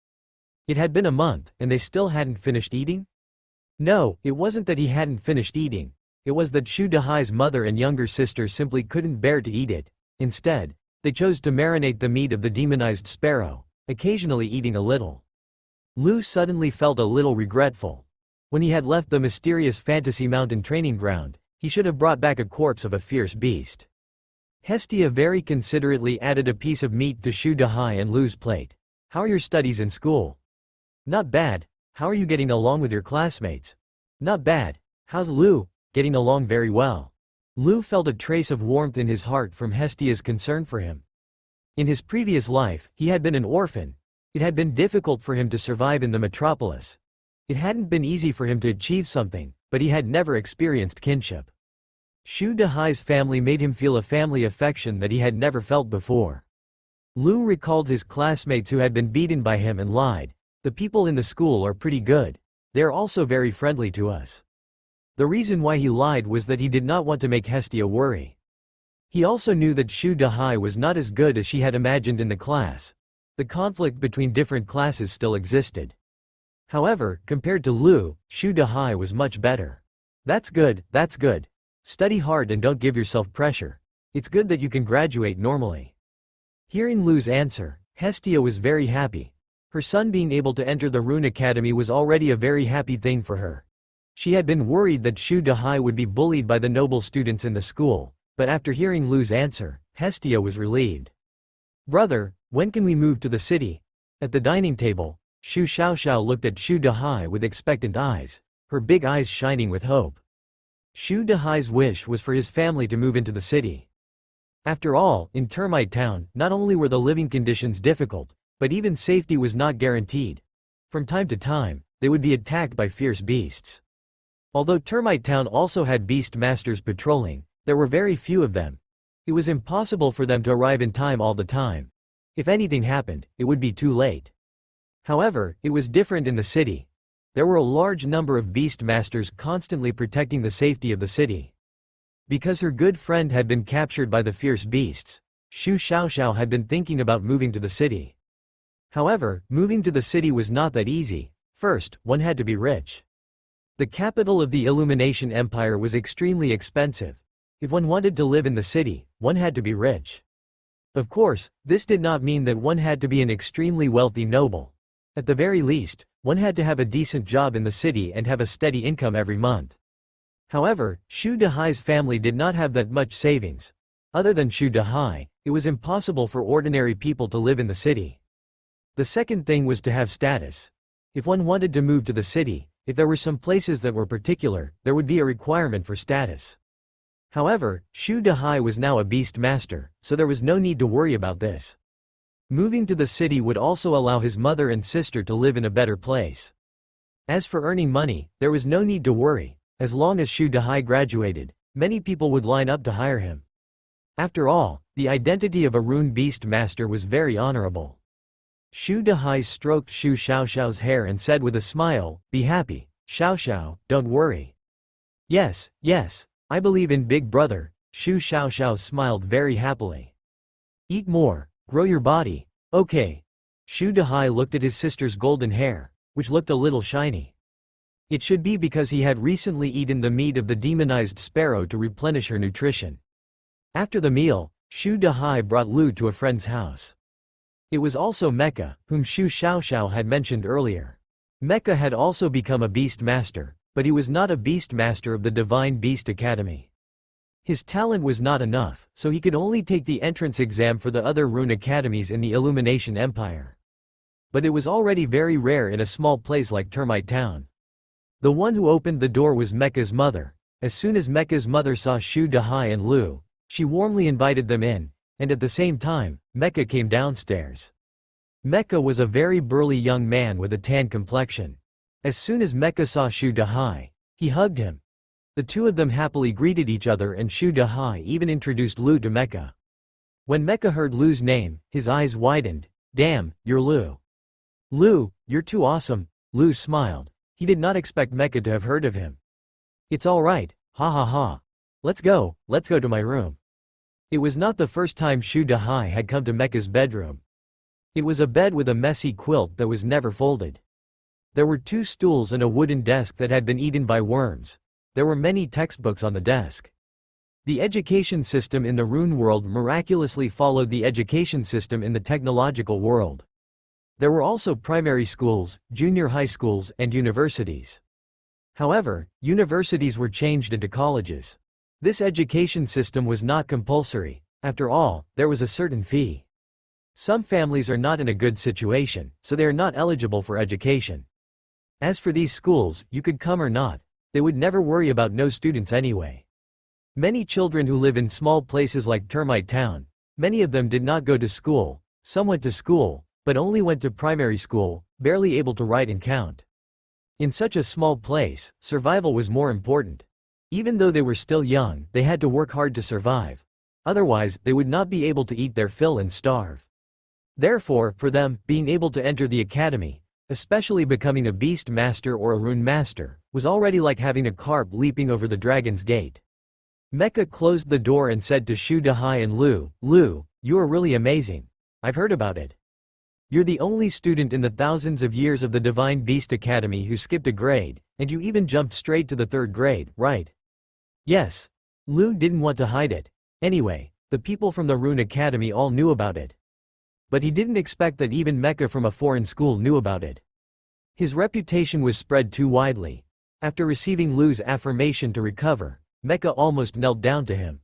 It had been a month, and they still hadn't finished eating? No, it wasn't that he hadn't finished eating. It was that Shu Dahai's mother and younger sister simply couldn't bear to eat it. Instead, they chose to marinate the meat of the demonized sparrow, occasionally eating a little. Lu suddenly felt a little regretful. When he had left the mysterious Fantasy Mountain training ground, he should have brought back a corpse of a fierce beast. Hestia very considerately added a piece of meat to Shu Dahai and Lu's plate. "How are your studies in school?" "Not bad. How are you getting along with your classmates?" "Not bad. How's Lu?" "Getting along very well." Lu felt a trace of warmth in his heart from Hestia's concern for him. In his previous life, he had been an orphan. It had been difficult for him to survive in the metropolis. It hadn't been easy for him to achieve something, but he had never experienced kinship. Shu Dahai's family made him feel a family affection that he had never felt before. Lu recalled his classmates who had been beaten by him and lied. The people in the school are pretty good. They are also very friendly to us. The reason why he lied was that he did not want to make Hestia worry. He also knew that Shu Dahai was not as good as she had imagined in the class. The conflict between different classes still existed. However, compared to Lu, Shu Dahai was much better. That's good, that's good. Study hard and don't give yourself pressure. It's good that you can graduate normally. Hearing Lu's answer, Hestia was very happy. Her son being able to enter the Rune Academy was already a very happy thing for her. She had been worried that Shu Dahai would be bullied by the noble students in the school, but after hearing Lu's answer, Hestia was relieved. Brother, when can we move to the city? At the dining table, Shu Xiaoxiao looked at Shu Dahai with expectant eyes, her big eyes shining with hope. Shu Dahai's wish was for his family to move into the city. After all, in Termite Town, not only were the living conditions difficult, but even safety was not guaranteed. From time to time, they would be attacked by fierce beasts. Although Termite Town also had beast masters patrolling, there were very few of them. It was impossible for them to arrive in time all the time. If anything happened, it would be too late. However, it was different in the city. There were a large number of beast masters constantly protecting the safety of the city. Because her good friend had been captured by the fierce beasts, Shu Xiaoxiao had been thinking about moving to the city. However, moving to the city was not that easy. First, one had to be rich. The capital of the Illumination Empire was extremely expensive. If one wanted to live in the city, one had to be rich. Of course, this did not mean that one had to be an extremely wealthy noble. At the very least, one had to have a decent job in the city and have a steady income every month. However, Shu Dahai's family did not have that much savings. Other than Shu Dahai, it was impossible for ordinary people to live in the city. The second thing was to have status. If one wanted to move to the city, if there were some places that were particular, there would be a requirement for status. However, Shu Dahai was now a beast master, so there was no need to worry about this. Moving to the city would also allow his mother and sister to live in a better place. As for earning money, there was no need to worry. As long as Shu Dahai graduated, many people would line up to hire him. After all, the identity of a rune beast master was very honorable. Shu Dahai stroked Shu Xiaoxiao's hair and said with a smile, "Be happy, Xiaoxiao, don't worry." Yes, I believe in Big Brother." Shu Xiaoxiao smiled very happily. "Eat more, grow your body, okay." Shu Dahai looked at his sister's golden hair, which looked a little shiny. It should be because he had recently eaten the meat of the demonized sparrow to replenish her nutrition. After the meal, Shu Dahai brought Lu to a friend's house. It was also Mecha, whom Shu Xiaoxiao had mentioned earlier. Mecha had also become a beast master, but he was not a beast master of the Divine Beast Academy. His talent was not enough, so he could only take the entrance exam for the other rune academies in the Illumination Empire. But it was already very rare in a small place like Termite Town. The one who opened the door was Mecha's mother. As soon as Mecha's mother saw Shu Dahai and Lu, she warmly invited them in, and at the same time, Mecha came downstairs. Mecha was a very burly young man with a tan complexion. As soon as Mecha saw Shu Dahai, he hugged him. The two of them happily greeted each other and Shu Dahai even introduced Lu to Mecha. When Mecha heard Lu's name, his eyes widened. "Damn, you're Lu. Lu, you're too awesome." Lu smiled. He did not expect Mecha to have heard of him. "It's alright, ha ha ha. Let's go to my room." It was not the first time Shu Dahai had come to Mecha's bedroom. It was a bed with a messy quilt that was never folded. There were 2 stools and a wooden desk that had been eaten by worms. There were many textbooks on the desk. The education system in the Rune world miraculously followed the education system in the technological world. There were also primary schools, junior high schools, and universities. However, universities were changed into colleges. This education system was not compulsory. After all, there was a certain fee. Some families are not in a good situation, so they are not eligible for education. As for these schools, you could come or not. They would never worry about no students anyway. Many children who live in small places like Termite Town, many of them did not go to school. Some went to school, but only went to primary school, barely able to write and count. In such a small place, survival was more important. Even though they were still young, they had to work hard to survive. Otherwise, they would not be able to eat their fill and starve. Therefore, for them, being able to enter the academy, especially becoming a beast master or a rune master, was already like having a carp leaping over the dragon's gate. Mecha closed the door and said to Shu Dahai and Lu, "Lu, you are really amazing. I've heard about it. You're the only student in the thousands of years of the Divine Beast Academy who skipped a grade, and you even jumped straight to the 3rd grade, right?" Yes. Lu didn't want to hide it. Anyway, the people from the Rune Academy all knew about it. But he didn't expect that even Mecha from a foreign school knew about it. His reputation was spread too widely. After receiving Lu's affirmation to recover, Mecha almost knelt down to him.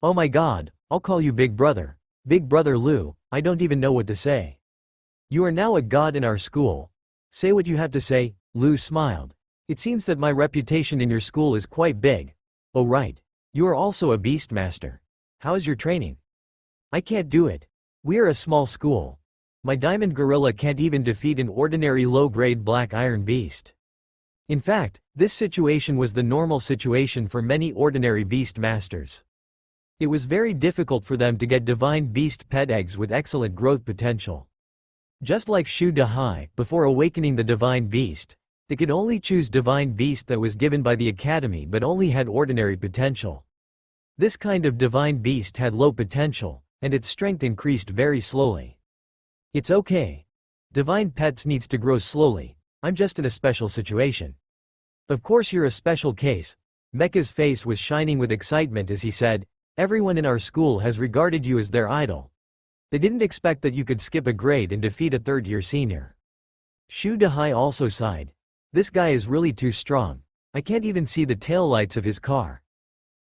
"Oh my god, I'll call you Big Brother. Big Brother Lu, I don't even know what to say. You are now a god in our school. Say what you have to say." Lu smiled. "It seems that my reputation in your school is quite big. Oh right. You are also a beast master. How is your training?" "I can't do it. We are a small school. My diamond gorilla can't even defeat an ordinary low-grade black iron beast." In fact, this situation was the normal situation for many ordinary beast masters. It was very difficult for them to get divine beast pet eggs with excellent growth potential. Just like Shu Dahai, before awakening the divine beast, they could only choose divine beast that was given by the academy but only had ordinary potential. This kind of divine beast had low potential, and its strength increased very slowly. It's okay. Divine pets needs to grow slowly. I'm just in a special situation. Of course you're a special case. Mecha's face was shining with excitement as he said, "Everyone in our school has regarded you as their idol. They didn't expect that you could skip a grade and defeat a 3rd-year senior." Shu Dahai also sighed. "This guy is really too strong. I can't even see the taillights of his car.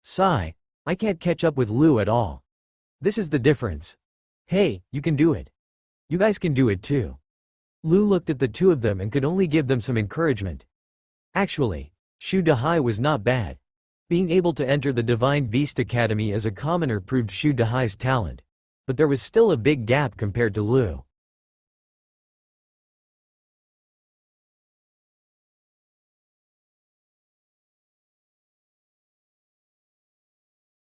Sigh. I can't catch up with Lu at all. This is the difference. Hey, you can do it. You guys can do it too." Lu looked at the two of them and could only give them some encouragement. Actually, Shu Dahai was not bad. Being able to enter the Divine Beast Academy as a commoner proved Shu Dahai's talent. But there was still a big gap compared to Lu.